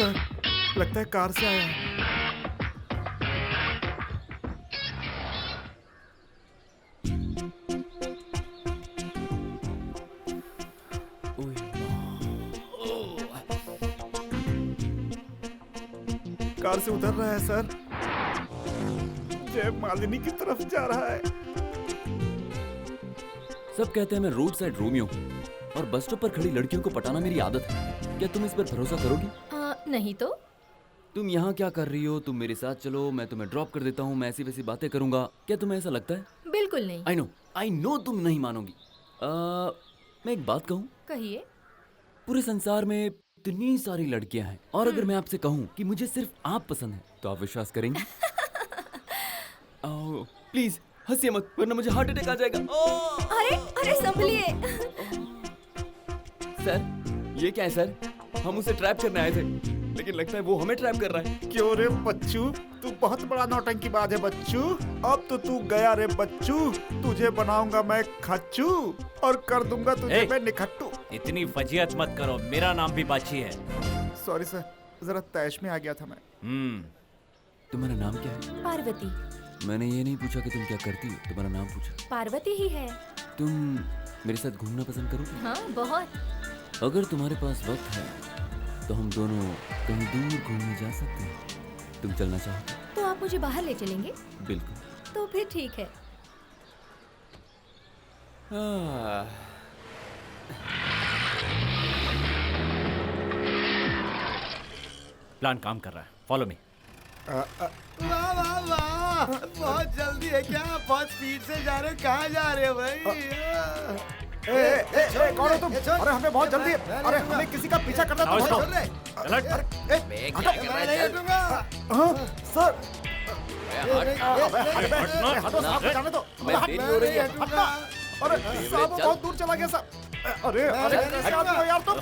Sir, लगता है car से आया है। कार से उतर रहा है सर, जय मालिनी की तरफ जा रहा है। सब कहते हैं मैं रोड साइड रोमियो हूँ और बस स्टॉप पर खड़ी लड़कियों को पटाना मेरी आदत है। क्या तुम इस पर भरोसा करोगी? नहीं तो। तुम यहाँ क्या कर रही हो? तुम मेरे साथ चलो, मैं तुम्हें ड्रॉप कर देता हूँ, मैं ऐसी वैसी बातें करूंगा। क्या तुम्हें ऐसा लगता है? बिल्कुल नहीं। आई नो तुम नहीं मानोगी। मैं एक बात कहूँ? कहिए। पूरे संसार में इतनी सारी लड़कियां हैं और अगर मैं आपसे कहूँ कि मुझे सिर्फ आप पसंद है तो आप विश्वास करेंगे? प्लीज हंसिए मत वरना मुझे हार्ट अटैक आ जाएगा। अरे संभलिए। सर ये क्या है सर? हम उसे ट्रैप करने आए थे लेकिन लगता है वो हमें ट्रैप कर रहा है। क्यों रे बच्चू, तू बहुत बड़ा नौटंकीबाज है बच्चू। अब तो तू गया रे बच्चू, तुझे बनाऊंगा मैं खच्चू और कर दूंगा तुझे मैं निखट्टू। इतनी फजीहत मत करो, मेरा नाम भी बाची है। सॉरी सर, जरा तैश में आ गया था मैं। तुम्हारा नाम क्या है? पार्वती। मैंने ये नहीं पूछा कि तुम क्या करती हो, तुम्हारा नाम पूछा। पार्वती ही है। तुम मेरे साथ घूमना पसंद करोगी? हाँ बहुत। अगर तुम्हारे पास वक्त है तो हम दोनों कहीं दूर घूमने जा सकते हैं। तुम चलना चाहो तो आप मुझे बाहर ले चलेंगे? बिल्कुल। तो फिर ठीक है। प्लान काम कर रहा है, फॉलो मी। वाह वाह वाह, बहुत जल्दी है क्या? बहुत स्पीड से जा रहे हो, कहाँ जा रहे हो भाई? कौन हो तुम? अरे हमें बहुत जल्दी है। अरे हमें किसी का पीछा करना है। सर हटो साहब, जाने दो। अरे साहब बहुत दूर चला गया साहब। अरे कैसे आदमी हो यार तुम?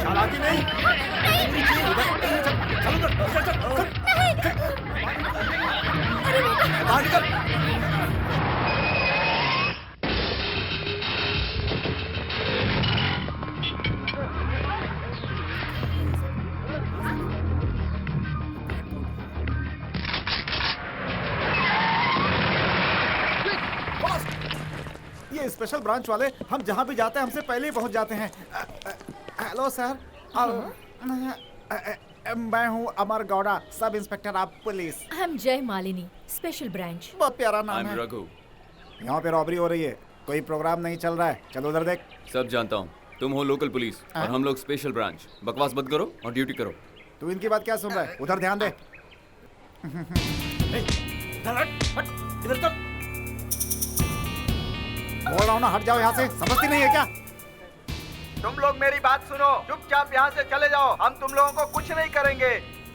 चालाकी नहीं। ये स्पेशल ब्रांच वाले हम जहाँ भी जाते हैं हमसे पहले ही पहुँच जाते हैं। हेलो सर, मैं हूँ अमर Gowda, sub inspector of police. हम जय मालिनी, स्पेशल ब्रांच। बहुत प्यारा नाम है। रघु। यहाँ पे रॉबरी हो रही है, कोई प्रोग्राम नहीं चल रहा है, चलो उधर देख। सब जानता हूँ, तुम हो लोकल पुलिस और हम लोग स्पेशल ब्रांच। बकवास मत करो और ड्यूटी करो। तू इनकी बात क्या सुन रहा है? उधर ध्यान दे। बोल रहा हूँ ना, हट जाओ यहाँ से, समझती नहीं है क्या? तुम लोग मेरी बात सुनो, चुपचाप यहाँ से चले जाओ, हम तुम लोगों को कुछ नहीं करेंगे।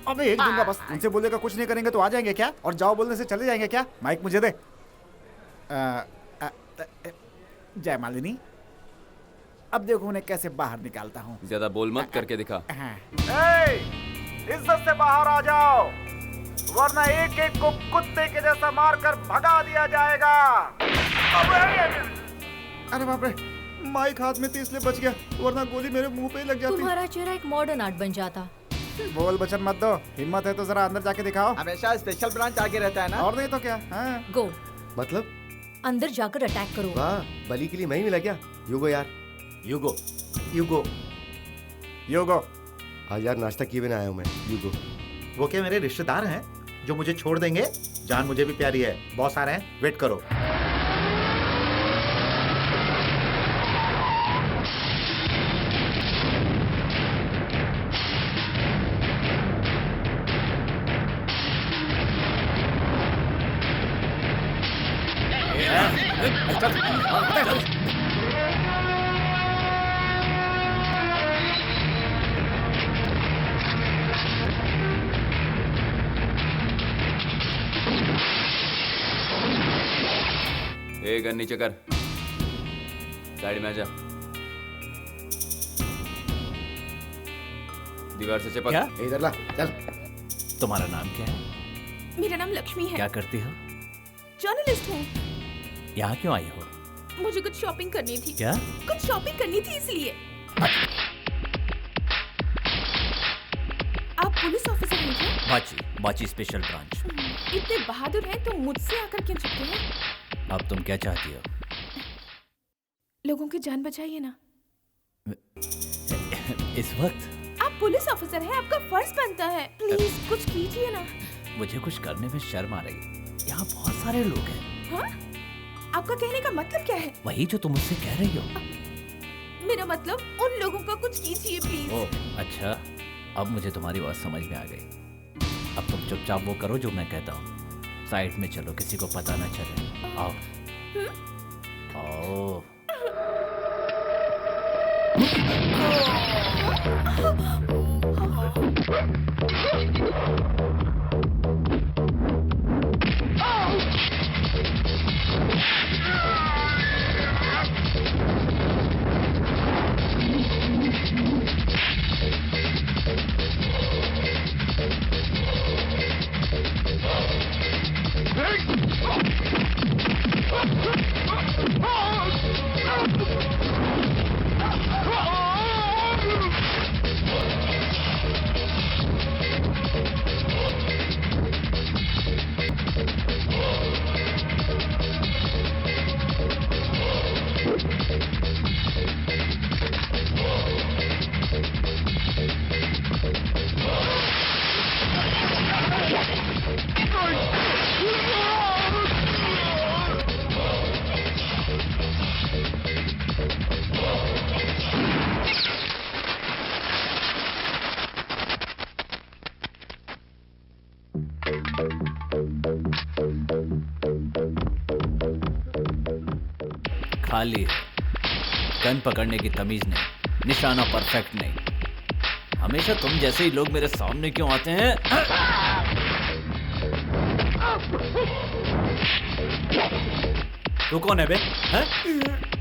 अबे एक दूंगा बस, उनसे बोलेगा कुछ नहीं करेंगे तो आ जाएंगे क्या? और जाओ बोलने से चले जाएंगे क्या? माइक मुझे दे। जय मालिनी, अब देखो उन्हें कैसे बाहर निकालता हूँ। ज्यादा बोल मत, करके दिखा। इज्जत से बाहर आ जाओ, वरना एक एक को कुत्ते के जैसा मारकर भगा दिया जाएगा। अरे बाप रे, माइक हाथ में थी इसलिए बच गया, वरना गोली मेरे मुंह पे ही लग जाती। तुम्हारा चेहरा एक मॉडर्न आर्ट बन जाता। बोल बचन मत दो, हिम्मत है तो जरा अंदर जाके दिखाओ। हमेशा स्पेशल ब्रांच आगे रहता है ना। और नहीं तो क्या? हाँ। गो, मतलब अंदर जाकर अटैक करो। वाह, बली के लिए मैं ही मिला क्या? युगो यार, युगो। युगो योगो। आज यार नाश्ता किए बिना आया हूँ मैं। युगो। वो क्या मेरे रिश्तेदार हैं जो मुझे छोड़ देंगे? जान मुझे भी प्यारी है, बॉस आ रहे हैं, वेट करो। ए गन नीचे कर, साइड में आ जा, दीवार से चिपक। क्या? इधर ला चल। तुम्हारा नाम क्या है? मेरा नाम लक्ष्मी है। क्या करती हो? जर्नलिस्ट हूँ। यहाँ क्यों आई हो? मुझे कुछ शॉपिंग करनी थी। क्या? कुछ शॉपिंग करनी थी इसलिए। आप पुलिस ऑफिसर हैं क्या? बाची, बाची स्पेशल ब्रांच। इतने बहादुर हैं तो मुझसे आकर क्यों छुपते हैं? अब तुम क्या चाहती हो? लोगों की जान बचाइए ना। इस वक्त? आप पुलिस ऑफिसर हैं, आपका फर्ज बनता है। प्लीज कुछ कीजिए ना। मुझे कुछ करने में शर्म आ रही है। यहाँ बहुत सारे लोग हैं। हाँ? आपका कहने का मतलब क्या है? वही जो तुम मुझसे कह रही हो। मेरा मतलब उन लोगों का कुछ कीजिए प्लीज। ओह अच्छा, अब मुझे तुम्हारी बात समझ में आ गई। अब तुम चुपचाप वो करो जो मैं कहता हूँ। साइड में चलो, किसी को पता ना चले। आओ आओ। खाली है। गन पकड़ने की तमीज नहीं, निशाना परफेक्ट नहीं। हमेशा तुम जैसे ही लोग मेरे सामने क्यों आते हैं? तू कौन है बे? हैं?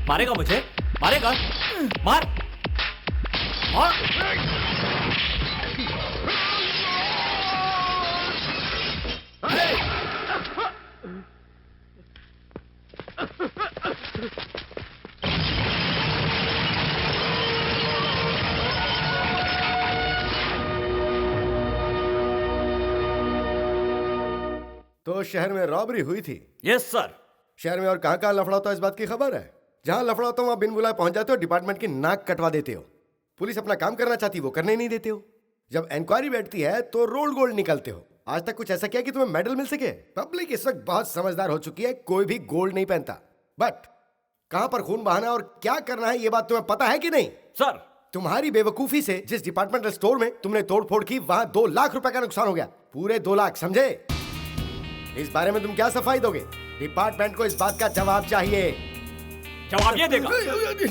मारेगा मुझे? मारेगा? मार! मार! तो शहर में रॉबरी हुई थी? Yes sir. शहर में और कहाँ कहाँ लफड़ा होता है इस बात की खबर है? जहाँ लफड़ा होता है वहाँ बिन बुलाए पहुंच जाते हो, डिपार्टमेंट की नाक कटवा देते हो। पुलिस अपना काम करना चाहती, वो करने नहीं देते हो। जब इंक्वायरी बैठती है तो रोल गोल्ड निकलते हो। आज तक कुछ ऐसा किया कि तुम्हें मेडल मिल सके? पब्लिक इस वक्त बहुत समझदार हो चुकी है, कोई भी गोल्ड नहीं पहनता। बट कहां पर खून बहाना और क्या करना है ये बात तुम्हें पता है कि नहीं? सर तुम्हारी बेवकूफी से जिस डिपार्टमेंटल स्टोर में तुमने तोड़फोड़ की, वहां 2 लाख रुपए का नुकसान हो गया। पूरे 2 लाख, समझे? इस बारे में तुम क्या सफाई दोगे? डिपार्टमेंट को इस बात का जवाब चाहिए। जवाब ये देगा।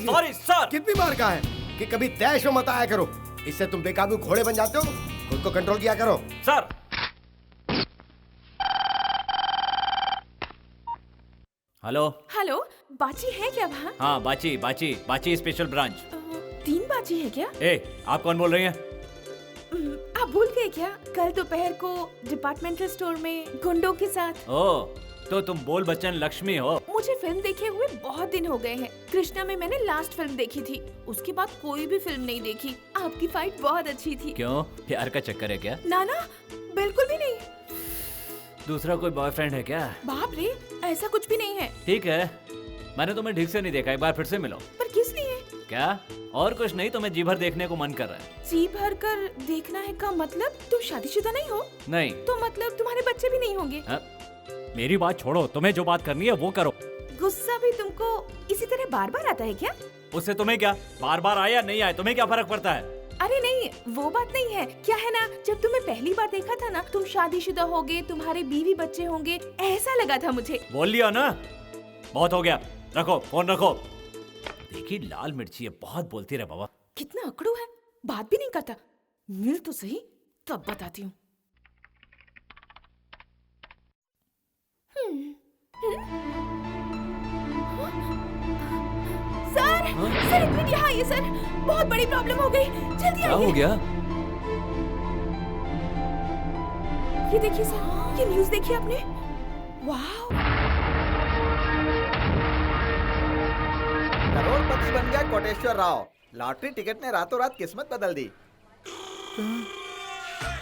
Sorry sir. कितनी बार कहा है कि कभी तैश में मत आया करो, इससे तुम बेकाबू घोड़े बन जाते हो। खुद को कंट्रोल किया करो। Sir hello. हेलो, बाची है क्या वहाँ? हाँ बाची, बाची, बाची स्पेशल ब्रांच। 3 बाची है क्या? ए, आप कौन बोल रही हैं? आप भूल गए क्या? कल दोपहर को डिपार्टमेंटल स्टोर में गुंडों के साथ। ओह, तो तुम बोल बच्चन लक्ष्मी हो। मुझे फिल्म देखे हुए बहुत दिन हो गए हैं। कृष्णा में मैंने लास्ट फिल्म देखी थी, उसके बाद कोई भी फिल्म नहीं देखी। आपकी फाइट बहुत अच्छी थी। क्यों, प्यार का चक्कर है क्या? ना ना, बिल्कुल भी नहीं। दूसरा कोई बॉयफ्रेंड है क्या? बाप रे, ऐसा कुछ भी नहीं है। ठीक है, मैंने तुम्हें ठीक से नहीं देखा, एक बार फिर से मिलो। पर किस लिए? क्या? और कुछ नहीं, तुम्हें जी भर देखने को मन कर रहा है। जी भर कर देखना है का मतलब तुम शादीशुदा नहीं हो? नहीं। तो मतलब तुम्हारे बच्चे भी नहीं होंगे? हाँ? मेरी बात छोड़ो, तुम्हें जो बात करनी है वो करो। गुस्सा भी तुमको इसी तरह बार बार आता है क्या? उससे तुम्हें क्या, बार बार आए या नहीं आए तुम्हें क्या फर्क पड़ता है? अरे नहीं, वो बात नहीं है। क्या है ना, जब तुम्हें पहली बार देखा था ना, तुम शादीशुदा होगे, तुम्हारे बीवी बच्चे होंगे, ऐसा लगा था मुझे। बोल लिया ना, बहुत हो गया। रखो फोन, रखो। देखी लाल मिर्ची है, बहुत बोलती रहे बाबा। कितना अकड़ू है, बात भी नहीं करता। मिल तो सही, तब बताती हूँ। सर एक मिनट यहाँ आइए सर, बहुत बड़ी प्रॉब्लम हो गई, जल्दी क्या हो आइए। गया? ये देखिए सर, ये न्यूज़ देखी आपने? वाह, करोड़पति बन गया कोटेश्वर राव। लॉटरी टिकट ने रातों रात किस्मत बदल दी।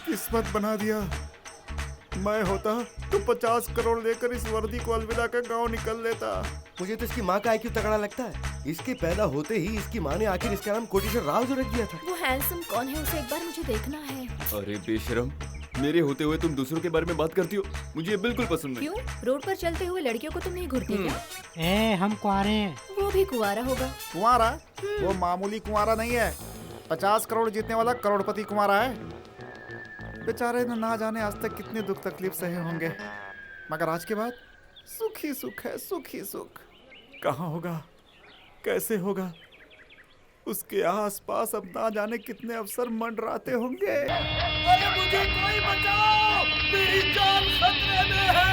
किस्मत बना दिया। मैं होता तो 50 करोड़ लेकर इस वर्दी को अलविदा कर गांव निकल लेता। मुझे तो इसकी माँ का IQ तगड़ा लगता है। इसके पैदा होते ही इसकी माँ ने आखिर इसका नाम कोटेश्वर राव जो रख दिया था। वो हैंडसम कौन है उसे एक बार मुझे देखना है। अरे बेशरम, मेरे होते हुए तुम दूसरों के बारे में बात करती हो, मुझे ये बिल्कुल पसंद नहीं। क्यों? रोड पर चलते हुए लड़कियों को तुम नहीं घूरती क्या? ए, हम कुआरे हैं। वो भी कुंवारा होगा। कुंवारा? वो मामूली कुंवारा नहीं है, 50 करोड़ जीतने वाला करोड़पति कुंवारा है। बेचारे ने ना जाने आज तक कितने दुख तकलीफ सहे होंगे, मगर आज के बाद सुख ही सुख है, सुख ही सुख। कहाँ होगा, कैसे होगा, उसके आसपास अब ना जाने कितने अफसर मंडराते होंगे। अरे मुझे कोई बचाओ, मेरी जान खतरे में है।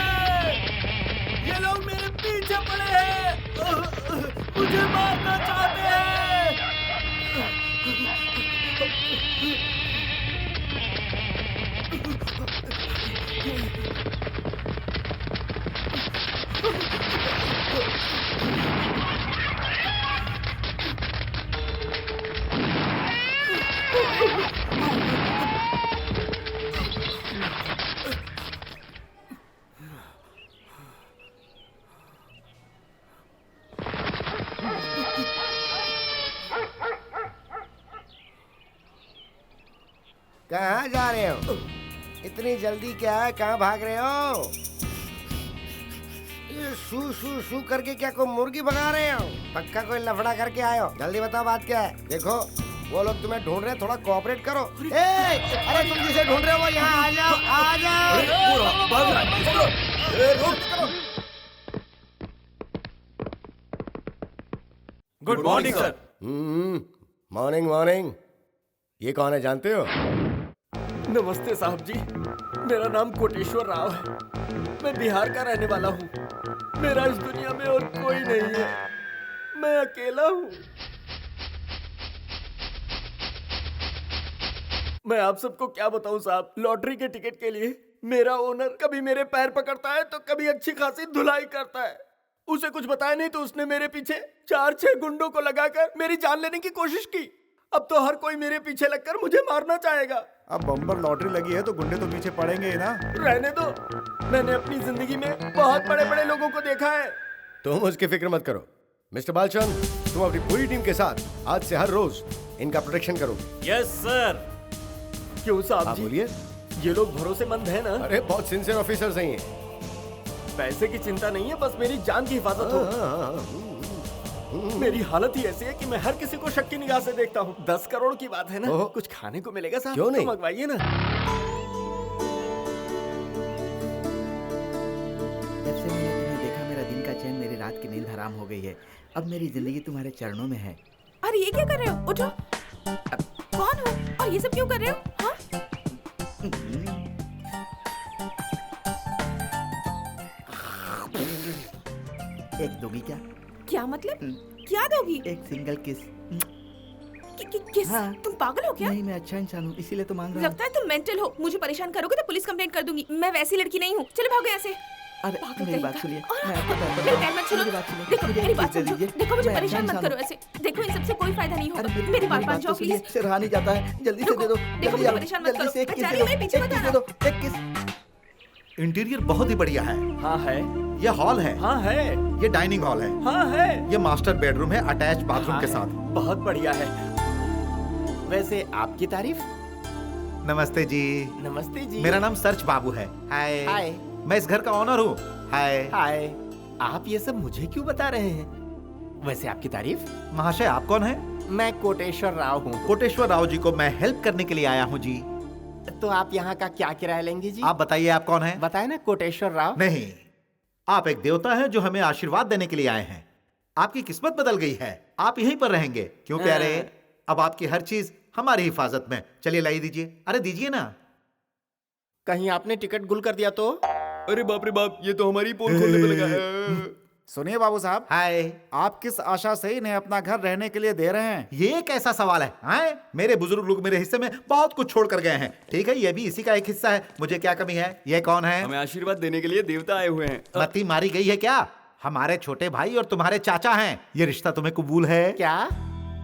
ये लोग मेरे पीछे पड़े हैं, मुझे मारना चाहते हैं। कहाँ जा रहे हो? इतनी जल्दी क्या है, कहाँ भाग रहे हो? ये शू शू शू करके क्या कोई मुर्गी भगा रहे हो? पक्का कोई लफड़ा करके आए हो? जल्दी बताओ बात क्या है। देखो वो लोग तुम्हें ढूंढ रहे हैं, थोड़ा कोऑपरेट करो। अरे तुम जिसे ढूंढ रहे हो वो यहाँ आ जाओ, आ जाओ। Good morning sir. Morning morning. ये कौन है जानते हो? नमस्ते साहब जी, मेरा नाम कोटेश्वर राव है। मैं बिहार का रहने वाला हूँ। मेरा इस दुनिया में और कोई नहीं है, मैं अकेला हूँ। मैं आप सबको क्या बताऊं साहब, लॉटरी के टिकट के लिए मेरा ओनर कभी मेरे पैर पकड़ता है तो कभी अच्छी खासी धुलाई करता है। उसे कुछ बताया नहीं तो उसने मेरे पीछे 4-6 गुंडों को लगाकर मेरी जान लेने की कोशिश की। अब तो हर कोई मेरे पीछे लगकर मुझे मारना चाहेगा। अब बम्पर लॉटरी लगी है तो गुंडे तो पीछे पड़ेंगे ही ना। रहने दो, मैंने अपनी जिंदगी में बहुत बड़े बड़े लोगों को देखा है। तुम उसकी फिक्र मत करो मिस्टर बालचंद, तुम अपनी पूरी टीम के साथ आज से हर रोज इनका प्रोटेक्शन करो। Yes sir. क्यों साहब आप जी? बोलिए। ये लोग भरोसेमंद है ना? अरे बहुत सिंसियर ऑफिसर्स हैं ये। पैसे की चिंता नहीं है, बस मेरी जान की हिफाजत हो। मेरी हालत ही ऐसी है कि मैं हर किसी को शक की निगाह से देखता हूँ। 10 करोड़ की बात है ना, ओहो। कुछ खाने को मिलेगा साहब? क्यों नहीं? तो मंगवाइए ना। जब से मैंने तुम्हें देखा मेरा दिन का चैन, मेरी रात की नींद हराम हो गई है। अब मेरी जिंदगी तुम्हारे चरणों में है। अरे ये क्या कर रहे हो? उठो। कौन हो और ये सब क्यों कर रहे हो? हाँ? एक दोगी क्या? क्या मतलब? क्या दोगी? एक सिंगल किस। किस? हाँ। तुम पागल हो क्या? नहीं, मैं अच्छा इंसान हूँ, इसीलिए तो मांग रहा हूँ। लगता है तुम मेंटल हो। मुझे परेशान करोगे तो पुलिस कंप्लेंट कर दूंगी। मैं वैसी लड़की नहीं हूँ। चलो भागो यहाँ से। अरे पागल मेरी बात कहीं सुनिए, का। मैं आपको बताता मेरी हूँ। बात मत सुनो। मेरी बात सुनिए, देखो मुझे मेरी एक बात किस दे समझो। दीजिए। देखो मुझे मैं अच्छा परेशान मत इंसान करो हूँ। ऐसे। देखो इन सबसे कोई फायदा नहीं अरे होगा। मेरी मेरी बात मान बात जाओ तो सुनिए, प्लीज। से रहा नहीं जाता है। जल्दी से दे दो। देखो जल्दी मुझे आओ, परेशान मत जल्दी करो। से एक मैं किस जा दे रही हूँ, दो। मेरे पीछे एक मत किस दे आना। दो। एक किस। इंटीरियर बहुत ही बढ़िया है। हाँ है। ये हॉल है। हाँ है। ये डाइनिंग हॉल है। हाँ है। ये मास्टर बेडरूम है अटैच बाथरूम हाँ के है। साथ। बहुत बढ़िया है। वैसे आपकी तारीफ? नमस्ते जी। नमस्ते जी। मेरा नाम सर्च बाबू है। हाय। हाय। मैं इस घर का ओनर हूँ। हाय। हाय। आप ये सब मुझे क्यों बता रहे हैं? वैसे आपकी तारीफ? महाशय आप कौन है? मैं कोटेश्वर राव हूँ। कोटेश्वर राव जी को मैं हेल्प करने के लिए आया हूँ जी। तो आप यहाँ का क्या किराया लेंगे जी? आप बताइए आप कौन है? बताए ना, कोटेश्वर राव। नहीं, आप एक देवता हैं जो हमें आशीर्वाद देने के लिए आए हैं। आपकी किस्मत बदल गई है, आप यहीं पर रहेंगे। क्यों प्यारे? अब आपकी हर चीज हमारी हिफाजत में। चलिए लाई दीजिए। अरे दीजिए ना। कहीं आपने टिकट गुल कर दिया तो? अरे बाप रे बाप, ये तो हमारी पोल खोलने पे लगा है। सुनिए बाबू साहब, हाय। आप किस आशा से इन्हें अपना घर रहने के लिए दे रहे हैं? ये कैसा सवाल है? हाय, मेरे बुजुर्ग लोग मेरे हिस्से में बहुत कुछ छोड़ कर गए हैं। ठीक है, ये भी इसी का एक हिस्सा है। मुझे क्या कमी है? ये कौन है? हमें आशीर्वाद देने के लिए देवता आए हुए हैं। मत्ती मारी गई है क्या? हमारे छोटे भाई और तुम्हारे चाचा हैं। ये रिश्ता तुम्हें कबूल है? क्या?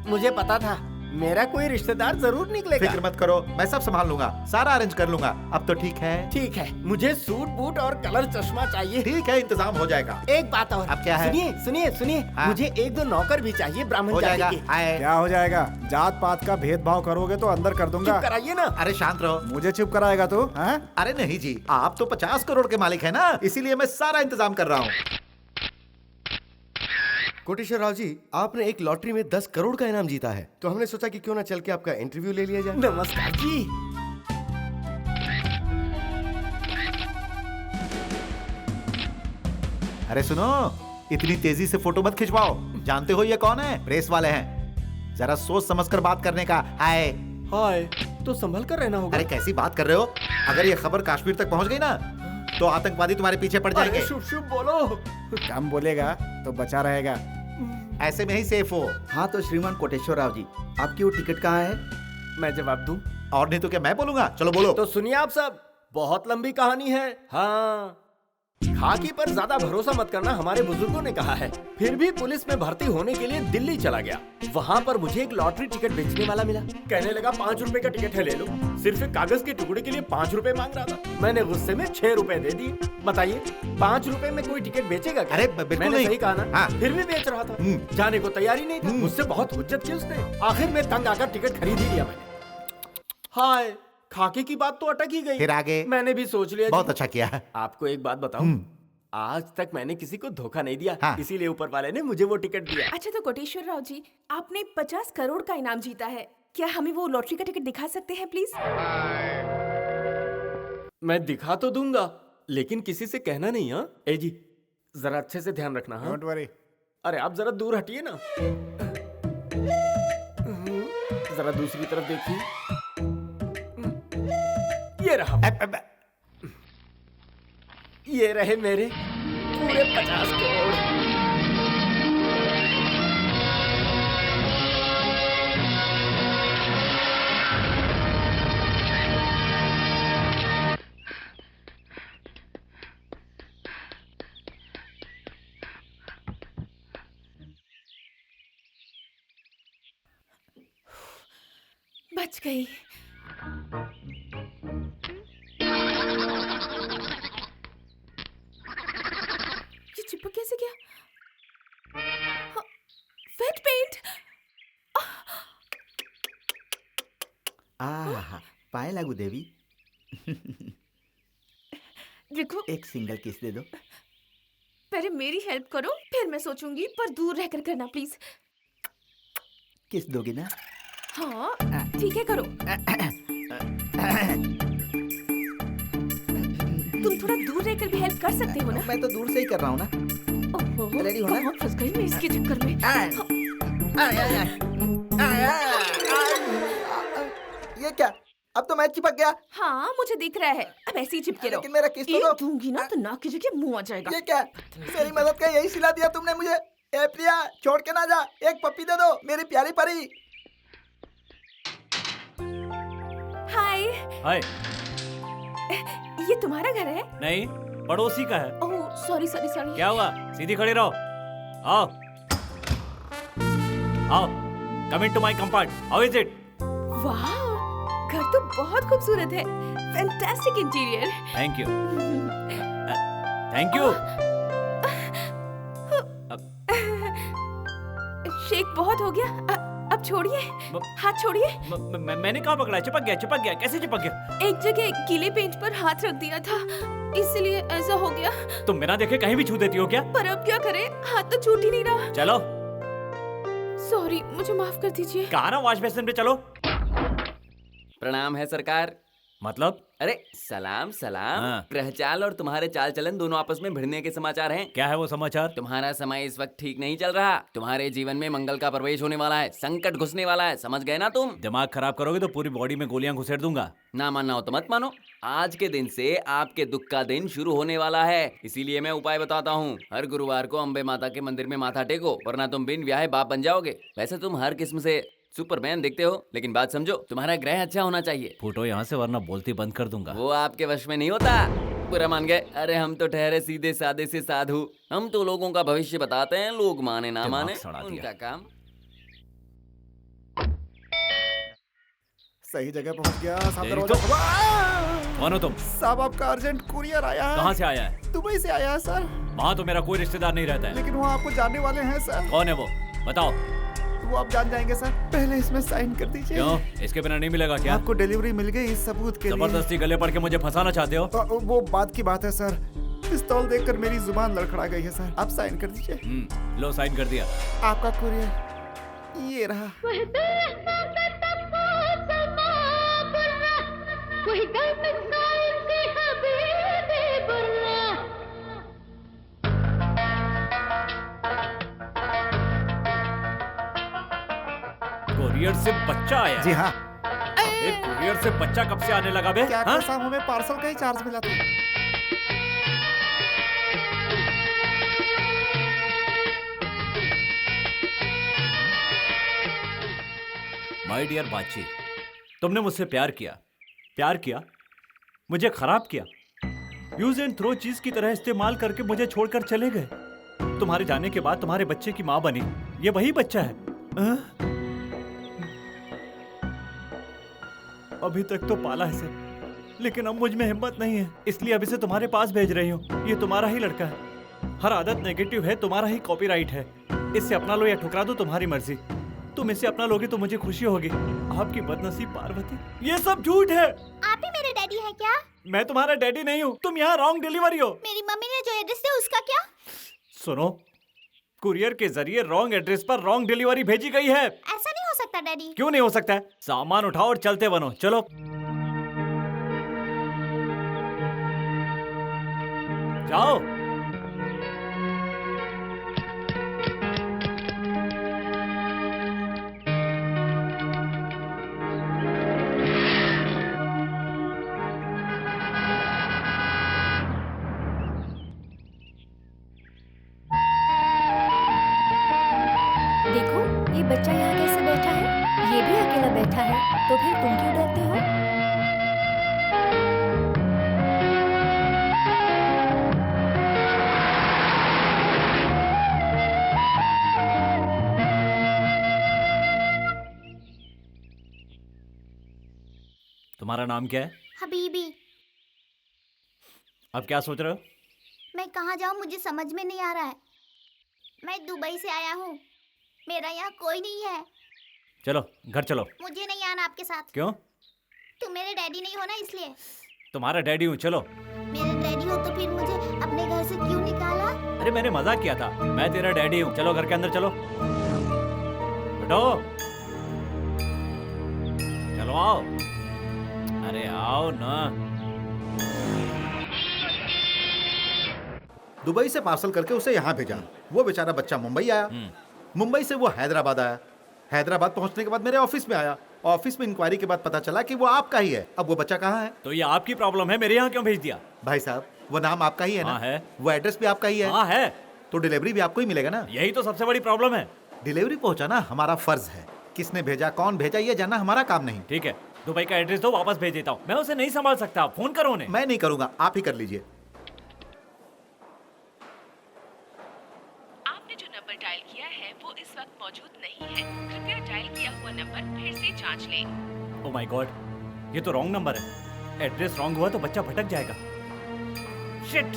मुझे पता था मेरा कोई रिश्तेदार जरूर निकलेगा। फिक्र मत करो, मैं सब संभाल लूंगा, सारा अरेंज कर लूंगा। अब तो ठीक है? ठीक है, मुझे सूट बूट और कलर चश्मा चाहिए। ठीक है, इंतजाम हो जाएगा। एक बात और। अब क्या है? सुनिए सुनिए सुनिए, हाँ? मुझे एक दो नौकर भी चाहिए ब्राह्मण हो जाति जाएगा। के। हाय। क्या हो जाएगा? जात पात का भेदभाव करोगे तो अंदर कर दूंगा। चुप कराइए ना। अरे शांत रहो। मुझे चुप कराएगा तू? हैं? अरे नहीं जी, आप तो 50 करोड़ के मालिक है ना, इसीलिए मैं सारा इंतजाम कर रहा हूँ। कोटेश्वर राव जी, आपने एक लॉटरी में 10 करोड़ का इनाम जीता है, तो हमने सोचा कि क्यों ना चल के आपका इंटरव्यू ले लिया जाए। नमस्कार जी। अरे सुनो, इतनी तेजी से फोटो मत खिंचवाओ। जानते हो ये कौन है? प्रेस वाले हैं। जरा सोच समझ कर बात करने का। हाय। हाय, तो संभल कर रहना होगा। अरे कैसी बात कर रहे हो? अगर ये खबर कश्मीर तक पहुंच गई ना, तो आतंकवादी तुम्हारे पीछे पड़ जाएंगे। शुभ शुभ बोलो। कम बोलेगा तो बचा रहेगा। ऐसे में ही सेफ हो। हाँ तो श्रीमान कोटेश्वर राव जी, आपकी वो टिकट कहाँ है? मैं जवाब दूं? और नहीं तो क्या मैं बोलूंगा? चलो बोलो। तो सुनिए आप सब, बहुत लंबी कहानी है। हाँ, खाकी पर ज्यादा भरोसा मत करना, हमारे बुजुर्गों ने कहा है। फिर भी पुलिस में भर्ती होने के लिए दिल्ली चला गया। वहाँ पर मुझे एक लॉटरी टिकट बेचने वाला मिला। कहने लगा 5 रुपए का टिकट है, ले लो। सिर्फ एक कागज के टुकड़े के लिए 5 रुपए मांग रहा था। मैंने गुस्से में 6 रुपए दे दिए। बताइए, 5 रुपए में कोई टिकट बेचेगा क्या? अरे बिल्कुल मैंने नहीं। सही कहा ना? हाँ। फिर भी बेच रहा था। जाने को तैयारी नहीं था। मुझसे बहुत हुज्जत की उसने। आखिर में तंग आकर टिकट खरीद ही लिया मैंने। हाय, खाकी की बात तो अटक ही गई। फिर आगे? मैंने भी सोच लिया। बहुत अच्छा किया। आपको एक बात बताऊं, आज तक मैंने किसी को धोखा नहीं दिया। हाँ। इसीलिए ऊपर वाले ने मुझे वो टिकट दिया। अच्छा तो कोटेश्वर राव जी, आपने 50 करोड़ का इनाम जीता है। क्या हमें वो लॉटरी का टिकट दिखा सकते हैं प्लीज? मैं दिखा तो दूंगा, लेकिन किसी से कहना नहीं। हाँ ए जी, जरा अच्छे से ध्यान रखना। हाँ? Don't worry. अरे आप जरा दूर हटिए ना। जरा दूसरी तरफ देखिए। ये रहा। ये रहे मेरे पूरे 50 करोड़। बच गई। ये चिपक कैसे गया? हाँ, वेट पेंट। आहा, पाए लागू देवी। देखो, एक सिंगल किस दे दो। पहले मेरी हेल्प करो, फिर मैं सोचूंगी, पर दूर रहकर करना प्लीज। किस दोगी ना? हाँ ठीक है, करो। तुम थोड़ा दूर रहकर भी हेल्प कर सकते हो ना? मैं तो दूर से ही कर रहा हूँ ना। ओहो, रेडी हो ना? कहाँ फंस गई मैं इसके चक्कर में। ये क्या? अब तो मैं चिपक गया। हाँ मुझे दिख रहा है, अब ऐसे ही चिपके रहो। लेकिन मेरा किस तो एक दो। दूंगी ना तो नाक की जगह मुंह आ जाएगा। ये क्या? मेरी मदद का यही सिला दिया तुमने मुझे। ए प्रिया, छोड़ के ना जा, एक पप्पी दे दो मेरी प्यारी परी। हाय। हाय। ये तुम्हारा घर है? नहीं, पड़ोसी का है। Oh sorry sorry sorry. क्या हुआ? सीधी खड़ी रहो। आओ आओ, come in to my compart. How is it? वाह, घर तो बहुत खूबसूरत है। Fantastic interior. Thank you thank you. Shake बहुत हो गया, अब छोड़िए, हाथ छोड़िए। मैंने कहाँ पकड़ा? चिपक गया। कैसे चिपक गया? एक जगह गीले पेंट पर हाथ रख दिया था, इसलिए ऐसा हो गया। तुम बिना देखे कहीं भी छू देती हो क्या? पर अब क्या करें, हाथ तो छूट ही नहीं रहा। चलो। सॉरी, मुझे माफ कर दीजिए। कहा ना वॉश बेसिन पे चलो। प्रणाम है सरकार। मतलब? अरे सलाम सलाम। हाँ। ग्रहचाल और तुम्हारे चाल चलन दोनों आपस में भिड़ने के समाचार हैं। क्या है वो समाचार? तुम्हारा समय इस वक्त ठीक नहीं चल रहा। तुम्हारे जीवन में मंगल का प्रवेश होने वाला है, संकट घुसने वाला है, समझ गए ना तुम? दिमाग खराब करोगे तो पूरी बॉडी में गोलियां घुसेड़ दूंगा। ना मानना हो तो मत मानो। आज के दिन से आपके दुख का दिन शुरू होने वाला है, इसीलिए मैं उपाय बताता हूँ। हर गुरुवार को अम्बे माता के मंदिर में माथा टेको, वरना तुम बिन ब्याहे बाप बन जाओगे। वैसे तुम हर किस्म से सुपरमैन दिखते हो, लेकिन बात समझो, तुम्हारा ग्रह अच्छा होना चाहिए। फूटो यहाँ से वरना बोलती बंद कर दूंगा। वो आपके वश में नहीं होता। बुरा मान गए? अरे हम तो ठहरे सीधे सादे से साधु। हम तो लोगों का भविष्य बताते हैं, लोग माने ना दिमाग माने सड़ा दिया। उनका काम। सही जगह पहुंच गया। साहब तेरी दरवाजा। वाह! कौन हो तुम? साहब आपका अर्जेंट कुरियर आया है। कहाँ से आया है? दुबई से आया है सर। वहाँ तो मेरा कोई रिश्तेदार नहीं रहता है। लेकिन वो आपको जानने वाले हैं सर। कौन है वो? बताओ। वो आप जान जाएंगे सर। पहले इसमें साइन कर दीजिए। क्यों? इसके बिना नहीं मिलेगा क्या? आपको डिलीवरी मिल गई इस सबूत के लिए। जबरदस्ती गले पड़ के मुझे फंसाना चाहते हो? वो बात की बात है सर। पिस्तौल देखकर मेरी जुबान लड़खड़ा गई है सर। आप साइन कर दीजिए। लो साइन कर दिया। आपका कुरियर ये रहा। कुरियर से बच्चा आया? जी हाँ। एक कुरियर से बच्चा कब से आने लगा बे? क्या हाँ? साहब हमें पार्सल का ही चार्ज मिला था। माय डियर बाची, तुमने मुझसे प्यार किया, प्यार किया, मुझे खराब किया, यूज एंड थ्रो चीज की तरह इस्तेमाल करके मुझे छोड़कर चले गए। तुम्हारे जाने के बाद तुम्हारे बच्चे की माँ बनी, ये वही बच्चा है। अभी तक तो पाला है सर, लेकिन अब मुझ में हिम्मत नहीं है, इसलिए अब इसे तुम्हारे पास भेज रही हूँ। ये तुम्हारा ही लड़का है, हर आदत नेगेटिव है, तुम्हारा ही कॉपीराइट है। इससे अपना लो या ठुकरा दो, तुम्हारी मर्जी। तुम इसे अपना लोगे तो मुझे खुशी होगी। आपकी बदनसीब पार्वती। ये सब झूठ है। आप ही मेरे डैडी हैं क्या? मैं तुम्हारा डैडी नहीं हूँ, तुम यहाँ रॉन्ग डिलीवरी हो। मेरी मम्मी ने जो एड्रेस दिया उसका क्या? सुनो, कुरियर के जरिए रॉन्ग एड्रेस पर रॉन्ग डिलीवरी भेजी गई है। ऐसा नहीं हो सकता डैडी। क्यों नहीं हो सकता है? सामान उठाओ और चलते बनो, चलो। जाओ। देखो ये बच्चा यहाँ कैसे बैठा है, ये भी अकेला बैठा है, तो फिर तुम क्यों डरते हो? तुम्हारा नाम क्या है? हबीबी। अब क्या सोच रहे हो? मैं कहाँ जाऊँ मुझे समझ में नहीं आ रहा है। मैं दुबई से आया हूँ, मेरा यहाँ कोई नहीं है। चलो घर चलो। मुझे नहीं आना आपके साथ। क्यों? तुम मेरे डैडी नहीं हो ना, इसलिए। तुम्हारा डैडी हूँ, चलो। मेरे डैडी हो तो फिर मुझे अपने घर से क्यों निकाला? अरे मैंने मजाक किया था, मैं तेरा डैडी हूँ। चलो घर के अंदर चलो, बैठो। चलो आओ, अरे आओ ना। दुबई से पार्सल करके उसे यहाँ भेजा। वो बेचारा बच्चा मुंबई आया, मुंबई से वो हैदराबाद आया, हैदराबाद पहुंचने के बाद मेरे ऑफिस में आया। ऑफिस में इंक्वायरी के बाद पता चला कि वो आपका ही है। अब वो बच्चा कहाँ है? तो ये आपकी प्रॉब्लम है, मेरे यहाँ क्यों भेज दिया? भाई साहब, वो नाम आपका ही है ना? हाँ है। वो एड्रेस भी आपका ही है? हाँ है। तो डिलीवरी भी आपको ही मिलेगा ना? यही तो सबसे बड़ी प्रॉब्लम है। डिलीवरी पहुंचाना हमारा फर्ज है, किसने भेजा, कौन भेजा, ये जानना हमारा काम नहीं। ठीक है, दुबई का एड्रेस दो, वापस भेज देता हूँ। मैं उसे नहीं संभाल सकता, फोन करो उन्हें। मैं नहीं करूंगा, आप ही कर लीजिए। आपने जो नंबर डायल किया है वो इस वक्त मौजूद नहीं है, कृपया डायल किया हुआ नंबर फिर से जांच लें। ओह माय गॉड, ये तो रॉन्ग नंबर है। एड्रेस रॉन्ग हुआ तो बच्चा भटक जाएगा। शिट।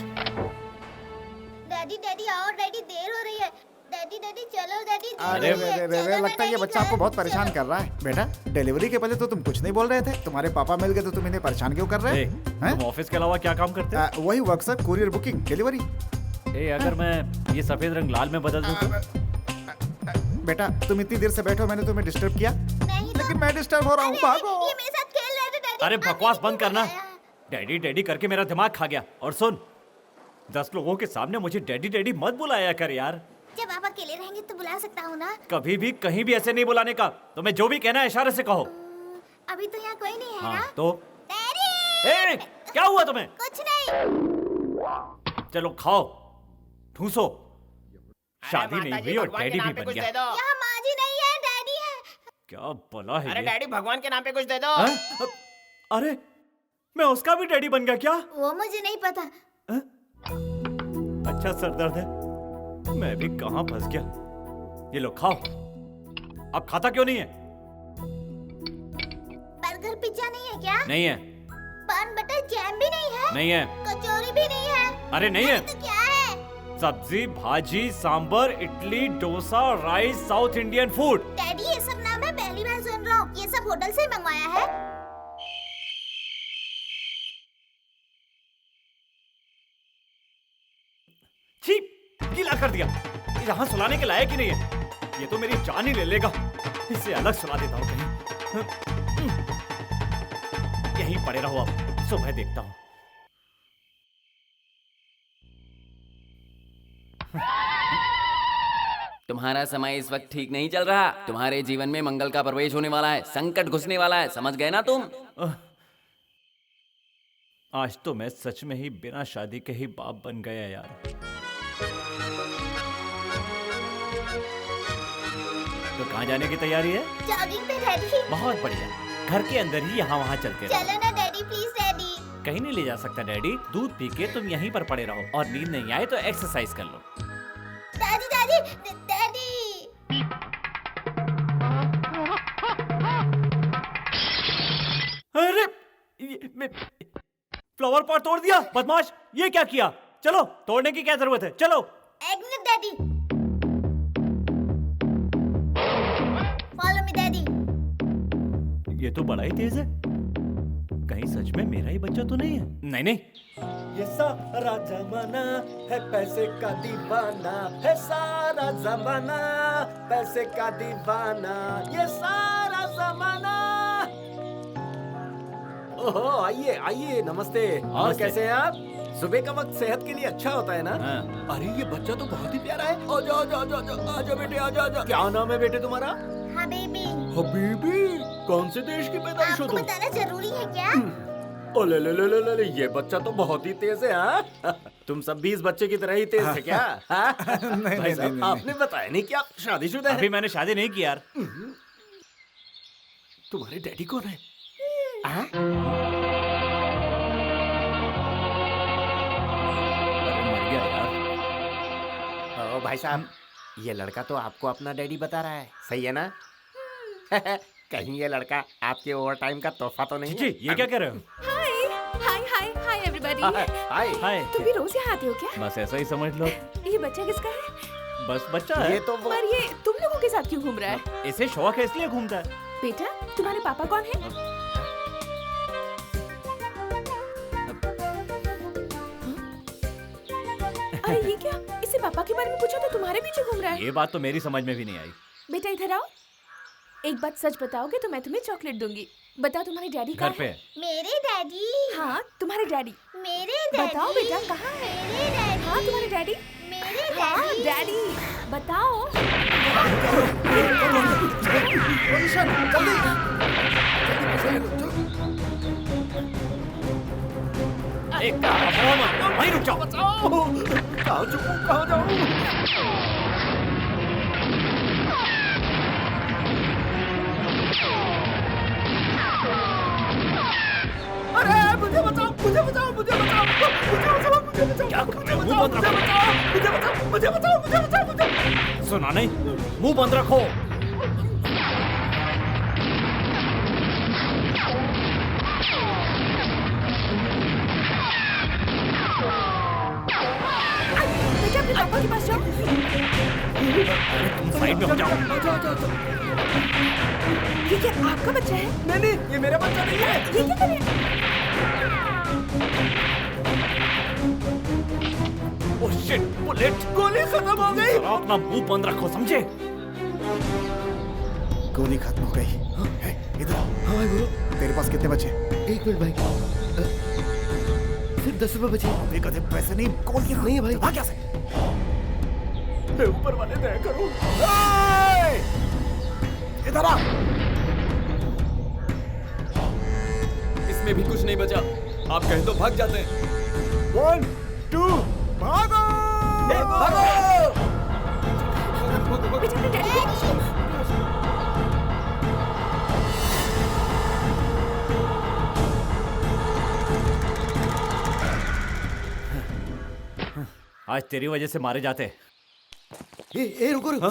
डैडी डैडी आओ, डैडी देर हो रही है। डैडी डैडी चलो डैडी। अरे वे लगता है ये बच्चा आपको बहुत परेशान कर रहा है। बेटा डिलीवरी के पहले तो तुम कुछ नहीं बोल रहे थे, तुम्हारे पापा मिल गए तो तुम इन्हें परेशान क्यों कर रहे हैं? तुम ऑफिस के अलावा क्या काम करते हो? वही work sir, courier booking delivery. अगर मैं ये सफेद रंग लाल में बदल दूं तो? बेटा तुम इतनी देर से बैठो, मैंने तुम्हें डिस्टर्ब किया? नहीं तो। लेकिन मैं डिस्टर्ब हो रहा हूँ, भागो। ये मेरे साथ खेल रहे थे डैडी। अरे बकवास बंद करना। डैडी डैडी करके मेरा दिमाग खा गया। और सुन, 10 लोगों के सामने मुझे डैडी डैडी मत बुलाया कर यार। जब आप अकेले रहेंगे तो बुला सकता हूँ ना। कभी भी कहीं भी ऐसे नहीं बुलाने का। तुम्हें जो भी कहना है इशारे से कहो। अभी तो यहाँ कोई नहीं है हाँ ना। तो डैडी! ए, क्या हुआ तुम्हें? कुछ नहीं। चलो खाओ, ठूसो। शादी नहीं हुई और डैडी भी बन गया। यहाँ माँ जी नहीं है, डैडी है। क्या भला है अरे ये? डैडी भगवान के नाम पे कुछ दे दो। हाँ? अरे मैं उसका भी डैडी बन गया क्या? वो मुझे नहीं पता। अच्छा सरदर्द है, मैं भी कहाँ फंस गया। ये लो खाओ। अब खाता क्यों नहीं है? बर्गर पिज्जा नहीं है क्या? नहीं है। पान बटर जैम भी नहीं है? नहीं है। कचौरी भी नहीं है? अरे नहीं है। तो क्या है? सब्जी, भाजी, sambar, idli, dosa, rice, South Indian food. Daddy ये सब नाम मैं पहली बार सुन रहा हूँ। ये सब होटल से मंगवाया है? छी, गीला कर दिया। यहाँ सुलाने के लायक ही नहीं है। ये तो मेरी जान ही ले लेगा। इसे अलग सुला देता हूँ कहीं। यहीं पड़े रहो, अब सुबह देखता हूँ। तुम्हारा समय इस वक्त ठीक नहीं चल रहा। तुम्हारे जीवन में मंगल का प्रवेश होने वाला है, संकट घुसने वाला है, समझ गए ना तुम? आज तो मैं सच में ही बिना शादी के ही बाप बन गया यार। तो कहाँ जाने की तैयारी है? जॉगिंग पे डैडी। बहुत बढ़िया। घर के अंदर ही यहाँ वहाँ चलते रहो। चलो ना डैडी, प्लीज डैडी। कहीं नहीं ले जा सकता डैडी। दूध पी के तुम यहीं पर पड़े रहो और नींद नहीं आए तो एक्सरसाइज कर लो। Daddy daddy daddy. अरे फ्लावर पॉट तोड़ दिया बदमाश। ये क्या किया? चलो, तोड़ने की क्या जरूरत है, चलो। एक minute daddy. Follow me daddy. ये तो बड़ा ही तेज है। कहीं सच में मेरा ही बच्चा तो नहीं है? नहीं नहीं। ये सारा जमाना है पैसे का दीवाना, है सारा जमाना पैसे का दीवाना, ये सारा जमाना। ओहो, आइए आइए, नमस्ते। और नमस्ते। कैसे हैं आप? सुबह का वक्त सेहत के लिए अच्छा होता है ना? हाँ। अरे ये बच्चा तो बहुत ही प्यारा है। आजा आजा आजा आजा आजा बेटे, आजा आजा। क्या नाम है बेटे तुम्हारा? हबीबी। हबीबी? कौन से देश की पैदाइश हो आपको तुम? बताना जरूरी है क्या? ओले ले ले ले ले, ये बच्चा तो बहुत ही तेज है। हाँ? तुम सब 20 बच्चे की तरह ही तेज है क्या? हाँ? भाई साहब, आपने बताया नहीं कि आप शादीशुदा हैं? अभी मैंने शादी नहीं की यार। तुम्हारे डैडी कौन है? हाँ? अरे मर गया यार। ओ भाई साहब, ये लड़का तो आपको अपना डैडी बता रहा है, सही है ना? कहीं ये लड़का आपके ओवर टाइम का तोहफा तो नहीं जी, है? ये क्या कह रहे हो? हाय हाय हाय हाय एवरीबॉडी। हाय हाय। तुम भी रोज यहाँ आते हो क्या? बस ऐसा ही समझ लो। ये बच्चा किसका है? बस बच्चा है। ये तो वो पर ये तुम लोगों के साथ क्यों घूम रहा है? इसे शौक है इसलिए घूमता है। बेटा, तुम्हारे पापा कौन है? अरे ये क्या? इससे पापा के बारे में पूछा तो तुम्हारे पीछे घूम रहा है। ये बात तो मेरी समझ में भी नहीं आई। बेटा इधर आओ। एक बात सच बताओगे तो मैं तुम्हें चॉकलेट दूंगी। बताओ तुम्हारे डैडी कहाँ घर पे है? है। मेरे डैडी। हाँ, तुम्हारे डैडी। मेरे डैडी। बताओ बेटा कहाँ है? मेरे डैडी। हाँ, तुम्हारे डैडी। मेरे हाँ, डैडी। डैडी बताओ। एक वहीं रुक जाओ। कहाँ जाऊँ, कहाँ जाऊँ? अरे मुझे बचाओ, मुझे बचाओ, मुझे बचाओ, मुझे बचाओ, मुझे बचाओ, क्या कर रहे हो? मुंह बंद मुझे रखो। बचाओ, मुझे बचाओ, मुझे बचाओ, मुझे बचाओ, मुझे बचाओ। सुना नहीं? मुंह बंद रखो। बेटा अपने पापा के पास जाओ। तुम साइड में हो जाओ। ये क्या आपका बच्चा है? नहीं नहीं, ये मेरा बच्चा नहीं है। ये क्या कर रहे हैं? Oh shit, bullet. गोली खत्म हो गई। जरा अपना मुंह बंद रखो, समझे? गोली खत्म हो गई। इधर आओ। हाँ गुरु। तेरे पास कितने बचे? एक मिनट भाई, सिर्फ 10 रुपए बचे। अबे गधे, पैसे नहीं, कॉल किया नहीं है भाई। भाग यहाँ से। ऊपर वाले दया करो। इधर आ। इसमें भी कुछ नहीं बचा, आप कहें तो भाग जाते हैं। 1 2 भागो। आज तेरी वजह से मारे जाते। ए रुको रुको।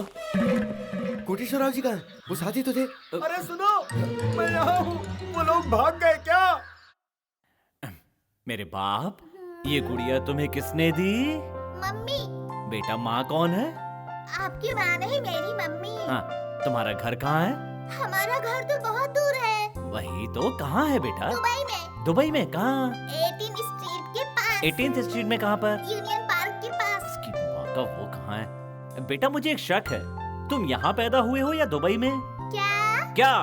कोटेश्वरराव जी कहाँ हैं? वो साथी तो थे। अरे सुनो, मैं यहाँ हूँ, वो लोग भाग गए क्या? मेरे बाप, ये गुड़िया तुम्हें किसने दी? मम्मी। बेटा, माँ कौन है? आपकी माँ नहीं, मेरी मम्मी। हाँ, तुम्हारा घर कहाँ है? हमारा घर तो बहुत दूर है। वही तो, कहाँ है बेटा? दुबई में। दुबई में कहाँ? 18th स्ट्रीट के पास। 18th स्ट्रीट में कहाँ पर? यूनियन पार्क के पास। इसकी माँ का वो कहाँ है? बेटा, मुझे एक शक है, तुम यहाँ पैदा हुए हो या दुबई में? क्या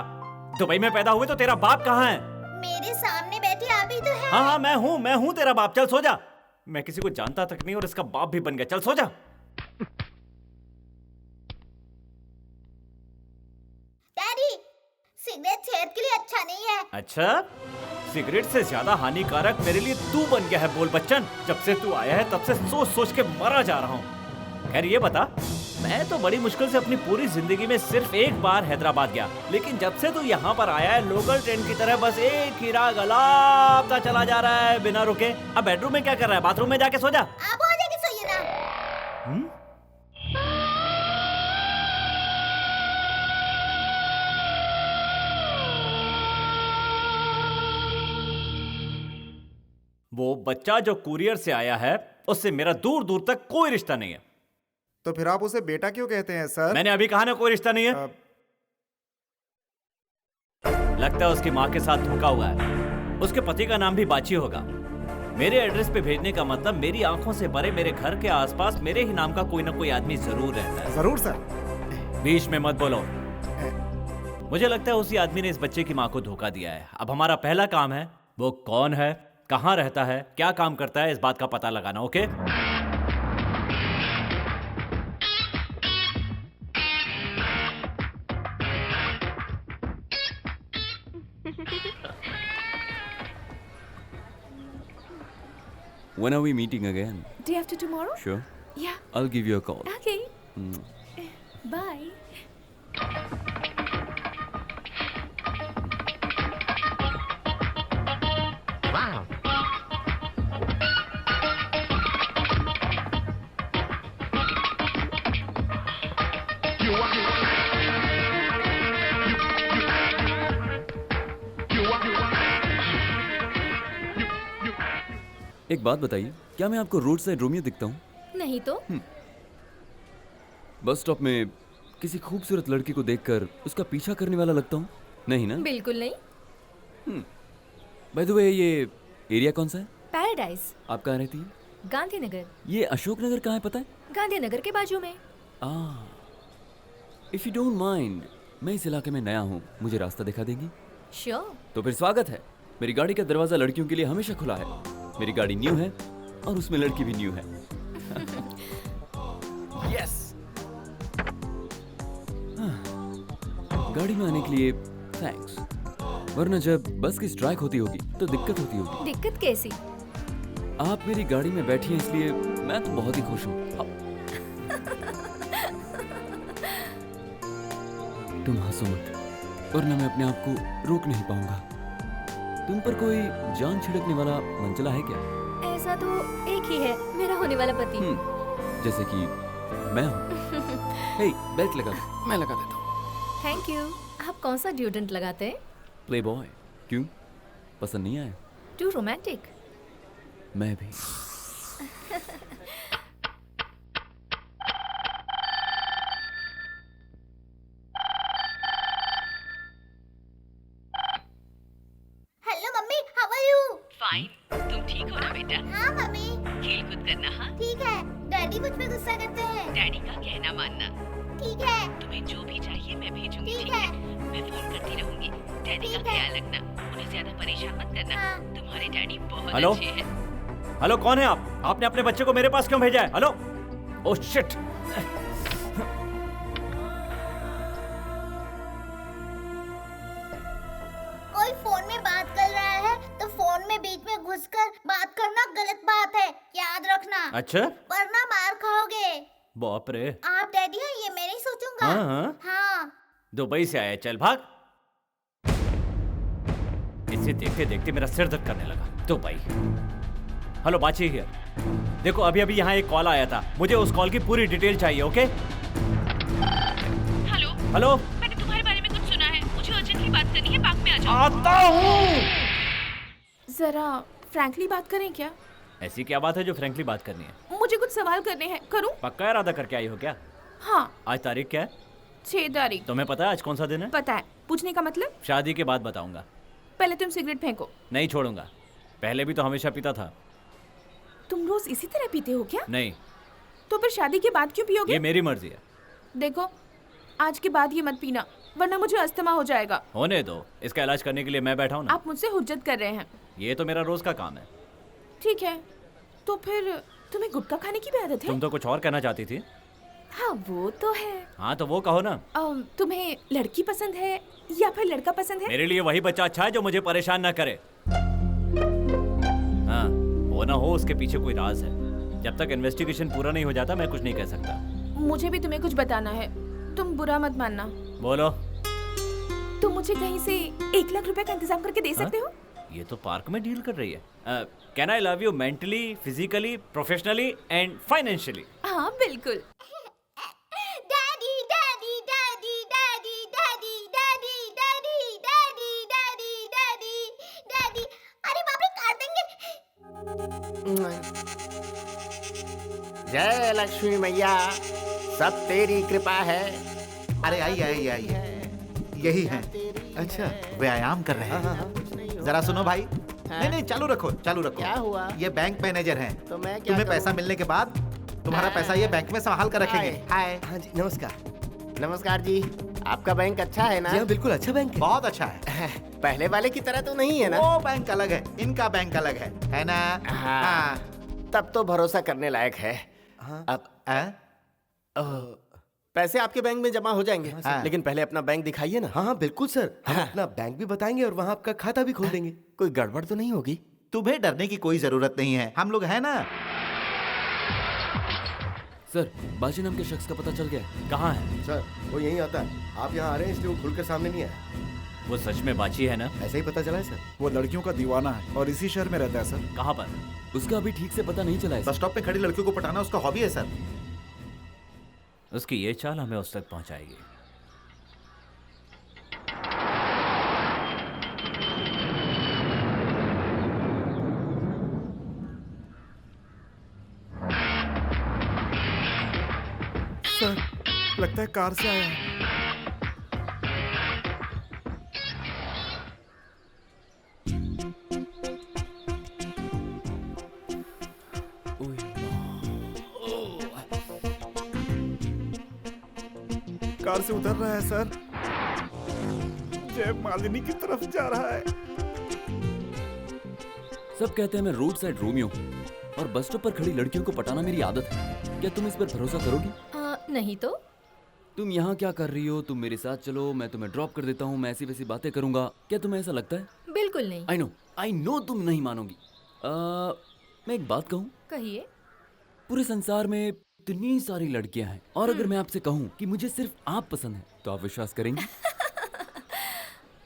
दुबई में पैदा हुए तो तेरा बाप कहाँ है? मेरे सामने बैठे अभी तो है। हाँ, मैं हूँ तेरा बाप। चल सो जा। मैं किसी को जानता तक नहीं और इसका बाप भी बन गया। चल सो जा। डैडी, सिगरेट सेहत के लिए अच्छा नहीं है। अच्छा, सिगरेट से ज्यादा हानिकारक मेरे लिए तू बन गया है। बोल बच्चन, जब से तू आया है तब से सोच सोच के मरा जा रहा हूँ। खैर ये बता, मैं तो बड़ी मुश्किल से अपनी पूरी जिंदगी में सिर्फ एक बार हैदराबाद गया, लेकिन जब से तू यहाँ पर आया है लोकल ट्रेन की तरह बस एक ही राग अलापता चला जा रहा है बिना रुके। अब बेडरूम में क्या कर रहा है? बाथरूम में जाके सो जा। आप वहाँ जाके सोइए ना। वो बच्चा जो कुरियर से आया है उससे मेरा दूर दूर तक कोई रिश्ता नहीं है। तो फिर आप उसे बेटा क्यों कहते हैं सर? मैंने अभी कहा ना कोई रिश्ता नहीं है। लगता है उसकी माँ के साथ धोखा हुआ है। उसके पति का नाम भी बाची होगा। मेरे एड्रेस पे भेजने का मतलब मेरी आंखों से भरे मेरे घर के आसपास मेरे ही नाम का कोई ना कोई आदमी जरूर रहता है। जरूर सर। बीच में मत बोलो। मुझे लगता है उसी आदमी ने इस बच्चे की माँ को धोखा दिया है। अब हमारा पहला काम है, वो कौन है, कहाँ रहता है, क्या काम करता है, इस बात का पता लगाना। Okay? When are we meeting again? Day after tomorrow? Sure. Yeah. I'll give you a call. Okay. Bye. एक बात बताइए, क्या मैं आपको रोड साइड रोमियो दिखता हूँ? नहीं तो? बस स्टॉप में किसी खूबसूरत लड़की को देखकर उसका पीछा करने वाला लगता हूँ? नहीं ना? बिल्कुल नहीं। बाय द वे, ये एरिया कौन सा है? पैराडाइज। आप कहाँ रहती हैं? गांधीनगर। ये अशोक नगर कहाँ है पता है? गांधीनगर के बाजू में। इफ यू डोंट माइंड, मैं इस इलाके में नया हूँ, मुझे रास्ता दिखा देंगी? श्योर। तो फिर स्वागत है। मेरी गाड़ी का दरवाजा लड़कियों के लिए हमेशा खुला है। मेरी गाड़ी न्यू है और उसमें लड़की भी न्यू है। यस। गाड़ी में आने के लिए थैंक्स, वरना जब बस की स्ट्राइक होती होगी तो दिक्कत होती होगी। दिक्कत कैसी? आप मेरी गाड़ी में बैठी हैं इसलिए मैं तो बहुत ही खुश हूँ। तुम हंसो मत, वरना मैं अपने आप को रोक नहीं पाऊंगा। तुम पर कोई जान छिड़कने वाला मंचला है क्या? ऐसा तो एक ही है, मेरा होने वाला पति। जैसे कि मैं हूँ। हे, बेल्ट लगा दो, मैं लगा देता हूँ। Thank you. आप कौन सा डिओड्रेंट लगाते हैं? Playboy. क्यों, पसंद नहीं आया? Too romantic. मैं भी। Hello mummy, how are you? Fine. तुम ठीक हो ना बेटा? हाँ मम्मी। खेल कूद करना। हाँ ठीक है। डैडी मुझ पे गुस्सा करते हैं। डैडी का कहना मानना। ठीक है। तुम्हें जो भी चाहिए मैं भेजूंगी। ठीक है। मैं फोन करती रहूंगी। डैडी का ख्याल रखना, उन्हें ज्यादा परेशान मत करना। तुम्हारे डैडी बहुत हेलो? अच्छे हैं। हेलो, कौन है आप? आपने अपने बच्चे को मेरे पास क्यों भेजा है? हेलो? Oh shit! कोई फोन में बात कर रहा है तो फोन में बीच में घुसकर बात करना गलत बात है, याद रखना। अच्छा? वरना मार खाओगे। बाप रे। आप डैडी हैं ये मैं नहीं सोचूंगा। हाँ? हाँ। दुबई से आया, चल भाग। इसे देखते देखते मेरा सिर दर्द करने लगा। दुबई। हेलो बाची हियर। देखो अभी अभी यहाँ एक कॉल आया था, मुझे उस कॉल की पूरी डिटेल चाहिए। ओके? हेलो? हेलो? मैंने तुम्हारे बारे में कुछ सुना है, मुझे अर्जेंटली बात करनी है, पार्क में आ जाओ। आता हूँ। जरा फ्रैंकली बात करें क्या? ऐसी क्या बात है जो फ्रैंकली बात करनी है? मुझे कुछ सवाल करने हैं, करूं? पक्का इरादा करके आई हो क्या? हाँ। आज तारीख क्या है? 6 तारीख। तुम्हें पता है आज कौन सा दिन है? पता है। पूछने का मतलब? शादी के बाद बताऊंगा। पहले तुम सिगरेट फेंको। नहीं छोड़ूंगा। पहले भी तो हमेशा पीता था। तुम रोज इसी तरह पीते हो क्या? नहीं। तो फिर शादी के बाद क्यों पियोगे? ये मेरी मर्जी है। देखो, आज के बाद ये मत पीना, वरना मुझे अस्थमा हो जाएगा। होने दो, इसका इलाज करने के लिए मैं बैठा हूँ ना। आप मुझसे हुज्जत कर रहे हैं। ये तो मेरा रोज का काम है। ठीक है, तो फिर तुम्हें गुटखा खाने की भी आदत है? तुम तो कुछ और कहना चाहती थी। हाँ वो तो है। हाँ तो वो कहो ना। तुम्हें लड़की पसंद है या फिर लड़का पसंद है? मेरे लिए वही बच्चा अच्छा है जो मुझे परेशान ना करे। हाँ, वो ना हो उसके पीछे कोई राज है। जब तक इन्वेस्टिगेशन पूरा नहीं हो जाता मैं कुछ नहीं कह सकता। मुझे भी तुम्हें कुछ बताना है, तुम बुरा मत मानना। बोलो। तुम मुझे कहीं से 1 लाख रुपए का इंतजाम करके दे सकते हो? ये तो पार्क में डील कर रही है। Can I love you mentally, physically, professionally and financially? हाँ बिल्कुल। Daddy daddy daddy daddy daddy daddy daddy daddy daddy daddy daddy. अरे बाप रे, काट देंगे। जय लक्ष्मी मैया, सब तेरी कृपा है। अरे आइए आइए आइए, यही है। अच्छा, व्यायाम कर रहे हैं। जरा सुनो भाई। नहीं नहीं, चालू रखो चालू रखो। क्या हुआ? ये बैंक मैनेजर हैं। तो मैं क्या तुम्हें करूं? पैसा मिलने के बाद तुम्हारा पैसा ये बैंक में संभाल कर रखेंगे। हाय। हाँ जी, नमस्कार। नमस्कार जी, आपका बैंक अच्छा है ना? जी हाँ, बिल्कुल अच्छा बैंक है। बहुत अच्छा है। पहले वाले की तरह तो नहीं है ना? वो बैंक अलग है, इनका बैंक अलग है ना? हाँ। तब तो भरोसा करने लायक है। हाँ। अब पैसे आपके बैंक में जमा हो जाएंगे। हाँ। लेकिन पहले अपना बैंक दिखाइए ना। हाँ हाँ बिल्कुल सर, हम अपना बैंक भी बताएंगे और वहाँ आपका खाता भी खोल देंगे। कोई गड़बड़ तो नहीं होगी? तुम्हें डरने की कोई जरूरत नहीं है, हम लोग हैं ना। सर, बाजी नाम के शख्स का पता चल गया? कहाँ है? सर वो यहीं आता है, आप यहाँ आ रहे हैं इसलिए वो खुलकर सामने नहीं आया। वो सच में बाची है ना? ऐसा ही पता चला है सर। वो लड़कियों का दीवाना है और इसी शहर में रहता है सर। कहाँ पर? उसका अभी ठीक से पता नहीं चला है। बस स्टॉप पे खड़ी लड़कियों को पटाना उसका हॉबी है सर। उसकी ये चाल हमें उस तक पहुंचाएगी। सर लगता है कार से आया है। कार से उतर रहा है सर। जय मालिनी की तरफ जा रहा है। सब कहते हैं मैं रोड साइड रोमियो हूँ और बस स्टॉप पर खड़ी लड़कियों को पटाना मेरी आदत है। क्या तुम इस पर भरोसा करोगी? नहीं तो। तुम यहाँ क्या कर रही हो? तुम मेरे साथ चलो, मैं तुम्हें ड्रॉप कर देता हूँ, मैं ऐसी वैसी बातें करूंगा। क्या तुम्हें ऐसा लगता है? बिल्कुल नहीं। आई नो तुम नहीं मानोगी। मैं एक बात कहूँ? कहिए। पूरे संसार में इतनी सारी लड़कियां हैं और अगर मैं आपसे कहूँ कि मुझे सिर्फ आप पसंद है तो आप विश्वास करेंगे?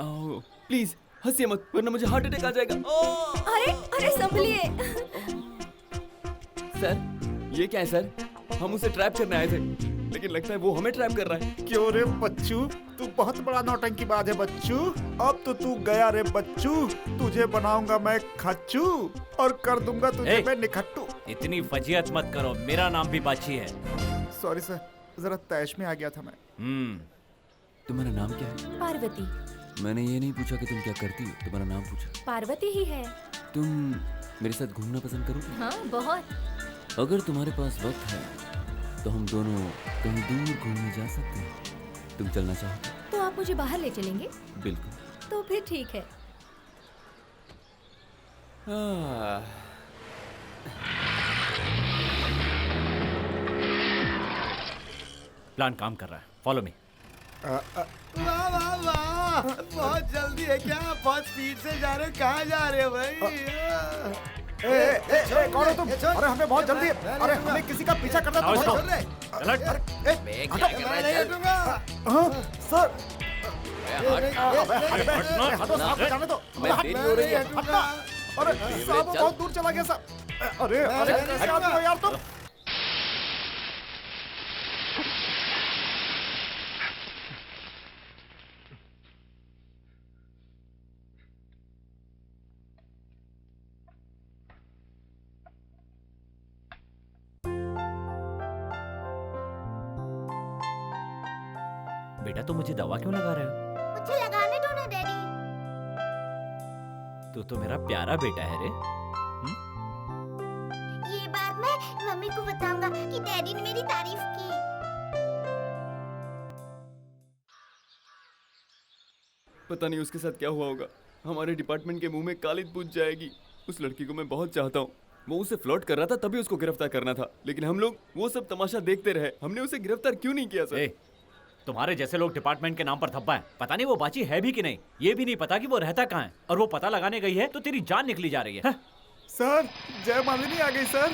प्लीज हंसिए मत, वरना मुझे हार्ट अटैक आ जाएगा। अरे अरे संभलिए। सर ये क्या है सर? हम उसे ट्रैप करने आए थे, लेकिन लगता है वो हमें ट्रैप कर रहा है। क्यों रे बच्चू, तू बहुत बड़ा नौटंकीबाज है बच्चू। अब तो तू गया रे बच्चू, तुझे बनाऊंगा मैं खच्चू और कर दूंगा तुझे मैं निखट्टू। इतनी फजीहत मत करो, मेरा नाम भी बाची है। सॉरी सर, जरा तैश में आ गया था मैं। तुम्हारा नाम क्या है? पार्वती। मैंने ये नहीं पूछा कि तुम क्या करती हो, तुम्हारा नाम पूछा। पार्वती ही है। तुम मेरे साथ घूमना पसंद करोगी? हाँ बहुत। अगर तुम्हारे पास वक्त है तो हम दोनों कहीं दूर घूमने जा सकते हैं। तुम चलना चाहो? तो आप मुझे बाहर ले चलेंगे? बिल्कुल। तो फिर ठीक है। प्लान काम कर रहा है, फॉलो मी। वाह वाह वाह, बहुत जल्दी है क्या? बहुत स्पीड से जा रहे हो, कहाँ जा रहे हो भाई? कौन हो तुम? अरे हमें बहुत जल्दी है। अरे हमें किसी का पीछा करना आओ इसको। बे, क्या कर रहा है? चल। सर हटो साहब, जाने दो। मैं देरी हो रही है। हटना। अरे साहब वो बहुत दूर चला गया साहब। अरे अरे कैसे आदमी हो यार तुम? बेटा तुम मुझे दवा क्यों लगा रहे हो? मुझे लगाने दो ना डैडी। तू तो मेरा प्यारा बेटा है रे। ये बात मैं मम्मी को बताऊंगा कि डैडी ने मेरी तारीफ की। पता नहीं उसके साथ क्या हुआ होगा। हमारे डिपार्टमेंट के मुंह में कालिद पूछ जाएगी। उस लड़की को मैं बहुत चाहता हूँ। वो उसे फ्लर्ट कर रहा था, तभी उसको गिरफ्तार करना था, लेकिन हम लोग वो सब तमाशा देखते रहे। हमने उसे गिरफ्तार क्यों नहीं किया सर? तुम्हारे जैसे लोग डिपार्टमेंट के नाम पर थप्पा है। पता नहीं वो बाची है भी कि नहीं, ये भी नहीं पता कि वो रहता कहाँ है, और वो पता लगाने गई है तो तेरी जान निकली जा रही है। सर जय मालिनी आ गई सर।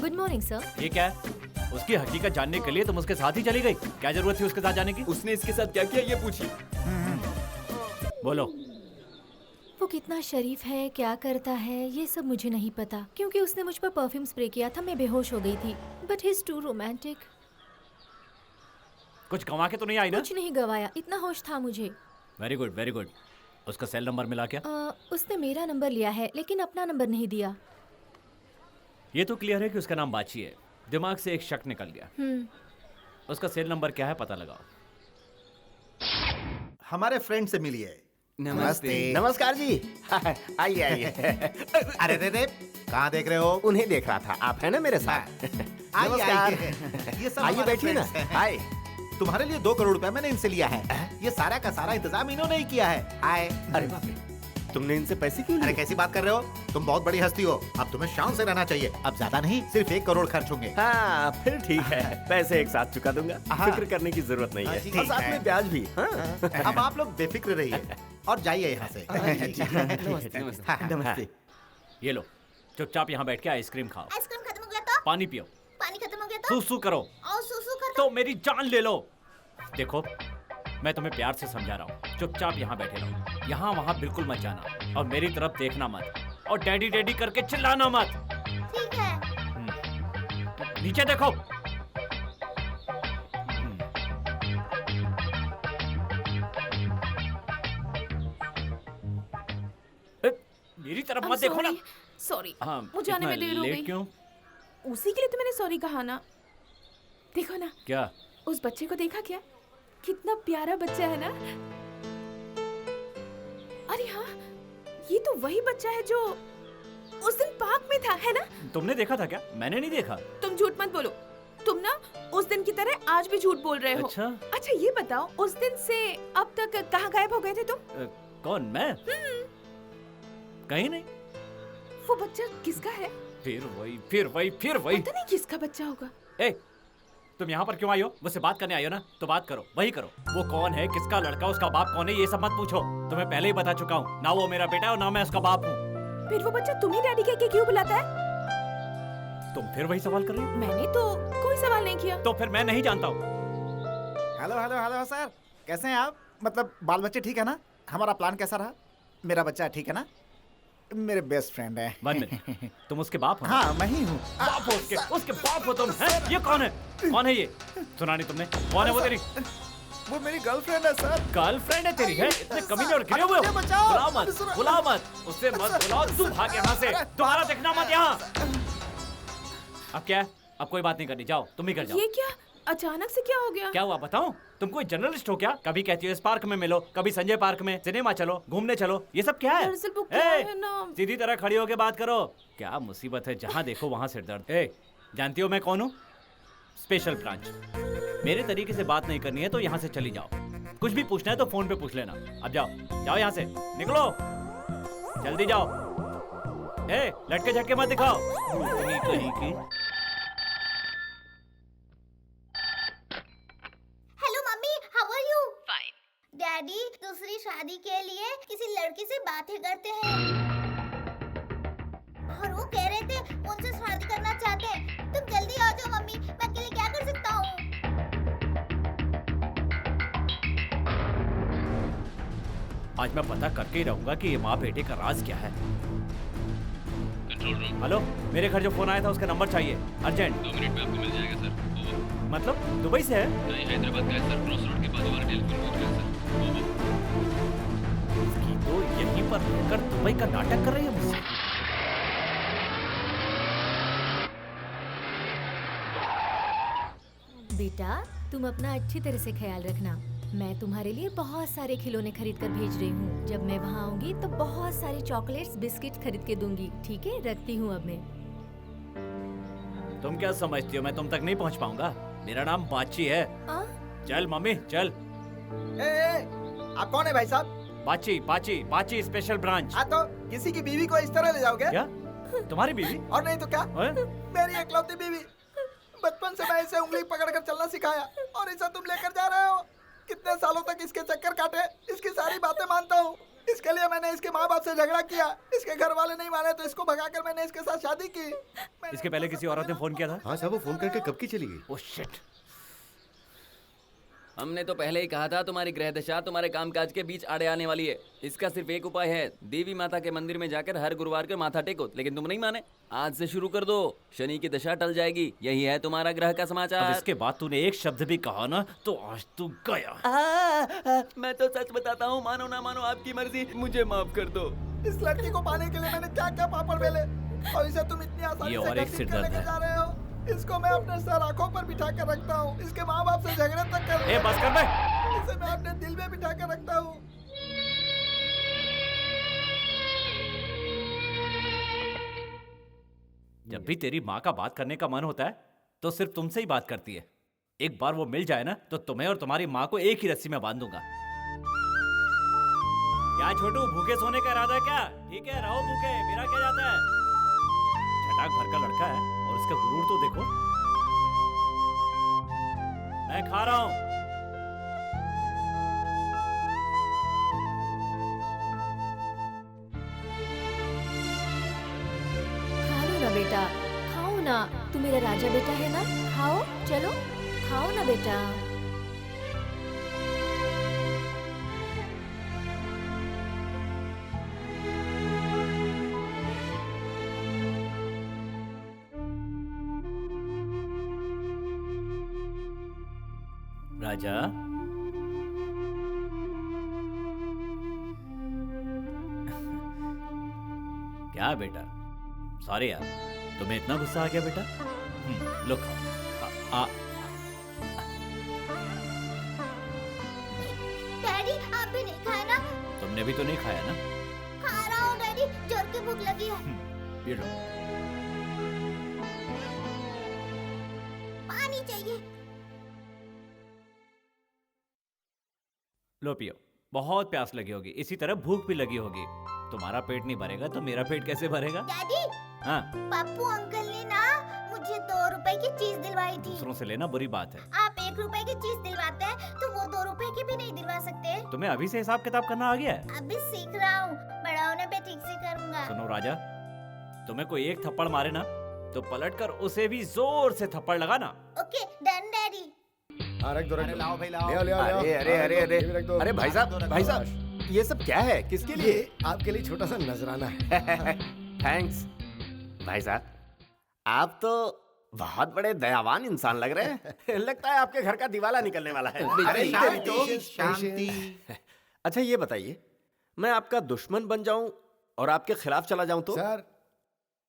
Good morning sir. ये क्या है? उसकी हकीकत जानने के लिए तुम उसके साथ ही चली गई? क्या जरूरत थी उसके साथ जाने की? उसने इसके साथ क्या किया ये पूछिए। बोलो। वो कितना शरीफ है, क्या करता है, ये सब मुझे नहीं पता, क्योंकि उसने मुझ पर परफ्यूम स्प्रे किया था, मैं बेहोश हो गई थी। But he is too romantic. कुछ गंवा के तो नहीं आई ना? कुछ नहीं गवाया, इतना होश था मुझे। Very good very good. उसका सेल नंबर मिला क्या? उसने मेरा नंबर लिया है, लेकिन अपना नंबर नहीं दिया। ये तो क्लियर है कि उसका नाम बाची है। दिमाग से एक शक निकल गया। उसका सेल नंबर क्या है, पता लगाओ। हमारे फ्रेंड से मिलिए। नमस्ते। नमस्कार जी। आइए आइए। अरे रे रे, कहाँ देख रहे हो? उन्हें देख रहा था। आप है ना मेरे साथ? नमस्कार। ये सब आइए बैठिए ना। हाय। तुम्हारे लिए 2 करोड़ रुपए मैंने इनसे लिया है। ये सारा का सारा इंतजाम इन्होंने ही किया है। हाय। अरे बाप रे, तुमने इनसे पैसे क्यों लिए? अरे कैसी बात कर रहे हो? तुम बहुत बड़ी हस्ती हो, अब तुम्हें शान से रहना चाहिए। अब ज्यादा नहीं, सिर्फ 1 करोड़ खर्च होंगे। हाँ फिर ठीक है, पैसे एक साथ चुका दूंगा, फिक्र करने की जरूरत नहीं है। और साथ में ब्याज भी। अब आप लोग बेफिक्र रहिए और जाइए यहाँ से। नमस्ते। ये लो, चुपचाप यहाँ बैठ के आइसक्रीम खाओ। आइसक्रीम खत्म हो गया तो? पानी पियो। पानी खत्म हो गया तो? सूसू करो। और सूसू कर तो मेरी जान ले लो। देखो मैं तुम्हें प्यार से समझा रहा हूँ, चुपचाप यहाँ बैठे रहो। यहाँ वहाँ बिल्कुल मत जाना, और मेरी तरफ देखना मत, और डैडी डैडी करके चिल्लाना मत। ठीक है। नीचे देखो। मेरी तरफ मत देखो ना। सॉरी, हाँ, मुझे आने में देर हो गई। क्यों? उसी के लिए तो मैंने सॉरी कहा ना। देखो ना, क्या? उस बच्चे को देखा क्या? कितना प्यारा बच्चा है ना। अरे हाँ, ये तो वही बच्चा है जो उस दिन पार्क में था, है ना? तुमने देखा था क्या? मैंने नहीं देखा। तुम झूठ मत बोलो। तुम ना उस दिन की तरह आज भी झूठ बोल रहे हो। अच्छा ये बताओ, उस दिन से अब तक कहाँ गायब हो गए थे तुम? कौन, मैं? कहीं नहीं। वो बच्चा किसका है? फिर वही पता नहीं किसका बच्चा होगा। ए, तुम यहाँ पर क्यों आई हो? मुझसे बात करने आई हो ना, तो बात करो, वही करो। वो कौन है, किसका लड़का, उसका बाप कौन है, ये सब मत पूछो। तुम्हें पहले ही बता चुका हूँ, ना वो मेरा बेटा है और ना मैं उसका बाप हूँ। फिर वो बच्चा तुम्हें डैडी कह के क्यों बुलाता है? तुम फिर वही सवाल कर रही हो? मैंने तो कोई सवाल नहीं किया। तो फिर मैं नहीं जानता हूँ। हेलो हेलो हेलो सर, कैसे हैं आप? मतलब बाल बच्चे ठीक है ना? हमारा प्लान कैसा रहा? मेरा बच्चा ठीक है ना? मेरे बेस्ट फ्रेंड है। 1 मिनट, तुम उसके बाप हो? हाँ मैं ही हूँ। बाप हो उसके बाप हो तुम? हैं? ये कौन है? कौन है ये? सुना नहीं तुमने? कौन है वो तेरी? वो मेरी गर्लफ्रेंड है सर। गर्लफ्रेंड है तेरी? है इतने कमीने और गिरे हुए हो? बुला मत, उससे मत बुलाओ। तू भाग यहाँ से, तुम्हारा देखना मत यहाँ। अब क्या है? अब कोई बात नहीं करनी, जाओ तुम ही कर जाओ। ये क्या अचानक से क्या हो गया? क्या हुआ बताऊं? तुम कोई जर्नलिस्ट हो क्या? कभी कहती हो इस पार्क में मिलो, कभी संजय पार्क में, सिनेमा चलो, घूमने चलो, ये सब क्या है? दरअसल वो क्या है ना, सीधी तरह खड़ी होके बात करो। क्या मुसीबत है, जहाँ देखो वहाँ सिर दर्द। जानती हो मैं कौन हूँ? Special branch. मेरे तरीके से बात नहीं करनी है तो यहाँ से चली जाओ। कुछ भी पूछना है तो फोन पे पूछ लेना। अब जाओ जाओ यहाँ से, निकलो जल्दी जाओ। ए लटके झटके मत दिखाओ कहीं की। Hello mummy, how are you? Fine. Daddy दूसरी शादी के लिए किसी लड़की से बातें करते हैं और वो कह रहे थे उनसे शादी करना चाहते हैं। तुम जल्दी आ जाओ मम्मी, मैं अकेले क्या कर सकता हूँ? आज मैं पता करके ही रहूंगा कि ये माँ बेटे का राज क्या है। Control room. हेलो, मेरे घर जो फोन आया था उसका नंबर चाहिए अर्जेंट। 2 मिनट में आपको मिल जाएगा सर। ओवर। मतलब दुबई से है? नहीं, हैदराबाद का है सर, क्रॉस रोड के बाद हमारा टेलीफोन बूथ है सर। ओवर। इसकी तो यहीं पर रहकर दुबई का नाटक कर रही है मुझसे। बेटा तुम अपना अच्छी तरह से ख्याल रखना। मैं तुम्हारे लिए बहुत सारे खिलौने खरीद कर भेज रही हूँ। जब मैं वहाँ आऊंगी तो बहुत सारे चॉकलेट्स बिस्किट खरीद के दूंगी। ठीक है, रखती हूँ अब मैं। तुम क्या समझती हो मैं तुम तक नहीं पहुँच पाऊंगा? मेरा नाम बाची है। चल मम्मी चल। आप कौन है भाई साहब? बाची बाची बाची स्पेशल ब्रांच। हाँ तो किसी की बीवी को इस तरह ले जाओगे? क्या तुम्हारी बीवी? और नहीं तो क्या, मेरी इकलौती बीवी। बचपन से मैं इसे उंगली पकड़कर चलना सिखाया और इसे तुम लेकर जा रहे हो। कितने सालों तक इसके चक्कर काटे, इसकी सारी बातें मानता हूँ। इसके लिए मैंने इसके माँ बाप से झगड़ा किया, इसके घर वाले नहीं माने तो इसको भगाकर मैंने इसके साथ शादी की। इसके पहले किसी औरत ने फोन किया था? हाँ साहब, वो फोन करके कब की चली गई। Oh shit. हमने तो पहले ही कहा था तुम्हारी ग्रह दशा तुम्हारे कामकाज के बीच आड़े आने वाली है। इसका सिर्फ एक उपाय है, देवी माता के मंदिर में जाकर हर गुरुवार को माथा टेको। लेकिन तुम नहीं माने। आज से शुरू कर दो, शनि की दशा टल जाएगी। यही है तुम्हारा ग्रह का समाचार। अब इसके बाद तूने एक शब्द भी कहा ना तो आज तू गया। मैं तो सच बताता हूँ, मानो ना मानो आपकी मर्जी, मुझे माफ कर दो। इस लड़की को पाने के लिए मैंने क्या क्या पापड़ बेले और इसे तुम इतनी आसानी ये से और एक घसीट सिरदर्द कर लेके है। जा रहे हो। इसको मैं अपने सर आंखों पर बिठा कर रखता हूँ। इसके माँ बाप से झगड़े तक कर ए बस कर बे। इसे मैं अपने दिल में बिठा कर रखता हूँ। जब भी तेरी माँ का बात करने का मन होता है तो सिर्फ तुमसे ही बात करती है। एक बार वो मिल जाए ना तो तुम्हें और तुम्हारी माँ को एक ही रस्सी में बांध दूंगा। क्या छोटू, भूखे सोने का इरादा है क्या? ठीक है रहो भूखे, मेरा क्या जाता है। छटाक भर का लड़का है और उसका गुरूर तो देखो। मैं खा रहा हूँ। खा लो ना बेटा, खाओ ना। तू मेरा राजा बेटा है ना, खाओ। चलो खाओ ना बेटा। राजा क्या बेटा? सॉरी यार, तुम्हें इतना गुस्सा आ गया बेटा? लो खाओ। डैडी आप भी नहीं खाए ना? तुमने भी तो नहीं खाया ना? खा रहा हूँ डैडी, जोर की भूख लगी है। ये लो। पानी चाहिए। लो पियो, बहुत प्यास लगी होगी, इसी तरह भूख भी लगी होगी। तुम्हारा पेट नहीं भरेगा तो मेरा पेट कैसे भरेगा? डैडी, हाँ, पप्पू अंकल ने ना मुझे 2 रुपए की चीज दिलवाई थी। दूसरों से लेना बुरी बात है। आप 1 रुपए की चीज दिलवाते हैं तो वो 2 रुपए की भी नहीं दिलवा सकते। तुम्हें अभी से हिसाब किताब करना आ गया है? अभी सीख रहा हूँ, बड़ा होने पे ठीक से करूँगा। सुनो राजा, तुम्हें कोई एक थप्पड़ मारे ना तो पलटकर उसे भी जोर से थप्पड़ लगाना। Okay done daddy. रख दो, लाओ भाई लाओ। ले आओ, ले आओ, ले आओ। अरे अरे अरे अरे ये भी रख दो। अरे भाई साहब ये सब क्या है, किसके लिए? ये आपके लिए छोटा सा नजराना है। थैंक्स भाई साहब, आप तो बहुत बड़े दयावान इंसान लग रहे हैं। लगता है आपके घर का दिवाला निकलने वाला है। अरे शांति। अच्छा ये बताइए, मैं आपका दुश्मन बन जाऊं और आपके खिलाफ चला जाऊं तो? सर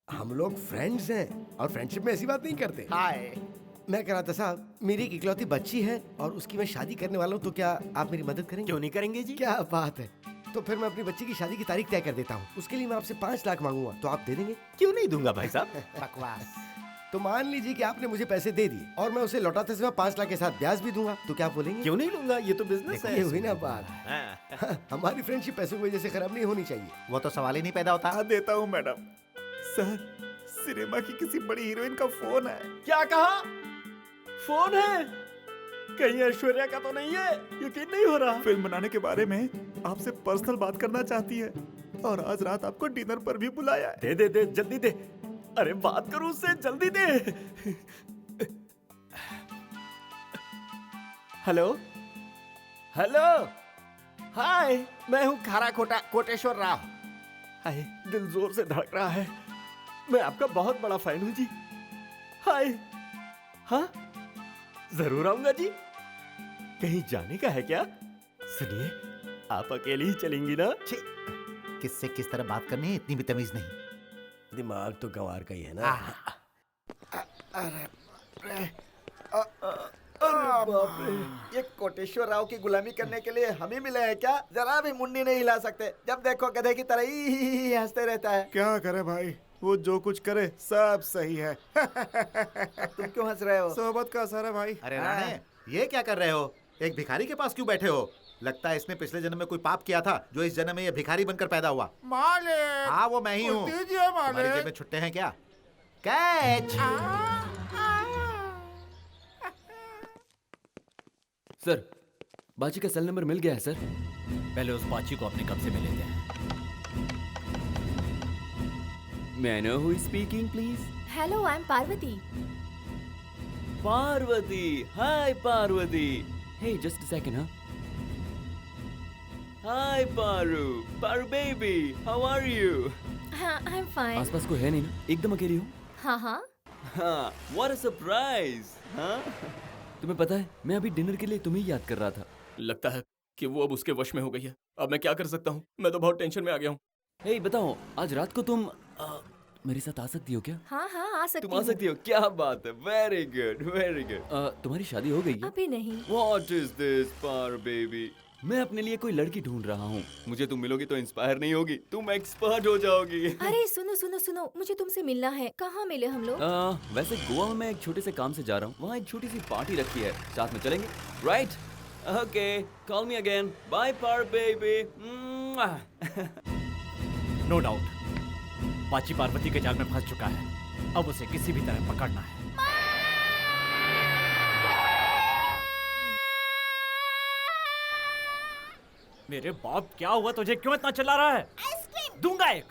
हम लोग फ्रेंड्स हैं और फ्रेंडशिप में ऐसी बात नहीं करते। हाय, मैं कह रहा था साहब, मेरी एक इकलौती बच्ची है और उसकी मैं शादी करने वाला हूँ, तो क्या आप मेरी मदद करेंगे? क्यों नहीं करेंगे जी? क्या बात है। तो फिर मैं अपनी बच्ची की शादी की तारीख तय कर देता हूँ। उसके लिए मैं आपसे 5 लाख मांगूंगा, तो आप दे देंगे? क्यों नहीं दूंगा भाई साहब। बकवास। तो मान लीजिए कि आपने मुझे पैसे दे दिए और मैं उसे लौटाते समय 5 लाख के साथ ब्याज भी दूंगा, तो क्या आप बोलेंगे? क्यों नहीं लूंगा, ये तो बिजनेस देखो, है। ये हुई ना बात। हमारी फ्रेंडशिप पैसों की वजह से खराब नहीं होनी चाहिए। वो तो सवाल ही नहीं पैदा होता। देता हूँ मैडम। सर, सिनेमा की किसी बड़ी हीरोइन का फोन है। क्या कहा? फोन है? कहीं ऐश्वर्या का तो नहीं है? यकीन नहीं हो रहा। फिल्म बनाने के बारे में आपसे पर्सनल बात करना चाहती है और आज रात आपको डिनर पर भी बुलाया है। दे दे दे, जल्दी दे। अरे बात करो उससे, जल्दी दे। हेलो हेलो, हाय, मैं हूँ खारा खोटा कोटेश्वर राव। हाय, दिल जोर से धड़क रहा है। मैं आपका बहुत बड़ा फैन हूँ जी। हाय, हाँ जरूर आऊंगा जी। कहीं जाने का है क्या? सुनिए, आप अकेले ही चलेंगी ना? किससे किस तरह बात करनी है, इतनी भी तमीज नहीं। दिमाग तो गंवार का ही है ना। बाप रे, ये कोटेश्वर राव की गुलामी करने के लिए हम ही मिले हैं क्या? जरा भी मुंडी नहीं हिला सकते। जब देखो गधे की तरह ही हंसते रहता है। क्या करे भाई, वो जो कुछ करे सब सही है। तुम क्यों हंस रहे हो? सोहबत का असर है भाई। अरे राणे, ये क्या कर रहे हो? एक भिखारी के पास क्यों बैठे हो? लगता है इसने पिछले जन्म में कोई पाप किया था, जो इस जन्म में ये भिखारी बनकर पैदा हुआ। मालिक, हाँ, वो मैं ही हूँ। तुम्हारी जेब में छुट्टे हैं क्या? कैच। सर, बाची का सेल नंबर मिल गया है सर। पहले उस बाची को अपने कब्जे में लेते हैं। May I know who is speaking, please? Hello, I am Parvati. Parvati, hi Parvati. Hey, just a second, huh? Hi Paru, Paru baby, how are you? हाँ, आई एम फाइन। आसपास कोई है नहीं ना? एकदम अकेली हूँ। हाँ हाँ। हाँ, what a surprise, हाँ? तुम्हें पता है, मैं अभी डिनर के लिए तुम्हें याद कर रहा था। लगता है कि वो अब उसके वश में हो गई है। अब मैं क्या कर सकता हूँ? मैं तो बहुत टेंशन में आ गया हूँ। हे बताओ, आज रात को तुम मेरे साथ आ सकती हो क्या? हाँ हाँ, आ सकती तुम आ सकती हो? क्या बात है, वेरी गुड वेरी गुड। तुम्हारी शादी हो गई है? अभी नहीं। What is this, पार बेबी? मैं अपने लिए कोई लड़की ढूंढ रहा हूँ। मुझे तुम मिलोगी तो इंस्पायर नहीं होगी, तुम एक्सपर्ट हो जाओगी। अरे सुनो सुनो सुनो, मुझे तुमसे मिलना है। कहाँ मिले हम लोग? वैसे गोवा में मैं एक छोटे से काम से जा रहा हूँ, वहाँ एक छोटी सी पार्टी रखी है, साथ में चलेंगे? Right? Okay, call me again. Bye पार बेबी। नो डाउट, बाची पार्वती के जाल में फंस चुका है। अब उसे किसी भी तरह पकड़ना है। मेरे बाप, क्या हुआ तुझे? क्यों इतना चिल्ला रहा है? दूंगा एक।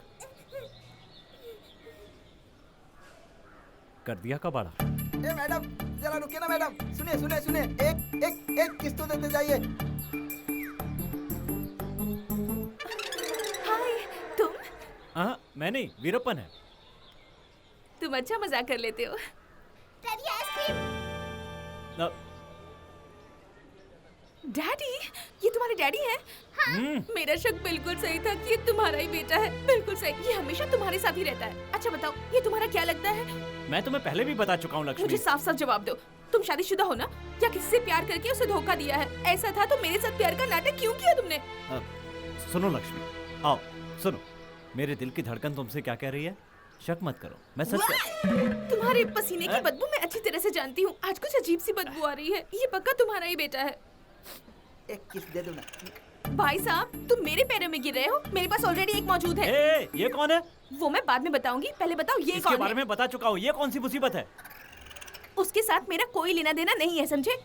कर दिया कबाड़ा। ए मैडम, जरा रुकिए ना मैडम। सुनिए सुनिए सुनिए, एक एक एक किस्त तो देते जाइए। हाय, तुम? हाँ, मैं नहीं, वीरप्पन है। तुम अच्छा मजाक कर लेते हो। डैडी, ये तुम्हारे डैडी हैं? हाँ। मेरा शक बिल्कुल सही था कि ये तुम्हारा ही बेटा है। बिल्कुल सही, ये हमेशा तुम्हारे साथ ही रहता है। अच्छा बताओ, ये तुम्हारा क्या लगता है? मैं तुम्हें पहले भी बता चुका हूँ लक्ष्मी। मुझे साफ साफ जवाब दो, तुम शादीशुदा हो ना? या किसी से प्यार करके उसे धोखा दिया है? ऐसा था तो मेरे साथ प्यार का नाटक क्यों किया तुमने? सुनो लक्ष्मी, आओ सुनो। मेरे दिल की धड़कन तुमसे क्या कह रही है? शक मत करो, मैं सच तुम्हारे पसीने की बदबू मैं अच्छी तरह से जानती हूँ। आज कुछ अजीब सी बदबू आ रही है। ये पक्का तुम्हारा ही बेटा है। एक किस दे दो ना। भाई साहब, तुम मेरे पैरों में गिर रहे हो। मेरे पास ऑलरेडी एक मौजूद है। ये कौन है? वो मैं बाद में बताऊंगी, पहले बताओ ये कौन है? इसके बारे में बता चुका हूँ। ये कौन सी मुसीबत है? उसके साथ मेरा कोई लेना देना नहीं है, समझे?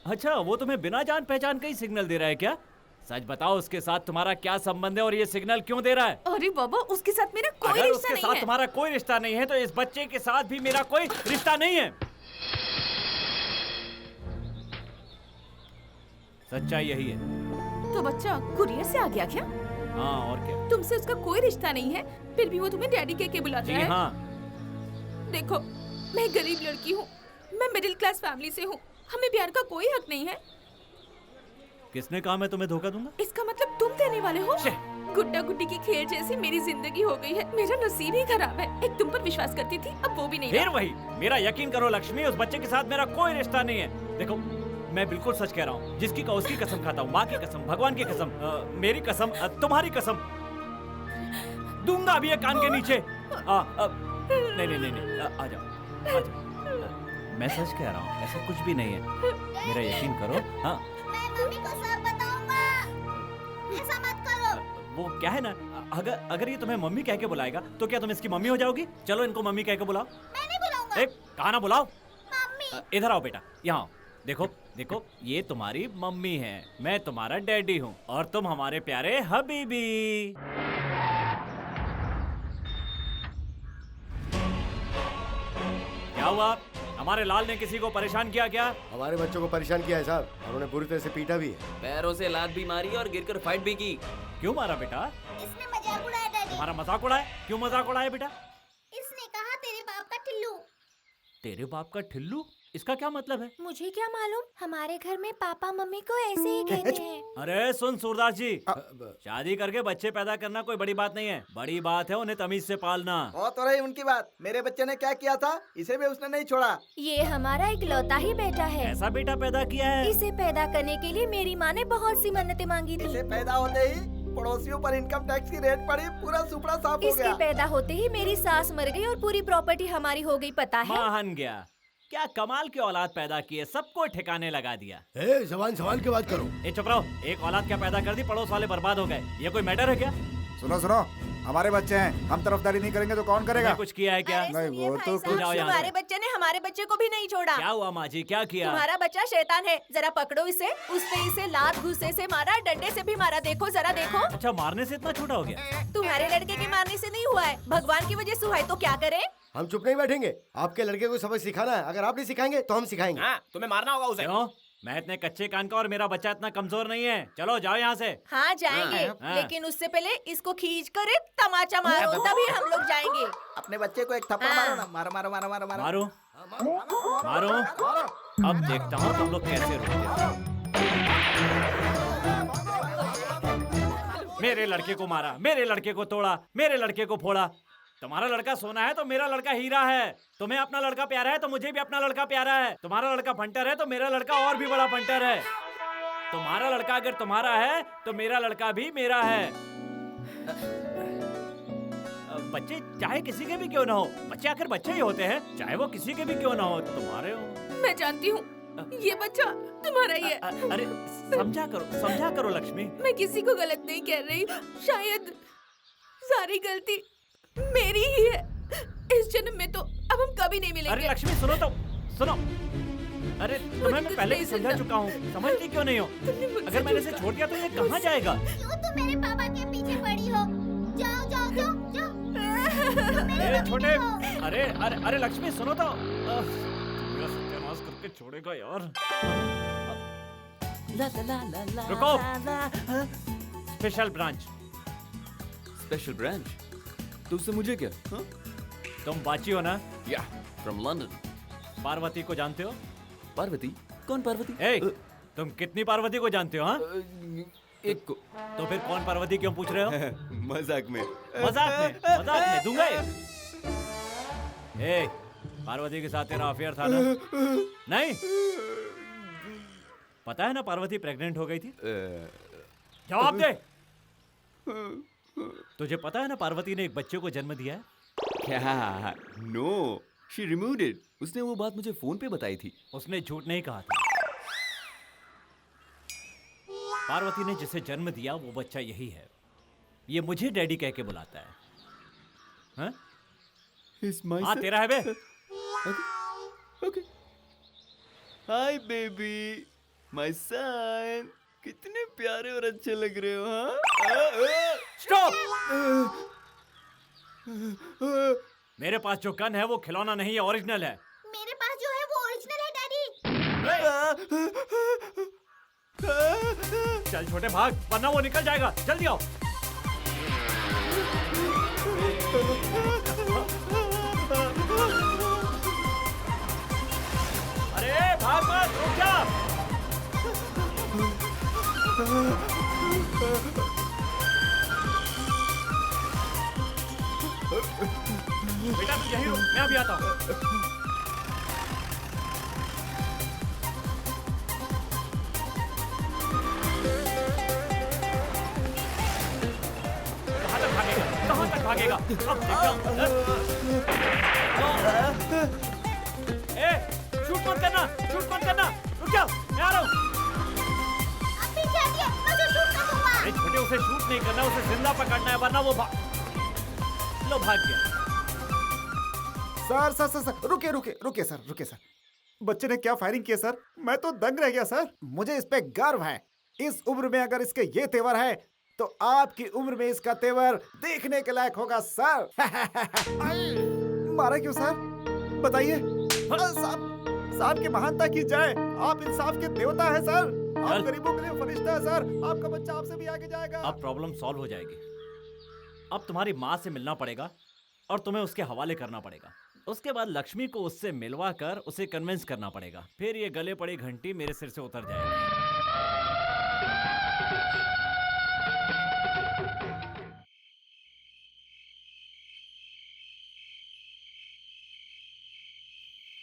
अच्छा, वो तुम्हें बिना जान पहचान का ही सिग्नल दे रहा है क्या? सच बताओ, उसके साथ तुम्हारा क्या संबंध है और ये सिग्नल क्यों दे रहा है? अरे बाबा, उसके साथ मेरा कोई अगर रिश्ता उसके नहीं साथ है। तुम्हारा कोई रिश्ता नहीं है तो इस बच्चे के साथ भी मेरा कोई रिश्ता नहीं है। सच्चाई यही है। तो बच्चा कुरियर से आ गया क्या? हाँ, और क्या? तुमसे उसका कोई रिश्ता नहीं है, फिर भी वो तुम्हें डैडी कह के बुलाता जी है। हाँ। देखो, मैं गरीब लड़की हूँ, मैं मिडिल क्लास फैमिली से हूँ, हमें प्यार का कोई हक नहीं है। किसने कहा मैं तुम्हें धोखा दूंगा? इसका मतलब तुम देने वाले हो? गुड्डा गुड्डी की खेल जैसी मेरी जिंदगी हो गई है। मेरा नसीब ही खराब है। एक तुम पर विश्वास करती थी, अब वो भी नहीं। फिर वही, मेरा यकीन करो लक्ष्मी, उस बच्चे के साथ मेरा कोई रिश्ता नहीं है। देखो, मैं बिल्कुल सच कह रहा हूँ। जिसकी का उसकी कसम खाता हूँ, माँ की कसम, भगवान की कसम, मेरी कसम, तुम्हारी कसम। दूंगा भी ये कान के नीचे। नहीं नहीं नहीं, नहीं, आ जाओ। मैं सच कह रहा हूँ, ऐसा कुछ भी नहीं है, मेरा यकीन करो। हाँ मैं मम्मी को सब बताऊंगा। ऐसा मत करो। वो क्या है ना, अगर ये तुम्हें मम्मी कह के बुलाएगा तो क्या तुम इसकी मम्मी हो जाओगी? चलो इनको मम्मी कह के बुलाओ। मैं नहीं बुलाऊंगा। एक कहा ना बुलाओ। मम्मी। इधर आओ बेटा, यहाँ आओ। देखो देखो, ये तुम्हारी मम्मी है, मैं तुम्हारा डैडी हूँ और तुम हमारे प्यारे हबीबी। क्या हुआ? हमारे लाल ने किसी को परेशान किया क्या? हमारे बच्चों को परेशान किया है साहब, और उन्हें बुरी तरह से पीटा भी है। पैरों से लात भी मारी और गिरकर फाइट भी की। क्यों मारा बेटा? इसने मजाक उड़ाया डैडी। तुम्हारा मजाक उड़ाया? क्यों मजाक उड़ाया बेटा? इसने कहा तेरे बाप का टिल्लू। तेरे बाप का ठिल्लू? इसका क्या मतलब है? मुझे क्या मालूम, हमारे घर में पापा मम्मी को ऐसे ही कहते हैं। अरे सुन सूरदास जी, शादी करके बच्चे पैदा करना कोई बड़ी बात नहीं है, बड़ी बात है उन्हें तमीज से पालना। और तो रही उनकी बात, मेरे बच्चे ने क्या किया था, इसे भी उसने नहीं छोड़ा। ये हमारा इकलौता ही बेटा है। ऐसा बेटा पैदा किया है? इसे पैदा करने के लिए मेरी माँ ने बहुत सी मन्नतें मांगी थी। इसे पैदा होते ही पड़ोसियों पर इनकम टैक्स की रेट पड़ी, पूरा सुपड़ा साफ हो इसके गया। पैदा होते ही मेरी सास मर गई और पूरी प्रॉपर्टी हमारी हो गई, पता है? महान गया, क्या कमाल की औलाद पैदा की है, सबको ठिकाने लगा दिया। जवान सवाल की बात करो। चुप रहो, एक औलाद क्या पैदा कर दी, पड़ोस वाले बर्बाद हो गए, ये कोई मैटर है क्या? सुनो सुनो, हमारे बच्चे हैं, हम तरफदारी नहीं करेंगे तो कौन करेगा? कुछ किया है क्या? नहीं वो तो कुछ। जाओ यहाँ हमारे से। बच्चे ने हमारे बच्चे को भी नहीं छोड़ा। क्या हुआ माँ जी, क्या किया? तुम्हारा बच्चा शैतान है, जरा पकड़ो इसे। उसने इसे लात घुसे से मारा, डंडे से भी मारा, देखो जरा देखो। अच्छा, मारने से इतना छोटा हो गया? तुम्हारे लड़के के मारने से नहीं हुआ है, भगवान की वजह से हुआ है, तो क्या करे? हम चुप नहीं बैठेंगे, आपके लड़के को सबक सिखाना है, अगर आप नहीं सिखाएंगे तो हम सिखाएंगे। तुम्हें मारना होगा उसे। क्यों? मैं इतने कच्चे कान का और मेरा बच्चा इतना कमजोर नहीं है। चलो जाओ यहाँ से। हाँ जाएंगे, हाँ। लेकिन उससे पहले इसको खींच कर एक तमाचा मारो, तभी हम लोग जाएंगे। अपने बच्चे को एक थप्पड़ मारो ना, मारो मारो मारो मारो मारो। मारो मारो, अब देखता हूँ तुम लोग कैसे रुकते हो। मेरे लड़के को मारा, मेरे लड़के को तोड़ा, मेरे लड़के को फोड़ा। तुम्हारा लड़का सोना है तो मेरा लड़का हीरा है। तुम्हें अपना लड़का प्यारा है तो मुझे भी अपना लड़का प्यारा है। तुम्हारा लड़का फंटर है तो मेरा लड़का और भी बड़ा फंटर है। तुम्हारा लड़का अगर तुम्हारा है तो मेरा लड़का भी मेरा है। बच्चे चाहे किसी के भी क्यों ना हो, बच्चे आखिर बच्चे ही होते हैं, चाहे वो किसी के भी क्यों ना हो। तुम्हारे हो। मैं जानती हूँ ये बच्चा तुम्हारा ही है। अरे समझा करो लक्ष्मी। मैं किसी को गलत नहीं कह रही, शायद सारी गलती मेरी ही है। इस जन्म में तो अब हम कभी नहीं मिलेंगे। अरे लक्ष्मी सुनो तो, सुनो। अरे तुम्हें मैं पहले ही समझा चुका हूँ, समझती क्यों नहीं हो? अगर मैंने इसे छोड़ दिया तो ये कहाँ जाएगा? क्यों तुम मेरे पापा के पीछे पड़ी हो? जाओ जाओ जाओ जाओ। अरे छोटे, अरे लक्ष्मी सुनो तो। मेरा सत्यानाश करके छोड़ेगा यार। रुको। Special branch. Special branch? तो उससे मुझे क्या? हाँ? तुम बाची हो ना? या फ्रॉम लंदन। पार्वती को जानते हो? पार्वती? कौन पार्वती? तुम कितनी पार्वती को जानते हो? हाँ, एक को। तो फिर कौन पार्वती क्यों पूछ रहे हो? मजाक में। मजाक में दूंगा ये। पार्वती के साथ तेरा अफेयर था ना? नहीं? पता है ना पार्वती प्रेग्नेंट हो गई थी? जवाब दे। तुझे पता है ना पार्वती ने एक बच्चे को जन्म दिया है? क्या? No, she removed it. उसने वो बात मुझे फोन पे बताई थी। उसने झूठ नहीं कहा था। पार्वती ने जिसे जन्म दिया वो बच्चा यही है। ये मुझे डैडी कह के बुलाता है। हाँ? हाँ तेरा है बे। Okay. Hi baby, my son. कितने प्यारे और अच्छे लग रहे हो। हाँ? स्टॉप। मेरे पास जो गन है वो खिलौना नहीं है, ओरिजिनल है। मेरे पास जो है वो ओरिजिनल है डैडी। चल छोटे भाग, वरना वो निकल जाएगा। जल्दी आओ। अरे भाग मत, रुक जा। बेटा तू यहीं रुक, मैं अभी आता हूँ। कहाँ तक भागेगा? अब देखो। करना, शूट मत करना, रुक जाओ, मैं आ रहा हूँ। आप पीछे हटिए, मैं उसे शूट कर दूंगा। अरे छोटे, उसे शूट नहीं करना, उसे जिंदा पकड़ना है, वरना वो लो भाग गया। सर, रुके सर। बच्चे ने क्या फायरिंग की है सर? मैं तो दंग रह गया सर। मुझे इस पे गर्व है। इस उम्र में अगर इसके ये तेवर है तो आपकी उम्र में इसका तेवर देखने के लायक होगा सर। मारा क्यों सर? बताइए। साहब की महानता की जय। आप इंसाफ के देवता हैं सर। आप गरीबों के लिए फरिश्ता है सर। आपका बच्चा आपसे भी आगे जाएगा। अब प्रॉब्लम सॉल्व हो जाएगी। अब तुम्हारी माँ से मिलना पड़ेगा और तुम्हें उसके हवाले करना पड़ेगा। उसके बाद लक्ष्मी को उससे मिलवा कर उसे कन्विंस करना पड़ेगा। फिर ये गले पड़ी घंटी मेरे सिर से उतर जाएगी।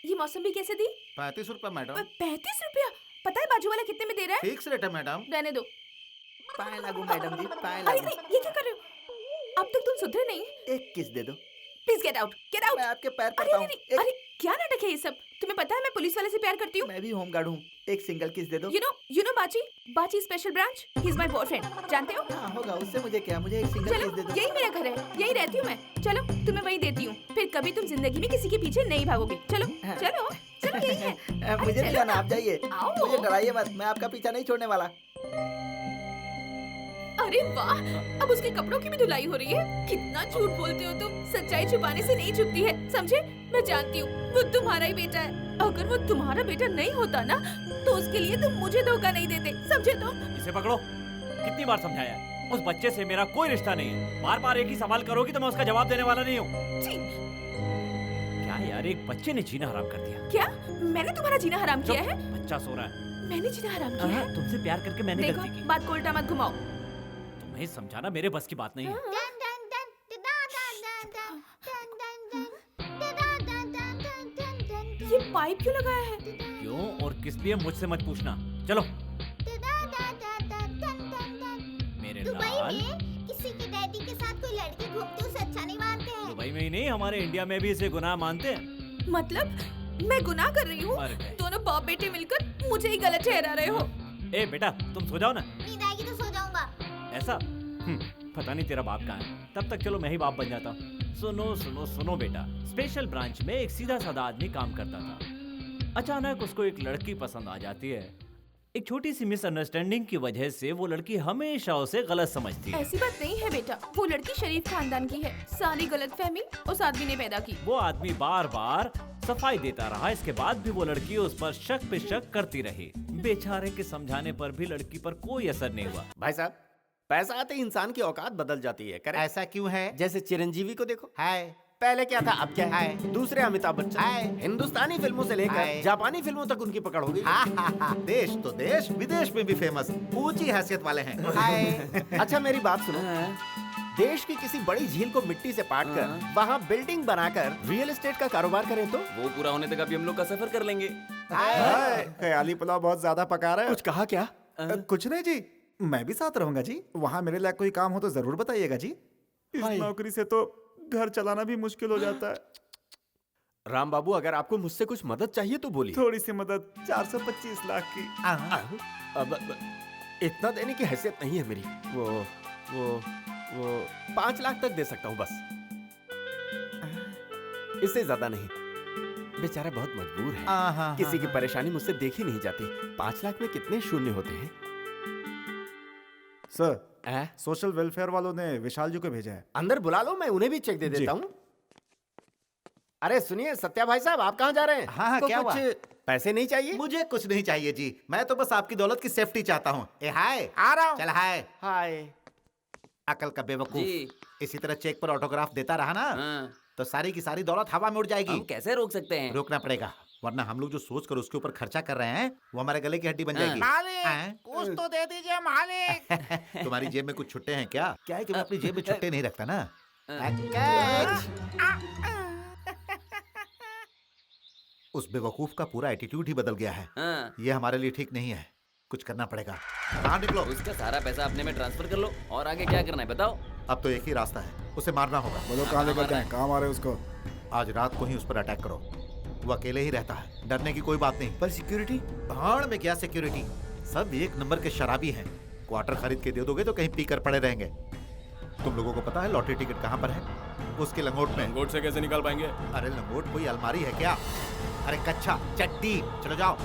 ये मौसमी कैसे दी? 35 रुपए मैडम। 35 रुपया? पता है बाजू वाला कितने में दे रहा है? फिक्स रेट है मैडम। रहने दो। पाए लागू मैडम जी, पाए अरे लागू। ये क्या कर रहे हो? अब तक तुम सुधरे नहीं। एक किस दे दो। Please get out, get out. मैं आपके पैर अरे पड़ता हूँ। अरे क्या नाटक है ये सब? तुम्हें पता है मैं पुलिस वाले से प्यार करती हूँ। मैं भी होमगार्ड हूँ। एक सिंगल किस दे दो। यू नो बाची special branch, he is my boyfriend, जानते हो? हाँ होगा, उससे मुझे क्या, मुझे एक सिंगल किस दे चलो दो। यही मेरा घर है, यही रहती हूँ मैं। चलो तुम्हें वही देती हूँ, फिर कभी तुम जिंदगी में किसी के पीछे नहीं भागोगे। चलो चलो चलो, यही है। मुझे नहीं जाना, आप जाइए। आओ। मुझे डराइए मत, मैं आपका पीछा नहीं छोड़ने वाला। अरे वाह, अब उसके कपड़ों की भी धुलाई हो रही है। कितना झूठ बोलते हो तुम। सच्चाई छुपाने से नहीं छुपती है, समझे? मैं जानती हूँ वो तुम्हारा ही बेटा है। अगर वो तुम्हारा बेटा नहीं होता ना तो उसके लिए तुम मुझे धोखा नहीं देते, समझे? तो इसे पकड़ो। कितनी बार समझाया है? उस बच्चे से मेरा कोई रिश्ता नहीं है। बार बार एक ही सवाल करोगी तो मैं उसका जवाब देने वाला नहीं हूँ। क्या यार, एक बच्चे ने जीना हराम कर दिया। क्या मैंने तुम्हारा जीना हराम किया है? बच्चा सो रहा है। मैंने जीना हराम किया है? तुमसे प्यार करके मैंने देखो, गलती की। बात को उल्टा मत घुमाओ। तुम्हें समझाना मेरे बस की बात नहीं है। ये पाइप क्यों लगाया है? क्यों और किस लिए मुझसे मत पूछना। चलो मेरे दुबई लाल। में किसी के डैडी के साथ कोई लड़की घूमती उसे अच्छा नहीं मानते हैं। दुबई में ही नहीं, हमारे इंडिया में भी इसे गुनाह मानते हैं। मतलब मैं गुनाह कर रही हूँ? दोनों बाप बेटे मिलकर मुझे ही गलत ठहरा रहे हो। ए बेटा, तुम सो जाओ ना। नींद आएगी तो सो जाऊंगा। ऐसा? पता नहीं तेरा बाप कहाँ है। तब तक चलो मैं ही बाप बन जाता हूँ। सुनो सुनो सुनो बेटा, स्पेशल ब्रांच में एक सीधा साधा आदमी काम करता था। अचानक उसको एक लड़की पसंद आ जाती है। एक छोटी सी मिसअंडरस्टैंडिंग की वजह से वो लड़की हमेशा उसे गलत समझती है। ऐसी बात नहीं है बेटा, वो लड़की शरीफ खानदान की है। सारी गलतफहमी उस आदमी ने पैदा की। वो आदमी बार बार सफाई देता रहा, इसके बाद भी वो लड़की उस पर शक पे शक करती रही। बेचारे के समझाने पर भी लड़की पर कोई असर नहीं हुआ। भाई साहब, पैसा आते ही इंसान की औकात बदल जाती है। करें? ऐसा क्यों है? जैसे चिरंजीवी को देखो। हाय। पहले क्या था, अब क्या है? दूसरे अमिताभ बच्चन। हिंदुस्तानी फिल्मों से लेकर जापानी फिल्मों तक उनकी पकड़ हो गई। देश तो देश, विदेश में भी फेमस, ऊंची हैसियत वाले हैं। हाय। अच्छा मेरी बात सुनो, देश की किसी बड़ी झील को मिट्टी से पाट कर वहाँ बिल्डिंग बनाकर रियल एस्टेट का कारोबार करें तो वो पूरा होने तक अभी हम लोग का सफर कर लेंगे। ख्याली पुलाव बहुत ज्यादा पका रहा है। कुछ कहा क्या? कुछ नहीं जी, मैं भी साथ रहूंगा जी। वहाँ मेरे लिए कोई काम हो तो जरूर बताइएगा जी। इस नौकरी से तो घर चलाना भी मुश्किल हो जाता है। राम बाबू, अगर आपको मुझसे कुछ मदद चाहिए तो बोलिए। थोड़ी सी मदद, 425 लाख की। अब इतना देने की हैसियत नहीं है मेरी। वो 5 लाख तक दे सकता हूँ बस, इससे ज्यादा नहीं। बेचारा बहुत मजबूर है, किसी की परेशानी मुझसे देखी नहीं जाती। 5 लाख में कितने शून्य होते हैं? सर, सोशल वेलफेयर वालों ने विशाल जी को भेजा है। अंदर बुला लो, मैं उन्हें भी चेक दे देता हूँ। अरे सुनिए सत्या भाई साहब, आप कहाँ जा रहे हैं? हाँ, क्या हुआ? पैसे नहीं चाहिए? मुझे कुछ नहीं चाहिए जी, मैं तो बस आपकी दौलत की सेफ्टी चाहता हूँ। हाय, आ रहा हूँ। चल हाय। हाय। अकल का बेवकूफ, इसी तरह चेक पर ऑटोग्राफ देता रहा ना तो सारी की सारी दौलत हवा में उड़ जाएगी। हम कैसे रोक सकते हैं? रोकना पड़ेगा, वरना हम लोग जो सोच कर उसके ऊपर खर्चा कर रहे हैं वो हमारे गले की हड्डी बन जाएगी। मालिक, कुछ तो दे दीजिए मालिक। तुम्हारी जेब में कुछ छुट्टे हैं क्या? क्या है कि मैं अपनी जेब में छुट्टे नहीं रखता ना। उस बेवकूफ का पूरा एटीट्यूड ही बदल गया है। ये हमारे लिए ठीक नहीं है, कुछ करना पड़ेगा। कहाँ निकलो? उसका सारा पैसा अपने में ट्रांसफर कर लो और आगे क्या करना है बताओ। अब तो एक ही रास्ता है, उसे मारना होगा। बोलो कहाँ लेकर जाएं, कहाँ मारे उसको? आज रात को ही उस पर अटैक करो। वो अकेले ही रहता है, डरने की कोई बात नहीं। पर सिक्योरिटी? भाड़ में क्या सिक्योरिटी, सब एक नंबर के शराबी हैं। क्वार्टर खरीद के दे दोगे तो कहीं पीकर पड़े रहेंगे। तुम लोगों को पता है लॉटरी टिकट कहाँ पर है? उसके लंगोट में। लंगोट से कैसे निकाल पाएंगे? अरे लंगोट कोई अलमारी है क्या? अरे कच्चा चट्टी, चलो जाओ।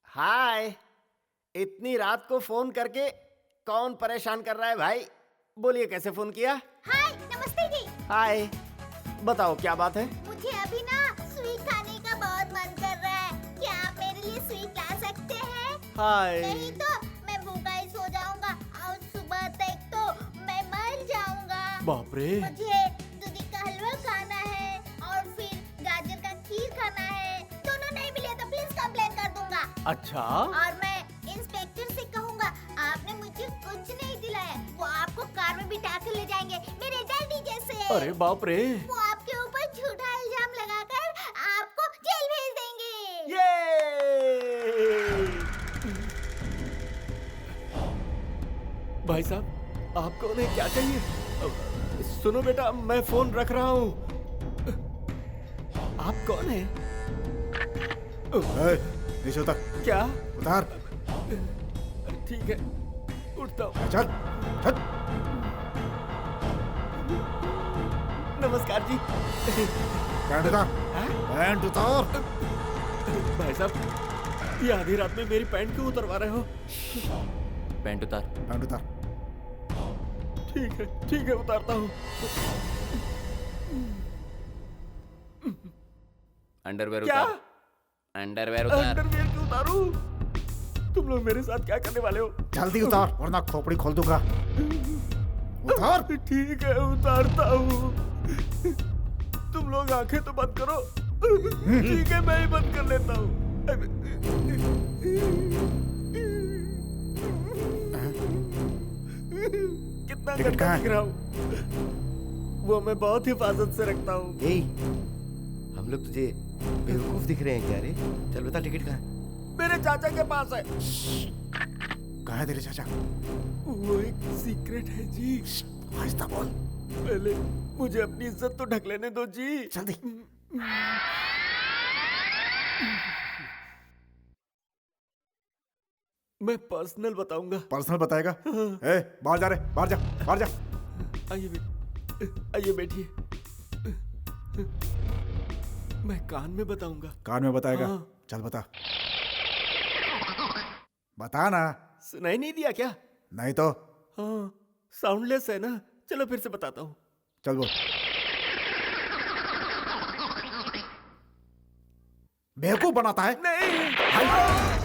हाय, इतनी रात को फोन करके कौन परेशान कर रहा है भाई? बोलिए कैसे फोन किया? हाय, नमस्ते जी। हाय, बताओ क्या बात है? मुझे अभी ना स्वीट खाने का बहुत मन कर रहा है। क्या आप मेरे लिए स्वीट ला सकते हैं? हाय। नहीं तो मैं भूखा ही सो जाऊंगा और सुबह तक तो मैं मर जाऊंगा। बाप रे। मुझे दूधी का हलवा खाना है और फिर गाजर का खीर खाना है। दोनों नहीं मिले तो प्लीज कंप्लेन कर दूंगा। अच्छा। और मैं इंस्पेक्टर से कहूँगा आपने मुझे कुछ नहीं दिलाया। वो आपको कार में बिठा के ले जाएंगे मेरे डैडी जैसे। अरे बाप रे। वो आपके ऊपर झूठा इल्जाम लगाकर आपको जेल भेज देंगे। भाई साहब, आपको उन्हें क्या चाहिए? सुनो बेटा, मैं फोन रख रहा हूँ। आप कौन है? नीचे उतर। क्या? उतार। ठीक है, उठता हूँ। चल चल। नमस्कार जी। पैंट उतार। पैंट उतार। भाई साहब, ये आधी रात में मेरी पैंट क्यों उतरवा रहे हो? पैंट उतार। पैंट उतार। ठीक है, उतारता हूँ। अंडरवेयर क्या? उतार। अंडरवेयर उतार। अंडरवेयर क्यों उतारूं? तुम लोग मेरे साथ क्या करने वाले हो? जल्दी उतार वरना खोपड़ी खोल दूंगा। उतार। ठीक है, उतारता हूँ। तुम लोग आंखें तो बंद करो। ठीक है, मैं ही बंद कर लेता हूँ। कितना गंदा दिख रहा हूँ। वो मैं बहुत हिफाजत से रखता हूँ। हम लोग तुझे बेवकूफ दिख रहे हैं क्या रे? चल बता टिकट कहाँ है? मेरे चाचा के पास है। कहाँ है तेरे चाचा? वो एक सीक्रेट है जी। आहिस्ता बोल। पहले मुझे अपनी इज्जत तो ढक लेने दो जी। जल्दी। मैं पर्सनल बताऊंगा। पर्सनल बताएगा? ए, बाहर जा रे, बाहर जा, बाहर जा। आइए बैठिए। मैं कान में बताऊंगा। कान में बताएगा? हाँ। चल बता। बता ना। सुनाई नहीं दिया क्या? नहीं तो? हाँ, साउंडलेस है ना। चलो फिर से बताता हूँ। चल बोल। बेवकूफ बनाता है? नहीं।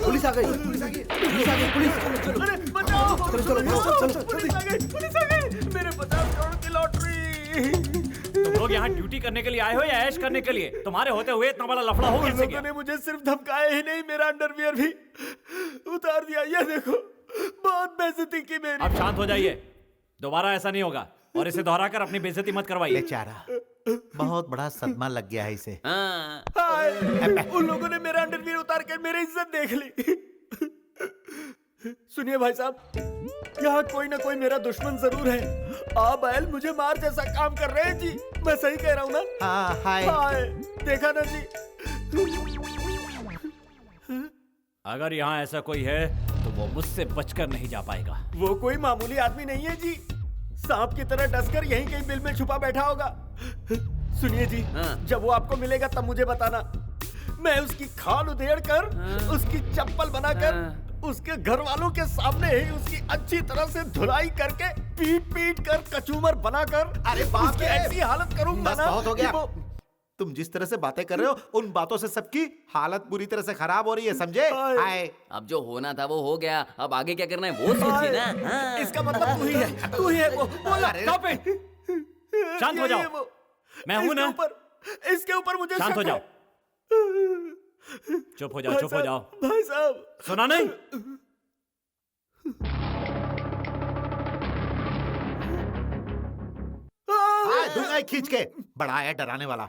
पुलिस आ गई, पुलिस आ गई, पुलिस आ गई, पुलिस। अरे बचाओ। चलो चलो चलो पुलिस आ गई, पुलिस आ गई। मेरे 50 करोड़ की लॉटरी। तुम लोग यहाँ ड्यूटी करने के लिए आए हो या ऐश करने के लिए? तुम्हारे होते हुए इतना बड़ा लफड़ा हो कैसे गया? ने मुझे सिर्फ धमकाया ही नहीं, मेरा अंडरवियर भी उतार दिया। ये देखो, बहुत बेइज्जती की मेरी। अब शांत हो जाइए, दोबारा ऐसा नहीं होगा और इसे दोहराकर अपनी बेइज्जती मत करवाइए। बेचारा, बहुत बड़ा सदमा लग गया है इसे। हाय, उन लोगों ने मेरा अंडरवियर उतार कर मेरी इज्जत देख ली। सुनिए भाई साहब, यहाँ कोई ना कोई मेरा दुश्मन जरूर है। आप बैल मुझे मार जैसा काम कर रहे हैं जी। मैं सही कह रहा हूँ ना? हाँ, हाय। हाय, देखा ना जी। अगर यहाँ ऐसा कोई है तो वो मुझसे बचकर नहीं जा पाएगा। वो कोई मामूली आदमी नहीं है जी। सांप की तरह डसकर यहीं कहीं बिल में छुपा बैठा होगा। सुनिए जी, जब वो आपको मिलेगा तब मुझे बताना। मैं उसकी खाल उधेड़ कर, उसकी चप्पल बनाकर, उसके घर वालों के सामने ही उसकी अच्छी तरह से धुलाई करके, पीट पीट कर कचूमर बनाकर, अरे बाप उसकी रे, ऐसी हालत करूंगा बस ना। बहुत हो गया। कि वो तुम जिस तरह से बातें कर रहे हो, उन बातों से सबकी हालत बुरी तरह से खराब हो रही है, समझे? हाय। अब जो होना था वो हो गया, अब आगे क्या करना है वो सोचिए ना। हाँ। इसका मतलब तू ही है, तू ही है वो। बोला। Stop it! शांत हो जाओ। मैं हूं ना? इसके ऊपर मुझे शांत हो शक है। जाओ। चुप हो जाओ, चुप हो जाओ। भाई साहब, सुना नहीं? दूंगा खींच के। बड़ा है डराने वाला।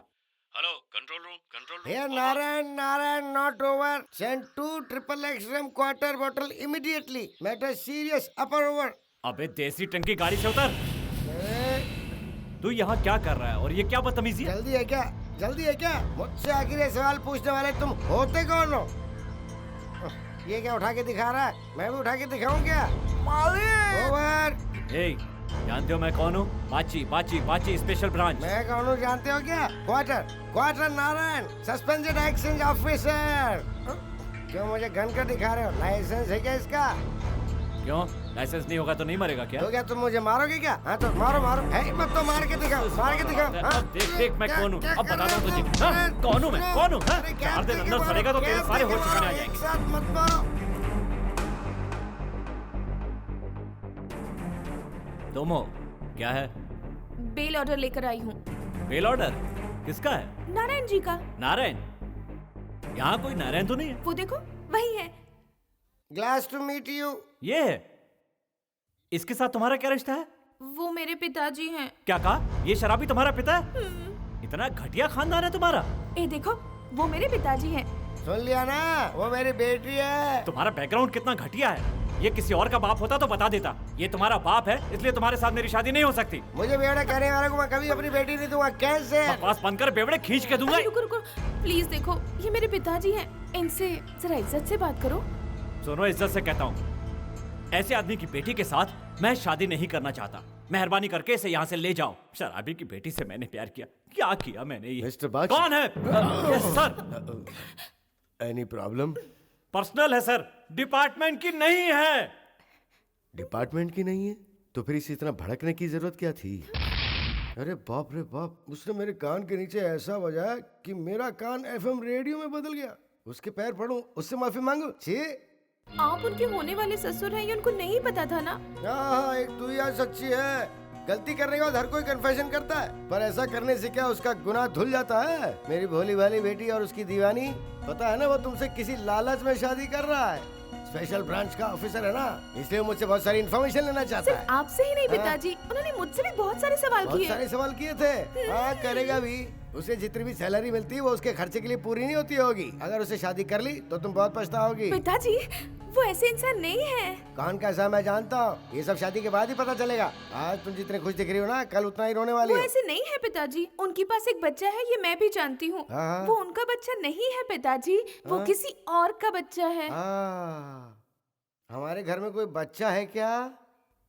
Hello control room, control room. Here Narayan, Narayan, not over. Send 2 XXX rum quarter bottle immediately. Matter serious. Upper over. अबे देसी टंकी गाड़ी से उतर। तू यहाँ क्या कर रहा है और ये क्या बदतमीजी है? जल्दी है क्या? जल्दी है क्या? मुझसे आखिर ये सवाल पूछने वाले तुम होते कौन हो? ये क्या उठा के दिखा रहा है? मैं भी उठा के दिखाऊं क्या? ओवर। जानते हो मैं कौन हूँ? बाची बाची बाची स्पेशल ब्रांच। मैं कौन हूँ जानते हो क्या? Quarter Narayan, suspended exchange officer. क्यों मुझे गन का दिखा रहे हो? लाइसेंस है क्या इसका? क्यों? लाइसेंस नहीं होगा तो नहीं मरेगा क्या? तो क्या तुम मुझे मारोगे क्या? हाँ तो मारो मारो। है हिम्मत तो मार के दिखाओ, मार के दिखाओ। हाँ? देख देख मैं कौन हूँ, अब बताता हूँ तुझे। हाँ? कौन हूँ मैं? कौन हूँ? 4 दिन अंदर सड़ेगा तो तेरे सारे होश ठिकाने आ जाएंगे। एक साथ मत मारो। तुम हो? क्या है? बेल ऑर्डर लेकर आई हूँ। Bail order? किसका है? नारायण जी का। नारायण? यहाँ कोई नारायण तो नहीं है? वो देखो वही है। Glad to meet you. ये है? इसके साथ तुम्हारा क्या रिश्ता है? वो मेरे पिताजी हैं। क्या कहा? ये शराबी तुम्हारा पिता है? इतना घटिया खानदान है तुम्हारा। ए देखो वो मेरे पिताजी हैं। सुन लिया ना, वो मेरी बेटी है। तुम्हारा बैकग्राउंड कितना घटिया है। ये किसी और का बाप होता तो बता देता। ये तुम्हारा बाप है इसलिए तुम्हारे साथ मेरी शादी नहीं हो सकती। मुझे बेवड़े कहने वाले को मैं कभी अपनी बेटी नहीं दूंगा। कैसे? बकवास बंद कर, बेवड़े खींच के दूंगा। रुको रुको प्लीज, देखो ये मेरे पिताजी हैं, इनसे जरा इज्जत से बात करो। सुनो, इज्जत से कहता हूँ, ऐसे आदमी की बेटी के साथ मैं शादी नहीं करना चाहता। मेहरबानी करके इसे यहाँ से ले जाओ। शराबी की बेटी से मैंने प्यार किया। क्या किया मैंने ये? मिस्टर बाची। कौन है? Yes sir. Any problem? Personal है सर, डिपार्टमेंट की नहीं है। डिपार्टमेंट की नहीं है तो फिर इसे इतना भड़कने की जरूरत क्या थी? अरे बाप रे बाप, उसने मेरे कान के नीचे ऐसा बजाया कि मेरा कान एफएम रेडियो में बदल गया। उसके पैर पड़ूं, उससे माफी मांगू? छी। आप उनके होने वाले ससुर हैं, ये उनको नहीं पता था ना? हाँ, एक तू यार सच्ची है। गलती करने के बाद हर कोई कन्फेशन करता है, पर ऐसा करने से क्या उसका गुनाह धुल जाता है? मेरी भोली भाली बेटी और उसकी दीवानी, पता है ना वो तुमसे किसी लालच में शादी कर रहा है। स्पेशल ब्रांच का ऑफिसर है ना, इसलिए मुझसे बहुत सारी इन्फॉर्मेशन लेना चाहता है। आपसे ही नहीं पिताजी, उन्होंने मुझसे भी बहुत सारे सवाल किए। बहुत सारे सवाल किए थे। हाँ, करेगा भी। उसे जितनी भी सैलरी मिलती है वो उसके खर्चे के लिए पूरी नहीं होती होगी। अगर उसे शादी कर ली तो तुम बहुत पछताओगी। पिताजी वो ऐसे इंसान नहीं है। कौन कैसा मैं जानता हूँ, ये सब शादी के बाद ही पता चलेगा। आज तुम जितने खुश दिख रही हो ना, कल उतना ही रोने वाली वो हो। ऐसे नहीं है पिताजी, उनके पास एक बच्चा है, ये मैं भी जानती हूँ। वो उनका बच्चा नहीं है पिताजी, वो किसी और का बच्चा है। हमारे घर में कोई बच्चा है क्या?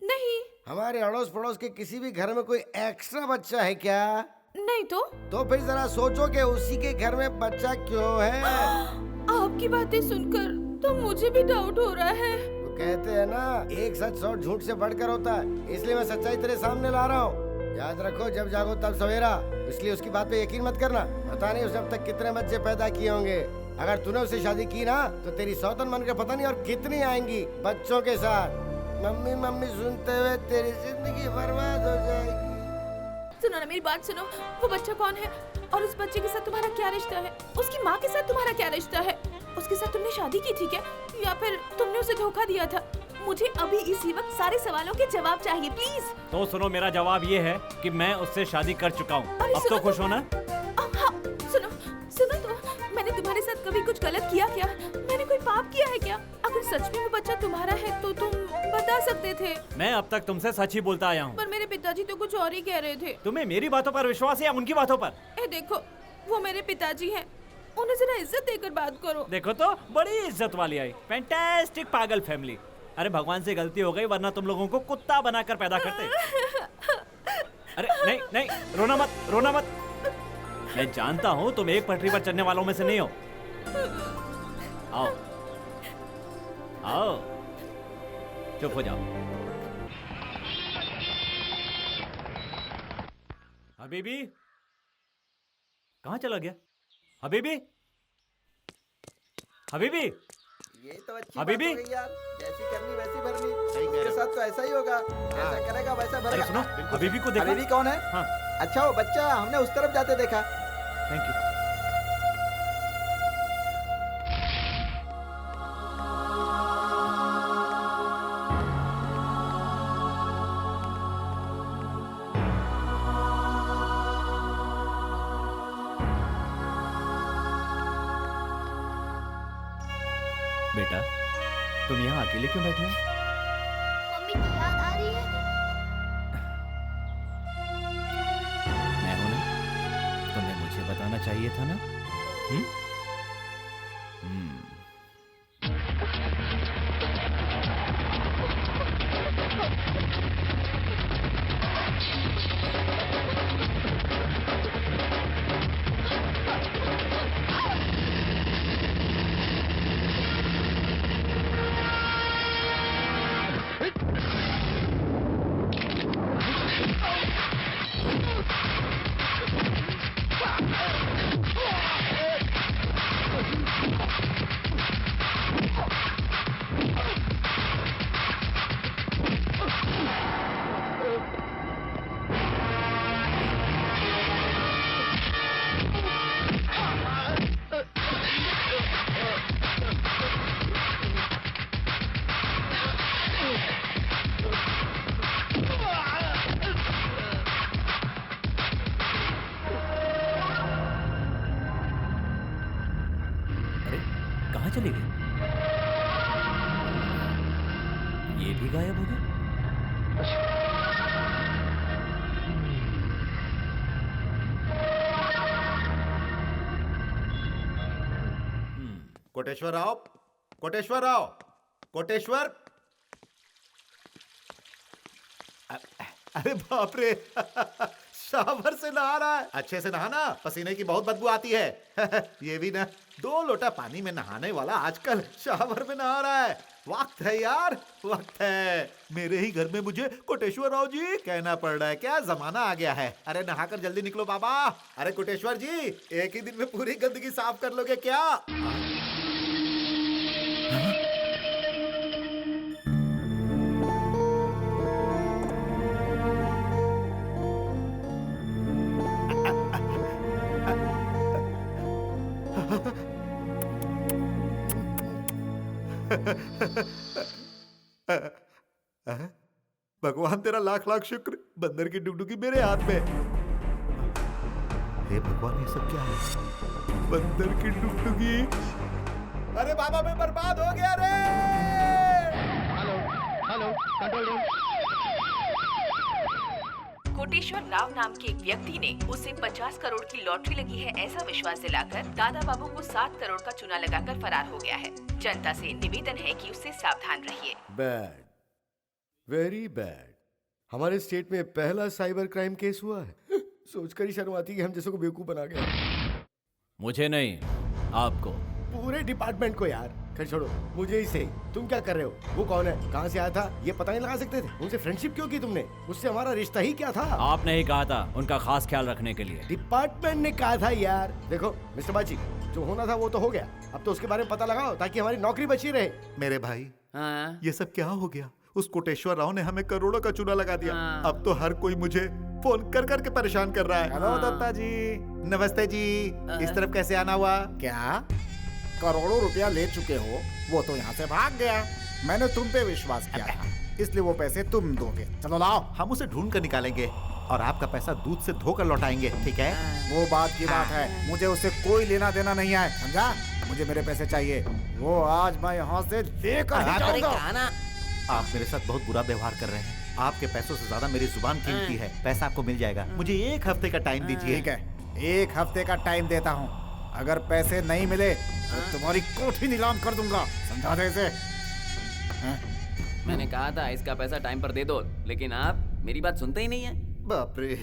नहीं। हमारे अड़ोस पड़ोस के किसी भी घर में कोई एक्स्ट्रा बच्चा है क्या? नहीं। तो फिर जरा सोचो कि उसी के घर में बच्चा क्यों है। आपकी बातें सुनकर तो मुझे भी डाउट हो रहा है। तो कहते हैं ना, एक सच 100 झूठ से बढ़कर होता है, इसलिए मैं सच्चाई तेरे सामने ला रहा हूँ। याद रखो, जब जागो तब सवेरा। इसलिए उसकी बात पे यकीन मत करना। पता नहीं उसने अब तक कितने बच्चे पैदा किए होंगे। अगर तूने उससे शादी की ना तो तेरी सौतन बनकर पता नहीं और कितनी आएंगी बच्चों के साथ। मम्मी मम्मी सुनते हुए तेरी जिंदगी बर्बाद हो जाएगी। सुनो ना, मेरी बात सुनो। वो बच्चा कौन है और उस बच्चे के साथ तुम्हारा क्या रिश्ता है? उसकी माँ के साथ तुम्हारा क्या रिश्ता है? उसके साथ तुमने शादी की थी क्या, या फिर तुमने उसे धोखा दिया था? मुझे अभी इसी वक्त सारे सवालों के जवाब चाहिए, प्लीज। तो सुनो, मेरा जवाब ये है कि मैं उससे शादी कर चुका हूँ। अब तो खुश हो ना? सुनो तो, मैंने तुम्हारे साथ कभी कुछ गलत किया क्या? मैंने कोई पाप किया है क्या? अगर सच में वो बच्चा तुम्हारा है तो तुम बता सकते थे। मैं अब तक तुमसे सच ही बोलता आया हूँ। पर मेरे पिताजी तो कुछ और ही कह रहे थे। तुम्हें मेरी बातों पर विश्वास है या उनकी बातों पर? देखो, वो मेरे पिताजी हैं, उन्हें जरा इज्जत देकर बात करो। देखो तो, बड़ी इज्जत वाली आई। फैंटास्टिक पागल फैमिली। अरे भगवान से गलती हो गई, वरना तुम लोगों को कुत्ता बनाकर पैदा करते। अरे नहीं नहीं, रोना मत, रोना मत। मैं जानता हूँ तुम एक पटरी पर चलने वालों में से नहीं हो। आओ आओ, चुप हो जाओ। हबीबी कहाँ चला गया? हबीबी, हबीबी, ये तो अच्छी हबीबी? बात हो गई यार। जैसी करनी वैसी भरनी। उसके साथ तो ऐसा ही होगा, जैसा करेगा वैसा भरेगा। सुनो, हबीबी को देखा? हबीबी कौन है? हाँ। अच्छा, वो बच्चा, हमने उस तरफ जाते देखा। Thank you. बेटा, तुम यहाँ अकेले क्यों बैठे हो? मम्मी की याद आ रही कराना चाहिए था ना? हम्म? कहाँ चले गए? ये भी गायब हो गए? कोटेश्वर राव, कोटेश्वर राव, कोटेश्वर। अरे बाप रे शावर से नहा रहा है। अच्छे से नहाना, पसीने की बहुत बदबू आती है। ये भी ना 2 लोटा पानी में नहाने वाला आजकल शावर में नहा रहा है। वक्त है यार, वक्त है। मेरे ही घर में मुझे कोटेश्वर राव जी कहना पड़ रहा है क्या? जमाना आ गया है। अरे नहाकर जल्दी निकलो बाबा। अरे कोटेश्वर जी, एक ही दिन में पूरी गंदगी साफ कर लोगे क्या? भगवान तेरा लाख लाख शुक्र, बंदर की डुगडुगी मेरे हाथ में। हे भगवान, ये सब क्या है? बंदर की डुगडुगी। अरे बाबा, मैं बर्बाद हो गया रे। Hello hello, control room. Koteshwar Rao नाम के एक व्यक्ति ने उसे 50 करोड़ की लॉटरी लगी है ऐसा विश्वास दिलाकर दादा बाबू को 7 करोड़ का चूना लगाकर फरार हो गया है। जनता से निवेदन है कि उससे सावधान रहिए। Bad, very bad. हमारे स्टेट में पहला साइबर क्राइम केस हुआ है। सोचकर ही शर्म आती है कि हम जैसों को बेवकूफ बना गया। मुझे नहीं, आपको। पूरे डिपार्टमेंट को यार। खैर छोड़ो, मुझे ही सही। तुम क्या कर रहे हो? वो कौन है, कहाँ से आया था, ये पता नहीं लगा सकते थे? उनसे फ्रेंडशिप क्यों की तुमने? उससे हमारा रिश्ता ही क्या था? आपने ही कहा था उनका खास ख्याल रखने के लिए। डिपार्टमेंट ने कहा था यार। देखो मिस्टर बाची, जो होना था वो तो हो गया। अब तो उसके बारे में पता लगाओ ताकि हमारी नौकरी बची रहे। मेरे भाई, ये सब क्या हो गया? उस कोटेश्वर राव ने हमें करोड़ों का चूना लगा दिया। अब तो हर कोई मुझे फोन कर करके परेशान कर रहा है। हेलो दत्ता जी। नमस्ते जी। इस तरफ कैसे आना हुआ? क्या करोड़ों रुपया ले चुके हो? वो तो यहाँ से भाग गया। मैंने तुम पे विश्वास किया था, इसलिए वो पैसे तुम दोगे। चलो लाओ। हम उसे ढूंढ कर निकालेंगे और आपका पैसा दूध से धोकर लौटाएंगे, ठीक है? वो बात की बात है, मुझे उससे कोई लेना देना नहीं है, समझा? मुझे मेरे पैसे चाहिए। वो आज मैं यहाँ से लेकर ही जाऊंगा। आप मेरे साथ बहुत बुरा व्यवहार कर रहे हैं। आपके पैसों से ज्यादा मेरी जुबान कीमती है। पैसा आपको मिल जाएगा। मुझे 1 हफ्ते का टाइम दीजिए। ठीक है, 1 हफ्ते का टाइम देता हूँ। अगर पैसे नहीं मिले तो तुम्हारी कोठी नीलाम कर दूंगा, समझा दे इसे। मैंने कहा था इसका पैसा टाइम पर दे दो, लेकिन आप मेरी बात सुनते ही नहीं है। बाप रे।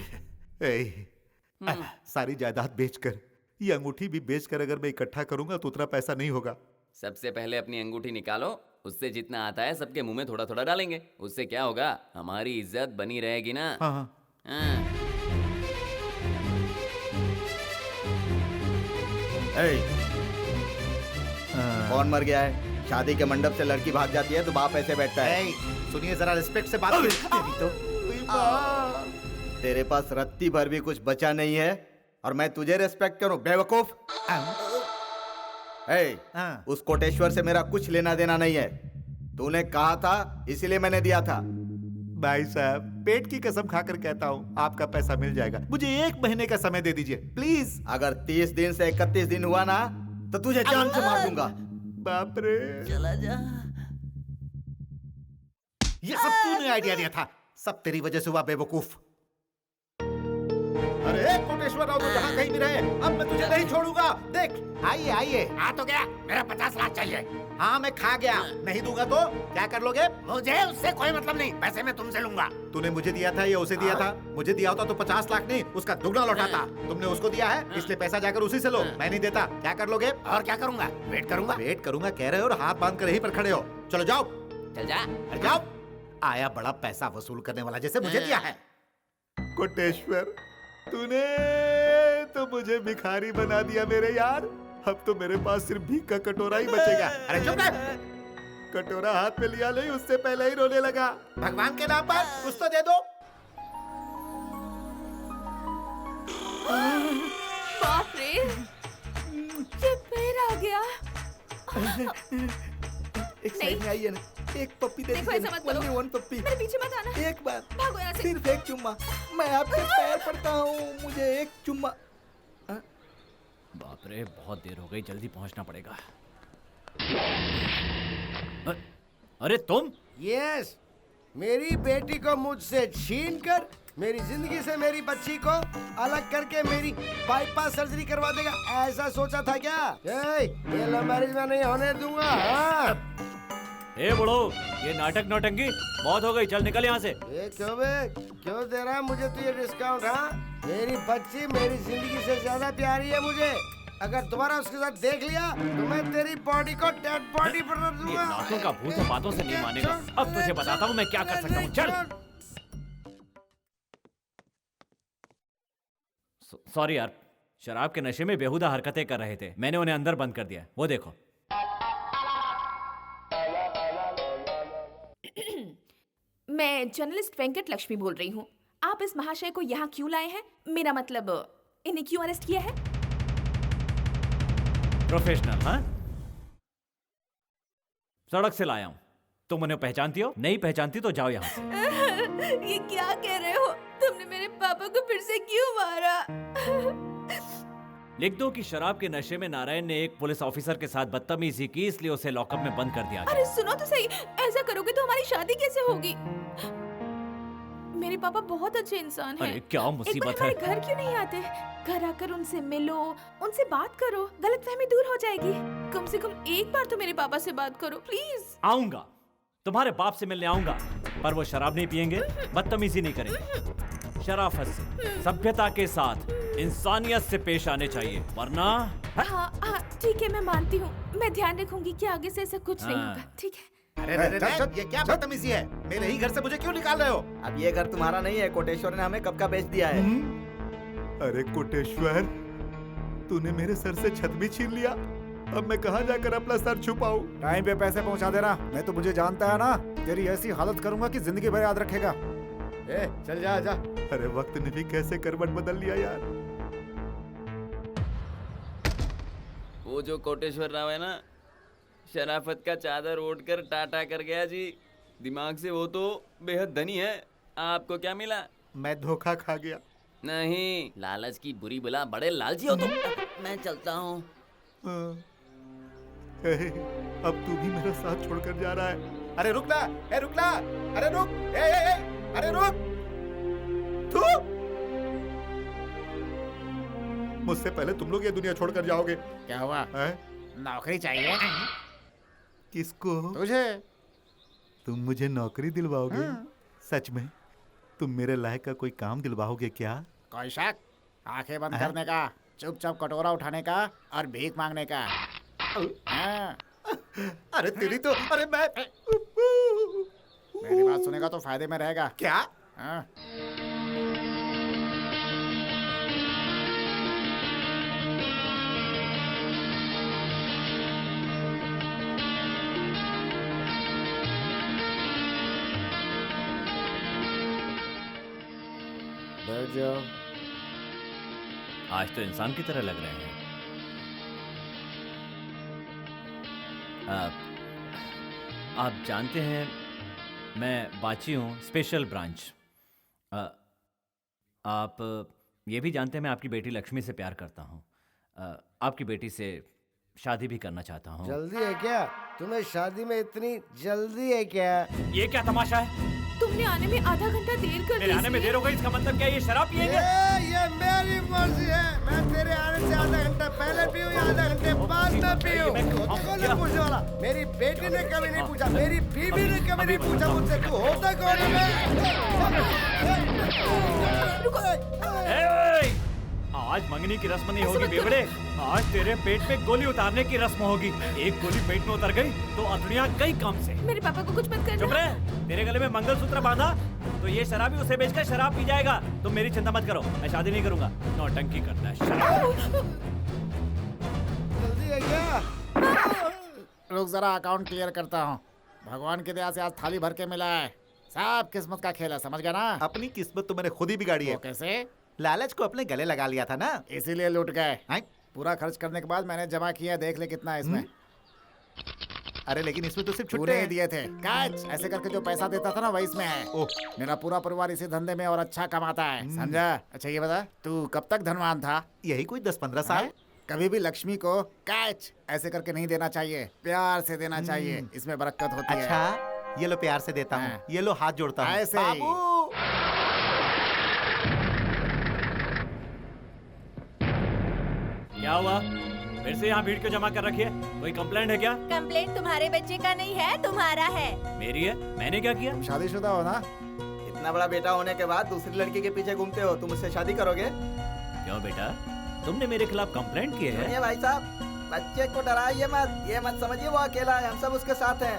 सारी जायदाद बेचकर, ये अंगूठी भी बेचकर अगर मैं इकट्ठा करूंगा तो उतना पैसा नहीं होगा। सबसे पहले अपनी अंगूठी निकालो, उससे जितना आता है सबके मुंह में थोड़ा थोड़ा डालेंगे। उससे क्या होगा, हमारी इज्जत बनी रहेगी ना। हाँ। कौन मर गया है? शादी के मंडप से लड़की भाग जाती है तो बाप ऐसे बैठता है। सुनिए जरा, रिस्पेक्ट से बात कीजिए। तेरे पास रत्ती भर भी कुछ बचा नहीं है और मैं तुझे रिस्पेक्ट करूं, बेवकूफ। उस कोटेश्वर से मेरा कुछ लेना देना नहीं है। तूने कहा था इसीलिए मैंने दिया था। भाई साहब, पेट की कसम खाकर कहता हूँ, आपका पैसा मिल जाएगा। मुझे 1 महीने का समय दे दीजिए प्लीज। अगर 30 दिन से 31 दिन हुआ ना तो तुझे जान से मार दूंगा। बाप रे, चला जा। ये सब तूने आइडिया दिया था। सब तेरी वजह से हुआ, बेवकूफ। अरे कोटेश्वर कोटेश्वर राव तो जहाँ कहीं भी रहे, अब मैं तुझे नहीं छोड़ूंगा। देख, आइए आइए। हाँ तो क्या, मेरा 50 लाख चाहिए। हाँ मैं खा गया, नहीं दूंगा तो क्या कर लोगे? मुझे उससे कोई मतलब नहीं, पैसे मैं तुमसे लूंगा। तूने मुझे दिया था या उसे दिया था? मुझे दिया होता तो 50 लाख नहीं, उसका दुगना लौटाता। तुमने उसको दिया है, इसलिए पैसा जाकर उसी से लो। मैं नहीं देता। क्या कर लोगे? और क्या करूंगा? वेट करूंगा। वेट करूंगा कह रहे हो और हाथ बांध कर यहीं पर खड़े हो। चलो जाओ, चल जा। अरे जाओ। आया बड़ा पैसा वसूल करने वाला, जैसे मुझे दिया है। कोटेश्वर, तूने तो मुझे भिखारी बना दिया मेरे यार। अब तो मेरे पास सिर्फ भीख का कटोरा ही बचेगा। अरे चुप रह। कटोरा हाथ में लिया नहीं, उससे पहले ही रोने लगा। भगवान के नाम पर कुछ तो दे दो। बाप रे, ये फिर आ गया। एक साइड में आइए ना, एक पप्पी दे देखो, ऐसा मत करो। Only one पप्पी। मेरे पीछे मत आना। एक बार, भागो यहाँ से। सिर्फ एक चुम्मा। मैं आपके पैर पड़ता हूँ, मुझे एक चुम्मा। बाप रे, बहुत देर हो गई, जल्दी पहुंचना पड़ेगा। अरे तुम? यस, मेरी बेटी को मुझसे छीन कर मेरी जिंदगी से मेरी बच्ची को अलग करके मेरी बाईपास सर्जरी करवा देगा, ऐसा सोचा था क्या? ये लव मैरिज में नहीं होने दूंगा। हाँ? ए बुढ़ो, ये नाटक नौटंकी बहुत हो गई, चल निकल यहाँ से। ये क्यों बे? क्यों दे रहा है मुझे तू ये डिस्काउंट? हाँ, मेरी बच्ची मेरी जिंदगी से ज्यादा प्यारी है मुझे। अगर दोबारा उसके साथ देख लिया तो मैं तेरी बॉडी को डेड बॉडी बना दूंगा। ये नाटों का भूत है, बातों से नहीं मानेगा। अब तुझे बताता हूँ मैं क्या कर सकता हूँ। चल। सॉरी यार, शराब के नशे में बेहुदा हरकतें कर रहे थे, मैंने उन्हें अंदर बंद कर दिया। वो देखो। मैं जर्नलिस्ट वेंकट लक्ष्मी बोल रही हूँ। आप इस महाशय को यहाँ क्यों लाए हैं? मेरा मतलब, इन्हें क्यों अरेस्ट किया है? प्रोफेशनल, हाँ? सड़क से लाया हूँ। तुम उन्हें पहचानती हो? नहीं पहचानती तो जाओ यहाँ से। ये क्या कह रहे हो? तुमने मेरे पापा को फिर से क्यों मारा? लिख दो कि शराब के नशे में नारायण ने एक पुलिस ऑफिसर के साथ बदतमीजी की, इसलिए उसे लॉकअप में बंद कर दिया गया। अरे सुनो तो सही, ऐसा करोगे तो हमारी शादी कैसे होगी? मेरे पापा बहुत अच्छे इंसान हैं। अरे क्या मुसीबत है? एक बार हमारे घर क्यों नहीं आते? घर आकर उनसे मिलो, उनसे बात करो, गलतफहमी दूर हो जाएगी। कम से कम एक बार तो मेरे पापा से बात करो प्लीज। आऊंगा, तुम्हारे बाप से मिलने आऊंगा, पर वो शराब नहीं पियेंगे, बदतमीजी नहीं करेंगे। शराफत से, सभ्यता के साथ, इंसानियत से पेश आने चाहिए, वरना। हाँ हाँ ठीक है, मैं मानती हूँ। मैं ध्यान रखूंगी कि आगे से ऐसा कुछ नहीं होगा। ठीक है। अरे ये क्या बदतमीजी है? मेरे ही घर से मुझे क्यों निकाल रहे हो? अब ये घर तुम्हारा नहीं है, कोटेश्वर ने हमें कब का बेच दिया है। अरे कोटेश्वर, तूने मेरे सर से छत भी छीन लिया। अब मैं कहाँ जाकर अपना सर छुपाऊं? टाइम पे पैसे पहुँचा देना, नहीं तो मुझे जानता है ना, तेरी ऐसी हालत करूंगा कि जिंदगी भर याद रखेगा। चल जा जा। अरे वक्त ने भी कैसे करवट बदल लिया यार। वो जो कोटेश्वर राव है ना, शराफत का चादर ओढ़कर टाटा कर गया जी। दिमाग से वो तो बेहद धनी है। आपको क्या मिला? मैं धोखा खा गया। नहीं, लालच की बुरी बला, बड़े लालची हो तुम। मैं चलता हूँ। अब तू भी मेरा साथ छोड़कर जा रहा है। अरे रुक ना, रुक ना, अरे रुक, अरे रुक। तू मुझसे पहले तुम लोग ये दुनिया छोड़कर जाओगे। क्या हुआ? नौकरी चाहिए? किसको? तुझे। तुम मुझे नौकरी दिलवाओगे? सच में? तुम मेरे लायक का कोई काम दिलवाओगे क्या? कोई शक? आंखें बंद करने का, चुपचाप कटोरा उठाने का और भीख मांगने का। अरे तेरी तो, अरे मैं मेरी बात सुनेगा तो फायदे में रहेगा। क्या? बैठ जाओ। आज तो इंसान की तरह लग रहे हैं। आप जानते हैं, मैं बाची हूँ, स्पेशल ब्रांच। आप ये भी जानते हैं मैं आपकी बेटी लक्ष्मी से प्यार करता हूँ। आपकी बेटी से शादी भी करना चाहता हूँ। जल्दी है क्या? तुम्हें शादी में इतनी जल्दी है क्या? ये क्या तमाशा है? तुमने आने में आधा घंटा देर कर दी। मेरे आने में देर हो गई इसका मतलब क्या है? ये शराब पिएंगे? ये मेरी मर्जी है। मैं तेरे आने से आधा घंटा पहले पीऊं या आधा घंटे बाद में पीऊं, कौन है पूछने वाला? मेरी बेटी ने कभी नहीं पूछा, मेरी बीवी ने कभी नहीं पूछा मुझसे तू होता कौन है? आज मंगनी की रस्म नहीं होगी बेवड़े, आज तेरे पेट पे गोली उतारने की रस्म होगी। एक गोली पेट में उतर गई तो अतड़ियाँ गई काम से। मेरे पापा को कुछ मत करना। चुप रहे। तेरे गले में मंगलसूत्र बांधा तो ये शराबी उसे बेचकर शराब पी जाएगा। तुम मेरी चिंता मत करो, मैं शादी नहीं करूंगा। नौटंकी करता है शराब। जल्दी आइए। रुक जरा, अकाउंट क्लियर करता हूँ। भगवान की दया से आज थाली भर के मिला है। सब किस्मत का खेल है, समझ गया ना? अपनी किस्मत तो मैंने खुद ही बिगाड़ी है। कैसे? लालच को अपने गले लगा लिया था ना, इसीलिए लूट गए। पूरा खर्च करने के बाद मैंने जमा किया, देख ले कितना है इसमें। अरे लेकिन इसमें तो सिर्फ छुट्टे छुट्टे दिए थे। कैच ऐसे करके जो पैसा देता था ना वही इसमें है। मेरा पूरा परिवार इसी धंधे में और अच्छा कमाता है, समझा? अच्छा ये बता, तू कब तक धनवान था? यही कोई 10-15 साल। कभी भी लक्ष्मी को कैच ऐसे करके नहीं देना चाहिए, प्यार से देना चाहिए, इसमें बरकत होती है। अच्छा ये लो प्यार से देता हूँ, ये लो हाथ जोड़ता हूँ। ऐसे ही। क्या हुआ? फिर से यहाँ भीड़ क्यों जमा कर रखी है? कोई कंप्लेंट है क्या? कंप्लेंट तुम्हारे बच्चे का नहीं है, तुम्हारा है। मेरी है? मैंने क्या किया? शादीशुदा हो ना? इतना बड़ा बेटा होने के बाद दूसरी लड़की के पीछे घूमते हो, तुम उससे शादी करोगे? क्यों बेटा, तुमने मेरे खिलाफ कंप्लेंट की है? सुनिए भाई साहब, बच्चे को डराइए मत, ये मत समझिए वो अकेला है, हम सब उसके साथ हैं।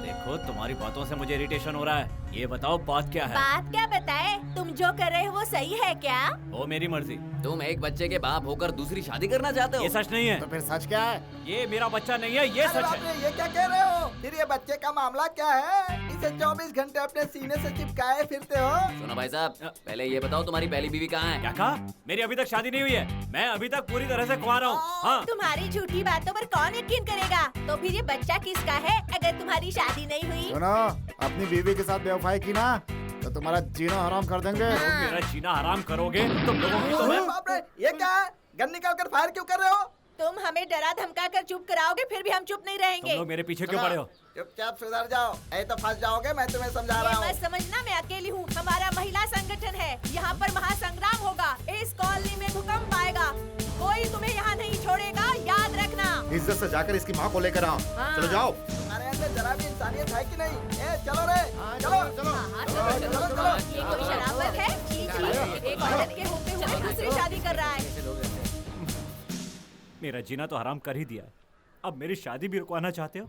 देखो तुम्हारी बातों से मुझे इरिटेशन हो रहा है। ये बताओ बात क्या है? बात क्या बताए? तुम जो कर रहे हो वो सही है क्या? वो मेरी मर्जी। तुम एक बच्चे के बाप होकर दूसरी शादी करना चाहते हो? ये सच नहीं है। तो फिर सच क्या है? ये मेरा बच्चा नहीं है, ये सच है। ये क्या कह रहे हो? फिर ये बच्चे का मामला क्या है? इसे 24 घंटे अपने सीने से चिपकाए फिरते हो। सुनो भाई साहब, पहले ये बताओ तुम्हारी पहली बीवी कहाँ है? क्या कहा? मेरी अभी तक शादी नहीं हुई है, मैं अभी तक पूरी तरह से कुंवारा हूँ। हाँ। तुम्हारी झूठी बातों पर कौन यकीन करेगा? तो फिर ये बच्चा किसका है अगर तुम्हारी शादी नहीं हुई? सुनो, अपनी बीवी के साथ बेवफाई की ना तो तुम्हारा जीना हराम कर देंगे। मेरा जीना हराम करोगे तुम लोगों की तो मैं। बाप रे, ये क्या है? गन निकाल कर फायर क्यों कर रहे हो? तुम हमें डरा धमका कर चुप कराओगे, फिर भी हम चुप नहीं रहेंगे। तुम लोग मेरे पीछे क्यों पड़े हो? चुपचाप सुधर जाओ, नहीं तो फंस जाओगे। मैं तुम्हें समझा रहा हूँ। मत समझना मैं अकेली हूँ, हमारा महिला संगठन है। यहाँ पर महासंग्राम होगा, इस कॉलोनी में भूकंप आएगा, कोई तुम्हें यहाँ नहीं छोड़ेगा, याद रखना। इज्जत से जाकर इसकी माँ को लेकर आओ। चलो जाओ। अरे अंदर जरा भी इंसानियत है कि नहीं? चलो रे, चलो चलो। ये कोई शराबत है? एक औरत के होते हुए दूसरी शादी कर रहा है। मेरा जीना तो हराम कर ही दिया है, अब मेरी शादी भी रुकवाना चाहते हो?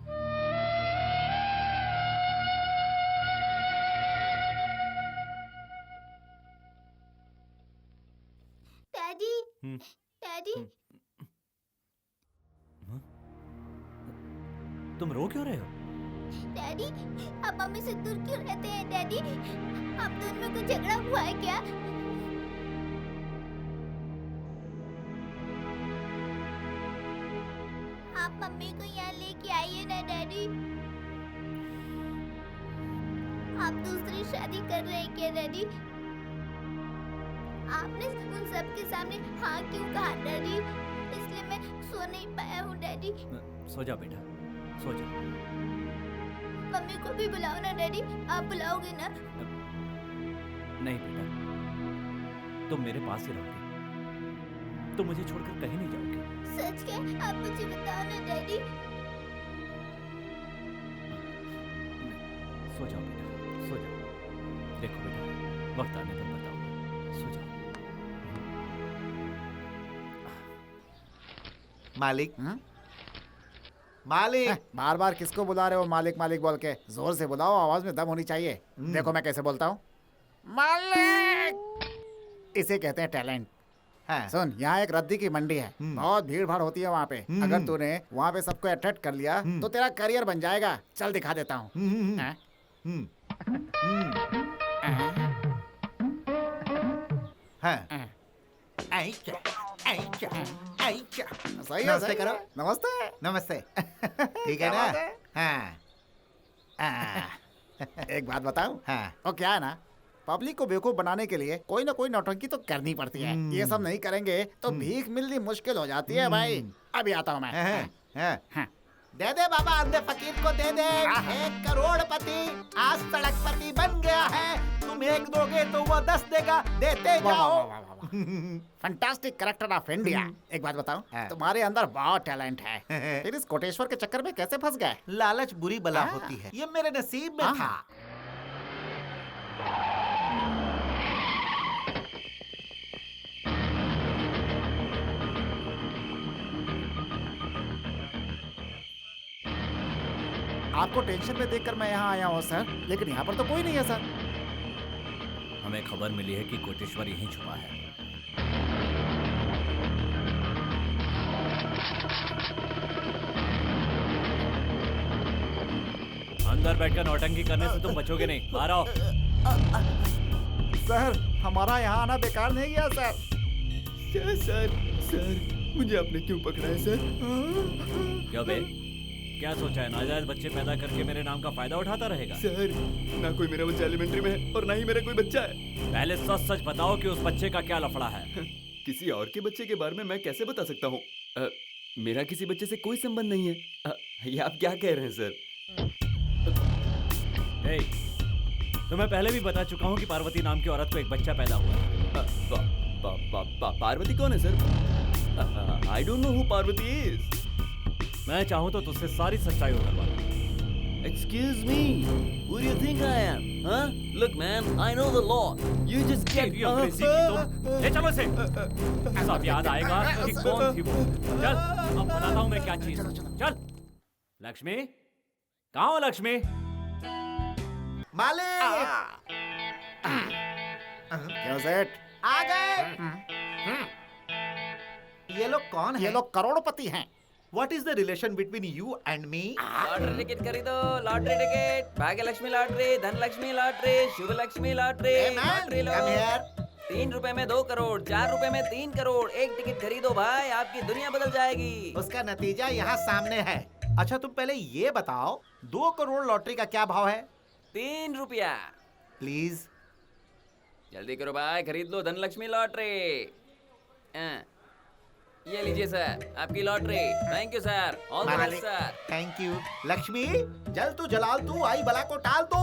डैडी, डैडी, तुम रो क्यों रहे हो? डैडी, आप मम्मी से दूर क्यों रहते हैं? डैडी, आप दोनों में कुछ झगड़ा हुआ है क्या? आप मम्मी को यहाँ लेके आइए ना डैडी। आप दूसरी शादी कर रहे हैं क्या डैडी? आपने उन सब के सामने हाँ क्यों कहा डैडी? इसलिए मैं सो नहीं पाया हूँ डैडी। सो जा बेटा, सो जा। मम्मी को भी बुलाओ ना डैडी, आप बुलाओगे ना? नहीं बेटा, तुम मेरे पास ही रहोगे, तुम मुझे छोड़कर कहीं नहीं जाओगे। सच क्या? आप मुझे बताओ ना डैडी। सो जाओ बेटा, सो जाओ। देखो बेटा, वक्त आने पर बताओ, सो जाओ। मालिक। मालिक। बार बार किसको बुला रहे हो मालिक मालिक बोल के? जोर से बुलाओ, आवाज में दम होनी चाहिए। देखो मैं कैसे बोलता हूँ, मालिक। इसे कहते हैं टैलेंट। सुन, यहाँ एक रद्दी की मंडी है, बहुत भीड़ भाड़ होती है वहाँ पे। अगर तूने वहाँ पे सबको अट्रैक्ट कर लिया तो तेरा करियर बन जाएगा। चल दिखा देता हूँ। सही है, नमस्ते सही करो। है। नमस्ते नमस्ते। ठीक है ना? हाँ। एक बात बताऊं? वो क्या है ना, पब्लिक को बेवकूफ बनाने के लिए कोई ना कोई नौटंकी तो करनी पड़ती है। ये सब नहीं करेंगे तो भीख मिलनी मुश्किल हो जाती है भाई। अभी आता हूँ मैं। दे दे बाबा, अंधे फकीर को दे दे। 1 करोड़पति आज सड़कपति बन गया है। तुम 1 दोगे तो वो 10 देगा, देते जाओ। Fantastic character of India. एक बात बताओ, तुम्हारे अंदर बहुत टैलेंट है, फिर इस कोटेश्वर के चक्कर में कैसे फंस गए? लालच बुरी बला होती है, ये मेरे नसीब में था। आपको टेंशन में देखकर मैं यहाँ आया हूँ सर, लेकिन यहाँ पर तो कोई नहीं है सर। हमें खबर मिली है कि कोटेश्वर यहीं छुपा है। अंदर बैठकर नौटंकी करने से तुम बचोगे नहीं, बाहर आओ। सर, हमारा यहाँ आना बेकार नहीं गया सर। सर, मुझे आपने क्यों पकड़ा है सर? क्यों बे? क्या सोचा है, नाजायज बच्चे पैदा करके मेरे नाम का फायदा उठाता रहेगा? सर, ना कोई मेरा बच्चा एलिमेंट्री में है और ना ही मेरा कोई बच्चा है। पहले सच सच बताओ कि उस बच्चे का क्या लफड़ा है। किसी और के बच्चे के बारे में मैं कैसे बता सकता हूँ? मेरा किसी बच्चे से कोई संबंध नहीं है। ये आप क्या कह रहे हैं सर? तो मैं पहले भी बता चुका हूँ कि पार्वती नाम की औरत को एक बच्चा पैदा हुआ है। पार्वती कौन है sir? I don't know who Parvati is. मैं चाहूँ तो तुझसे सारी सच्चाई उगलवा दूं। Excuse me, who do you think I am? Huh? Look, man, I know the law. You just get अंग्रेजी की तुम। ले चलो इसे। सब याद आएगा कि कौन थी वो। चल, अब बताता हूँ मैं क्या चीज। चल। लक्ष्मी, कहाँ हो लक्ष्मी? मालिक! क्यों सेठ? आ गए। ये लोग कौन हैं? ये लोग करोड़पति हैं। What is the relation between you and me? Lottery ticket खरीदो, लॉटरी टिकट, भाग्य लक्ष्मी लॉटरी, धन लक्ष्मी लॉटरी, शुभ लक्ष्मी लॉटरी, लॉटरी लो। 3 रुपए में 2 करोड़, 4 रुपए में 3 करोड़, एक टिकट खरीदो भाई, आपकी दुनिया बदल जाएगी। उसका नतीजा यहाँ सामने है। अच्छा तुम पहले ये बताओ, 2 करोड़ लॉटरी का क्या भाव है? 3 रुपया। प्लीज जल्दी करो भाई, खरीद लो धन लक्ष्मी लॉटरी। ये लीजिए सर, आपकी लॉटरी। Thank you sir, all the best sir. Thank you. Lakshmi, जल तू जलाल तू, आई बला को टाल तू।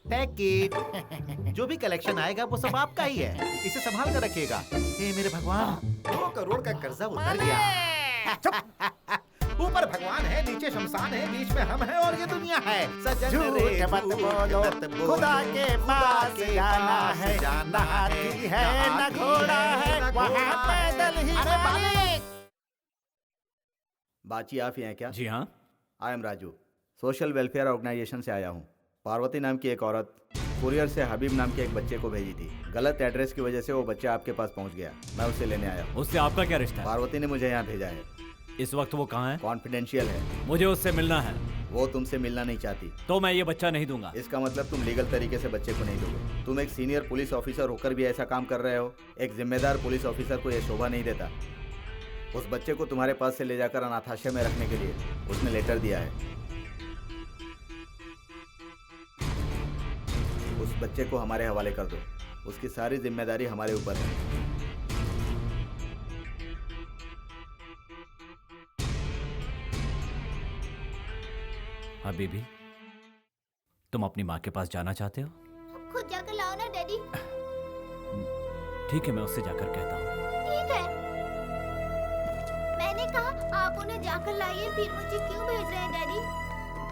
Take it. जो भी कलेक्शन आएगा वो सब आपका ही है, इसे संभाल कर रखिएगा। हे मेरे भगवान, 2 करोड़ का कर्जा उतर गया। ऊपर भगवान है, नीचे शमशान है, बीच में हम हैं और ये दुनिया है। सजन रे मत बोलो, खुदा के पास जाना है, ना हाथी है ना घोड़ा है, वहाँ पैदल ही। अरे मालिक! बाची आप ही हैं क्या? जी हाँ। I am Raju, social welfare organisation से आया हूँ। पार्वती नाम की एक औरत कुरियर से हबीब नाम के एक बच्चे को भेजी थी। गलत एड्रेस की वजह से वो बच्चा आपके पास पहुँच गया। मैं उसे लेने आया हूँ। उससे आपका क्या रिश्ता है? पार्वती ने मुझे यहाँ भेजा है। इस वक्त वो कहाँ है? कॉन्फिडेंशियल है। मुझे उससे मिलना है। वो तुमसे मिलना नहीं चाहती। तो मैं ये बच्चा नहीं दूंगा। इसका मतलब तुम लीगल तरीके से बच्चे को नहीं दोगे। तुम एक सीनियर पुलिस ऑफिसर होकर भी ऐसा काम कर रहे हो। एक जिम्मेदार पुलिस ऑफिसर को यह शोभा नहीं देता। उस बच्चे को तुम्हारे पास से ले जाकर अनाथाश्रम में रखने के लिए उसने लेटर दिया है। उस बच्चे को हमारे हवाले कर दो। उसकी सारी जिम्मेदारी हमारे ऊपर है। हबीबी, तुम अपनी माँ के पास जाना चाहते हो? खुद जाकर लाओ ना डैडी। ठीक है, मैं उससे जाकर कहता हूँ। ठीक है, मैंने कहा आप उन्हें जाकर लाइए, फिर मुझे क्यों भेज रहे हैं डैडी?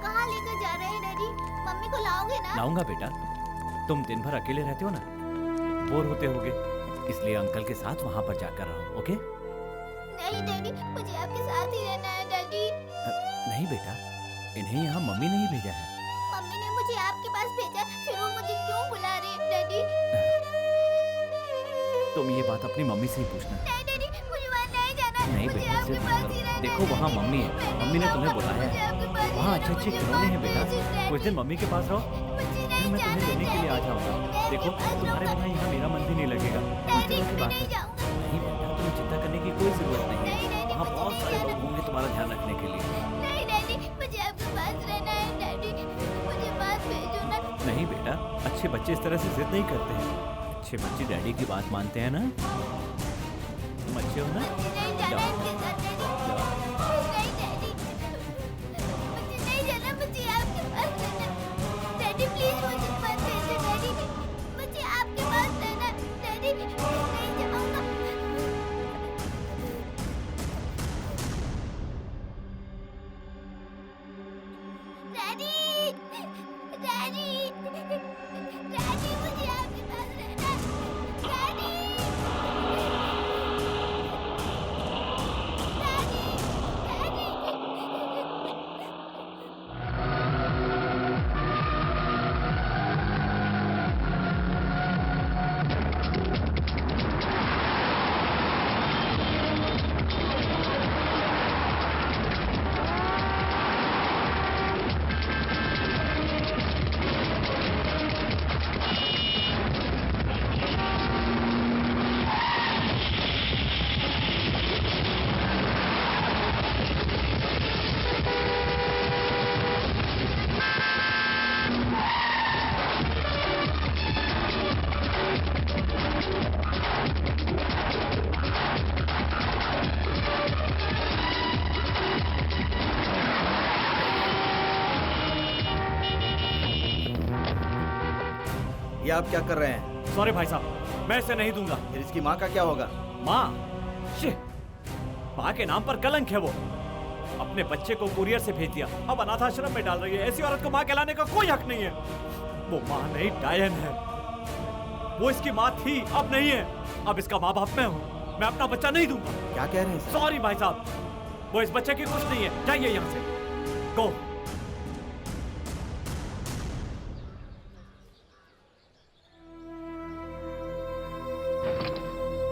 कहाँ लेकर जा रहे हैं डैडी? मम्मी को लाओगे ना? लाऊंगा बेटा, तुम दिन भर अकेले रहते हो ना, बोर होते होगे, इसलिए अंकल के साथ वहाँ पर जाकर रहो। ओके? नहीं डैडी, मुझे आपके साथ ही रहना है डैडी। नहीं बेटा, इन्हें यहाँ मम्मी ने ही भेजा है। मम्मी ने मुझे आपके पास भेजा, फिर वो मुझे क्यों बुला रही है डैडी? तुम ये बात अपनी मम्मी से ही पूछना। नहीं डैडी, मुझे वहाँ नहीं जाना। नहीं मुझे बेटा, आपके पास ही रहना है। देखो वहाँ मम्मी है, मम्मी ने तुम्हें बुलाया है। वहाँ अच्छे अच्छे खिलौने हैं बेटा, कुछ दिन मम्मी के पास रहो, फिर मैं तुम्हें लेने के लिए आ जाऊँगा। देखो तुम्हारे बिना यहाँ मेरा मन भी नहीं लगेगा। डैडी, मैं नहीं जाऊँगा। नहीं बेटा, तुम्हें चिंता करने की कोई जरूरत नहीं है। वहाँ बहुत सारे लोग होंगे तुम्हारा ध्यान रखने के लिए। नहीं डैडी, मुझे आपके पास रहना है डैडी, मुझे पास भेजो ना। नहीं बेटा, अच्छे बच्चे इस तरह से जिद नहीं करते हैं। अच्छे बच्चे डैडी की बात मानते हैं ना। तुम अच्छे हो ना? नहीं जाना इनके साथ डैडी। नहीं डैडी। ये आप क्या कर रहे हैं? सॉरी भाई साहब, मैं इसे नहीं दूंगा। फिर इसकी माँ का क्या होगा? माँ? शिट, माँ के नाम पर कलंक है वो। अपने बच्चे को कुरियर से भेज दिया, अब अनाथ आश्रम में डाल रही है। ऐसी औरत को माँ कहलाने का कोई हक नहीं है। वो माँ नहीं, डायन है। वो इसकी माँ थी, अब नहीं है। अब इसका माँ बाप मैं हूँ। मैं अपना बच्चा नहीं दूंगा। क्या कह रहे हैं? सॉरी भाई साहब, वो इस बच्चे की कुछ नहीं है। जाइए यहाँ से, गो।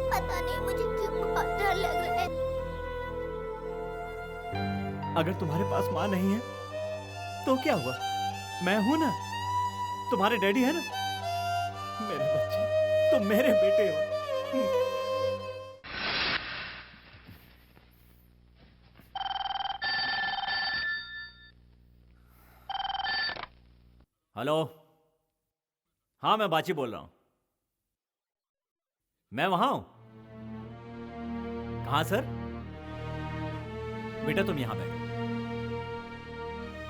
पता नहीं मुझे क्यों बहुत डर लग रहा है। अगर तुम्हारे पास माँ नहीं है तो क्या हुआ? मैं हूं ना, तुम्हारे डैडी है ना। मेरे बच्चे, तुम मेरे बेटे हो। हेलो, हाँ मैं बाची बोल रहा हूं। मैं वहां हूं। कहां सर? बेटा तुम यहां बैठो।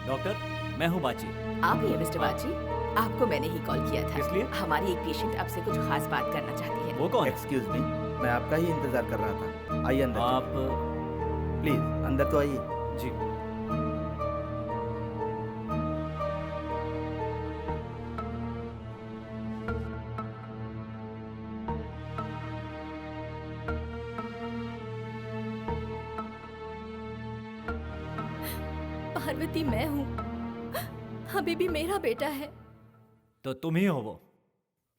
डॉक्टर, मैं हूं बाची। आप ही हैं मिस्टर बाची? आपको मैंने ही कॉल किया था। इसलिए? हमारी एक पेशेंट आपसे कुछ खास बात करना चाहती है। वो कौन? एक्सक्यूज मी, मैं आपका ही इंतजार कर रहा था। आइए अंदर। आप प्लीज अंदर तो आइए। जी। पार्वती मैं हूँ, अभी भी मेरा बेटा है। तो तुम ही हो वो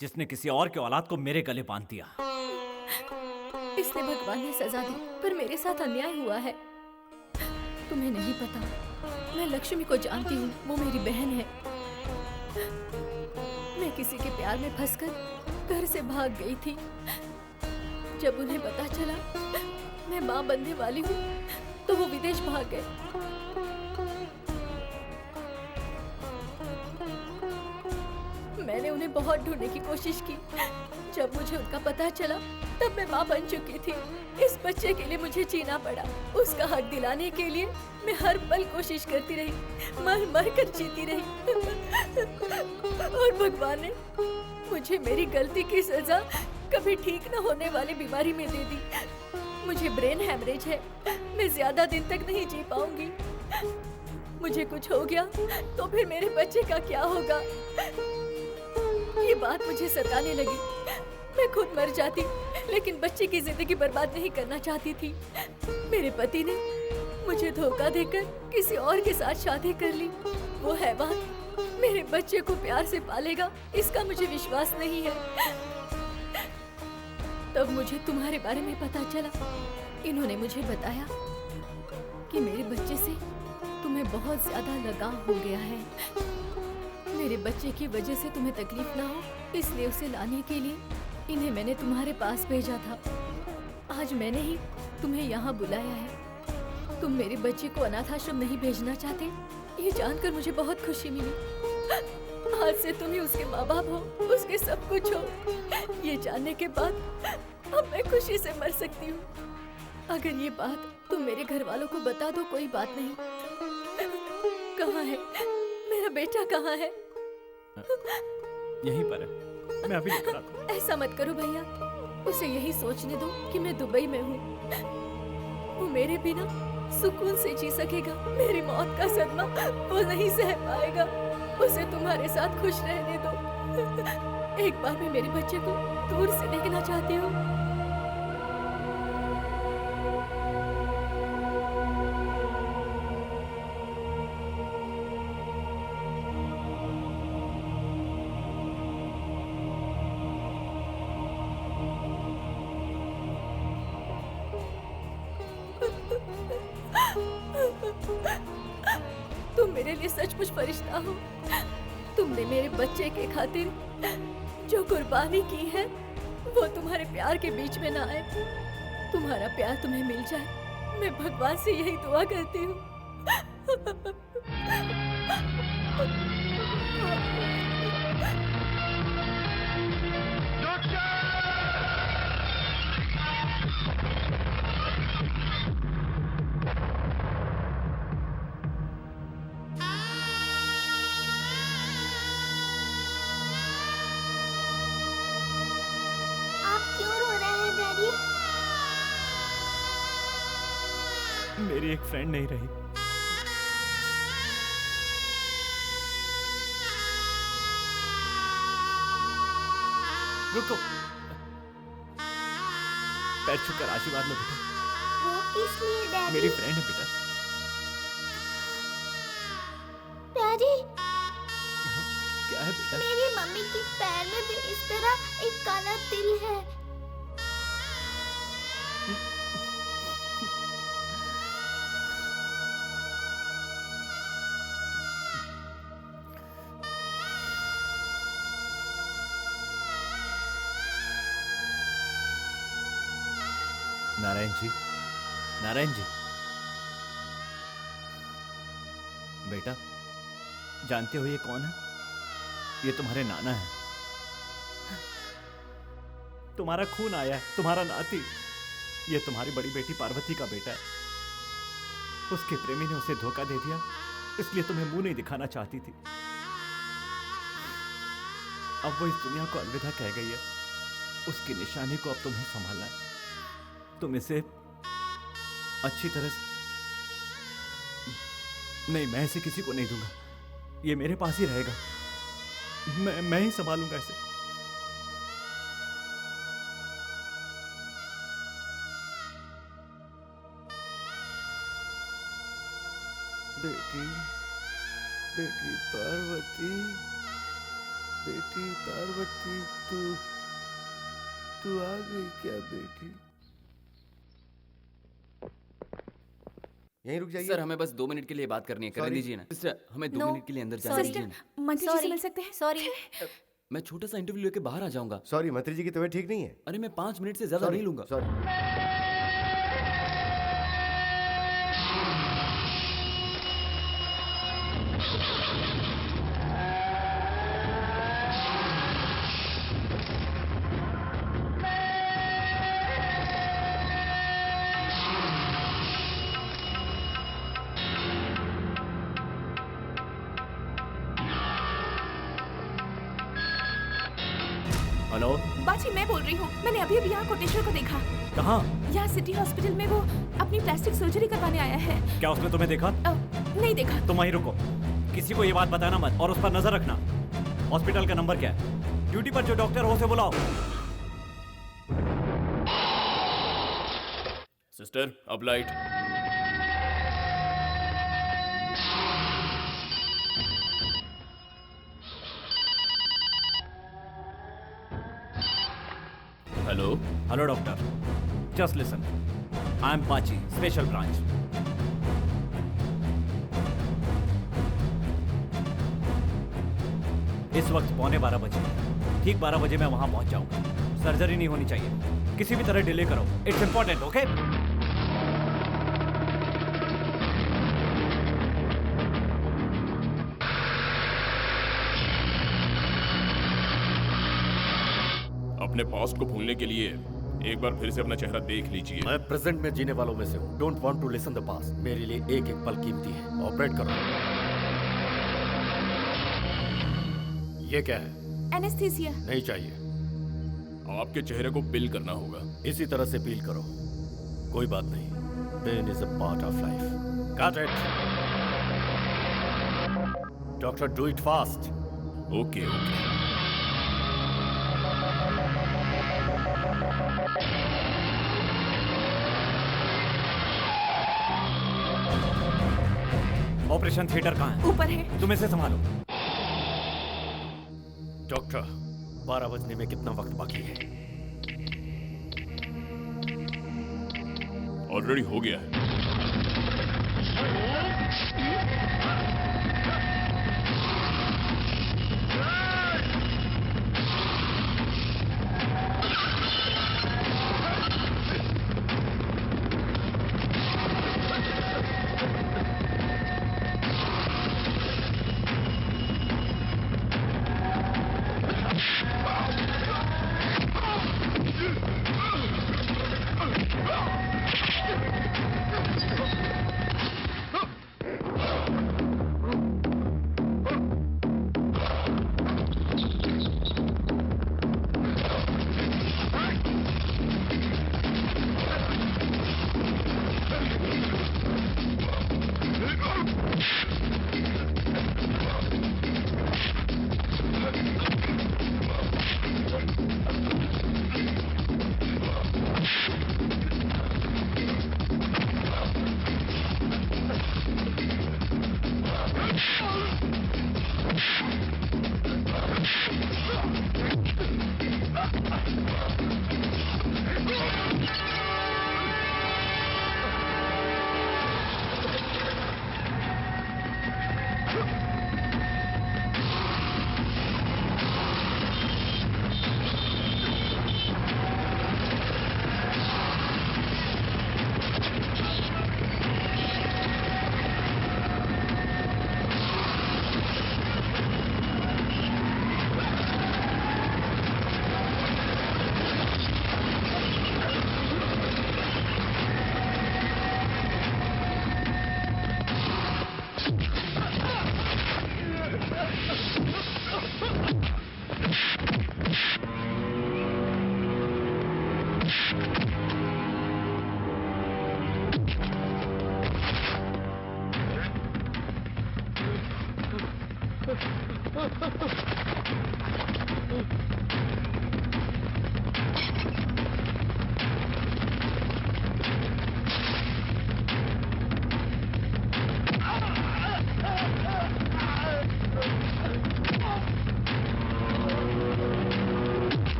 जिसने किसी और के औलाद को मेरे गले बांध दिया। इसलिए भगवान ने सजा दी, पर मेरे साथ अन्याय हुआ है। तुम्हें नहीं पता, मैं लक्ष्मी को जानती हूँ, वो मेरी बहन है। मैं किसी के प्यार में फंसकर घर से भाग गई थी। जब उन्हें पता चला मैं माँ बनने वाली हूँ, तो वो विदेश भाग गए। मैंने उन्हें बहुत ढूंढने की कोशिश की। जब मुझे उनका पता चला, तब मैं माँ बन चुकी थी। इस बच्चे के लिए मुझे जीना पड़ा। उसका हक दिलाने के लिए मैं हर पल कोशिश करती रही, मर मर कर जीती रही। और भगवान ने मुझे मेरी गलती की सजा कभी ठीक न होने वाली बीमारी में दे दी। मुझे ब्रेन हैमरेज है, मैं ज्यादा दिन तक नहीं जी पाऊंगी। मुझे कुछ हो गया तो फिर मेरे बच्चे का क्या होगा? ये बात मुझे सताने लगी। मैं खुद मर जाती, लेकिन बच्चे की जिंदगी बर्बाद नहीं करना चाहती थी। मेरे पति ने मुझे धोखा देकर किसी और के साथ शादी कर ली। वो हैवान मेरे बच्चे को प्यार से पालेगा, इसका मुझे विश्वास नहीं है। तब मुझे तुम्हारे बारे में पता चला। इन्होंने मुझे बताया कि मेरे बच्चे से तुम्हें बहुत ज्यादा लगाव हो गया है। मेरे बच्चे की वजह से तुम्हें तकलीफ ना हो, इसलिए उसे लाने के लिए इन्हें मैंने तुम्हारे पास भेजा था। आज मैंने ही तुम्हें यहाँ बुलाया है। तुम मेरे बच्चे को अनाथ आश्रम नहीं भेजना चाहते, ये जानकर मुझे बहुत खुशी मिली। आज से तुम ही उसके माँ बाप हो, उसके सब कुछ हो। ये जानने के बाद अब मैं खुशी से मर सकती हूँ। अगर ये बात तुम मेरे घर वालों को बता दो, कोई बात नहीं। कहाँ है मेरा बेटा? कहाँ है? यहीं पर है, मैं अभी लेकर आता हूं। ऐसा मत करो भैया, उसे यही सोचने दो कि मैं दुबई में हूँ। वो मेरे बिना सुकून से जी सकेगा। मेरी मौत का सदमा वो नहीं सह पाएगा। उसे तुम्हारे साथ खुश रहने दो। एक बार मैं मेरे बच्चे को दूर से देखना चाहती हूँ। तुम मेरे लिए सचमुच फरिश्ता हो। तुमने मेरे बच्चे के खातिर जो कुर्बानी की है, वो तुम्हारे प्यार के बीच में ना आए। तुम्हारा प्यार तुम्हें मिल जाए, मैं भगवान से यही दुआ करती हूँ। मेरी एक फ्रेंड नहीं रही। रुको, पैर छूकर आशीर्वाद लो बेटा। वो किस लिए डैडी? मेरी फ्रेंड है बेटा। डैडी, क्या है बेटा? मेरी मम्मी के पैर में भी इस तरह एक काला तिल है। नारायण जी, नारायण जी, बेटा जानते हो ये कौन है? ये तुम्हारे नाना है। तुम्हारा खून आया है, तुम्हारा नाती। ये तुम्हारी बड़ी बेटी पार्वती का बेटा है। उसके प्रेमी ने उसे धोखा दे दिया, इसलिए तुम्हें मुंह नहीं दिखाना चाहती थी। अब वो इस दुनिया को अलविदा कह गई है। उसकी निशानी को अब तुम्हें संभालना है। तुम इसे अच्छी तरह से... नहीं, मैं इसे किसी को नहीं दूंगा। ये मेरे पास ही रहेगा। मैं ही संभालूंगा इसे। बेटी, बेटी पार्वती, बेटी पार्वती, तू आ गई क्या बेटी? यहीं रुक जाइए। सर, हमें बस 2 मिनट के लिए बात करनी है, करने दीजिए ना। सिस्टर, हमें 2 मिनट के लिए अंदर जाने दीजिए ना। मंत्री जी से मिल सकते हैं? सॉरी, मैं छोटा सा इंटरव्यू लेके बाहर आ जाऊंगा। सॉरी, मंत्री जी की तबीयत ठीक नहीं है। अरे मैं 5 मिनट से ज्यादा नहीं लूंगा। सॉरी। हेलो बाजी, मैं बोल रही हूँ। मैंने अभी अभी यहाँ कोटेश्वर को देखा। कहाँ? यहाँ सिटी हॉस्पिटल में। वो अपनी प्लास्टिक सर्जरी करवाने आया है। क्या उसने तुम्हें देखा? नहीं देखा। तुम वहीं रुको, किसी को ये बात बताना मत और उस पर नजर रखना। हॉस्पिटल का नंबर क्या है? ड्यूटी पर जो डॉक्टर हो उसे बुलाओ। सिस्टर, अब light. Hello hello doctor, just listen, I am पाची, स्पेशल ब्रांच। इस वक्त 11:15 बजे, ठीक 12 बजे मैं वहां पहुंच जाऊंगा। सर्जरी नहीं होनी चाहिए, किसी भी तरह डिले करो, इट्स इंपॉर्टेंट, ओके? अपने पास्ट को भूलने के लिए एक बार फिर से अपना चेहरा देख लीजिए। मैं प्रेजेंट में जीने वालों में से हूँ। Don't want to listen the past. मेरे लिए एक एक पल कीमती है। ऑपरेट करो। ये क्या है? एनेस्थीसिया। नहीं चाहिए। आपके चेहरे को बिल करना होगा। इसी तरह से पील करो। कोई बात नहीं, pain is a part of life. Got it? Doctor, do it fast. Okay okay. Operation theatre कहाँ है? ऊपर है। तुम इसे संभालो। डॉक्टर, 12 बजने में कितना वक्त बाकी है? ऑलरेडी हो गया है।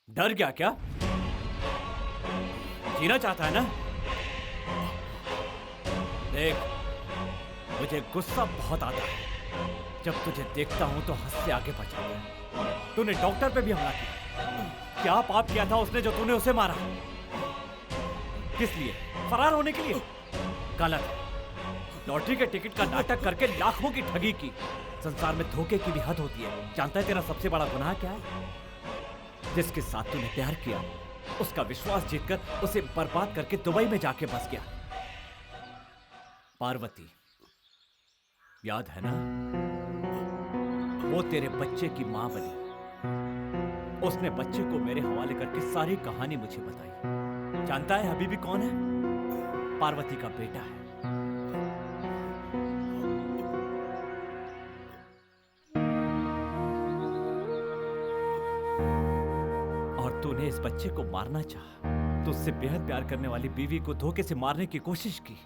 डर गया क्या? जीना चाहता है ना? देख, मुझे गुस्सा बहुत आता है जब तुझे देखता हूं तो हंस से आगे बढ़ जाता है। तूने डॉक्टर पे भी हमला किया। क्या पाप किया था उसने जो तूने उसे मारा? किस लिए? फरार होने के लिए? गलत है। लॉटरी के टिकट का नाटक करके लाखों की ठगी की। संसार में धोखे की भी हद होती है। जानता है तेरा सबसे बड़ा गुनाह क्या है? जिसके साथ तूने प्यार किया, उसका विश्वास जीतकर उसे बर्बाद करके दुबई में जाके बस गया। पार्वती, याद है ना? वो तेरे बच्चे की मां बनी। उसने बच्चे को मेरे हवाले करके सारी कहानी मुझे बताई। जानता है हबीबी कौन है? पार्वती का बेटा है। और तूने इस बच्चे को मारना चाहा। तुझसे बेहद प्यार करने वाली बीवी को धोखे से मारने की कोशिश की।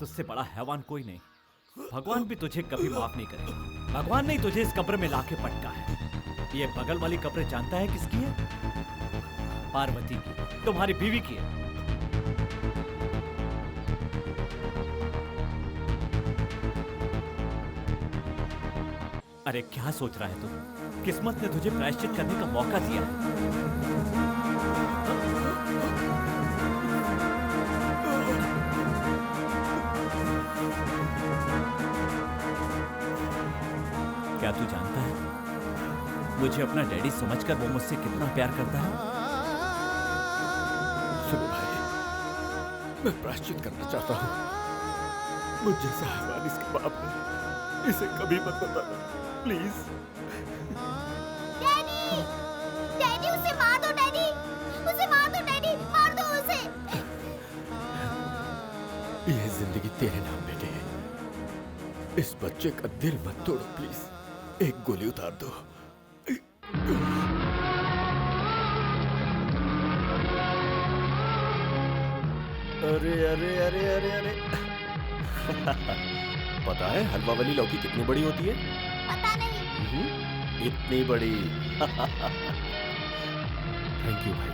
तुझसे बड़ा हैवान कोई नहीं। भगवान भी तुझे कभी माफ नहीं करेगा। भगवान ने तुझे इस कब्र में लाके पटका है। ये बगल वाली कब्र जानता है किसकी है? पार्वती की, तुम्हारी बीवी की है। अरे क्या सोच रहा है तू? किस्मत ने तुझे प्रायश्चित करने का मौका दिया। क्या तू जानता है मुझे अपना डैडी समझकर वो मुझसे कितना प्यार करता है? सुनो भाई, मैं प्रायश्चित करना चाहता हूँ। मुझ जैसा हैवान इसके बाप है, इसे कभी मत बताना प्लीज। डैडी, डैडी उसे मार दो डैडी, उसे मार दो डैडी, मार दो उसे। ये जिंदगी तेरे नाम बेटे है। इस बच्चे का दिल मत तोड़ो प्लीज। एक गोली उतार दो। अरे अरे अरे अरे अरे पता है हलवा वाली लौकी कितनी बड़ी होती है? पता नहीं। इतनी बड़ी। थैंक यू भाई।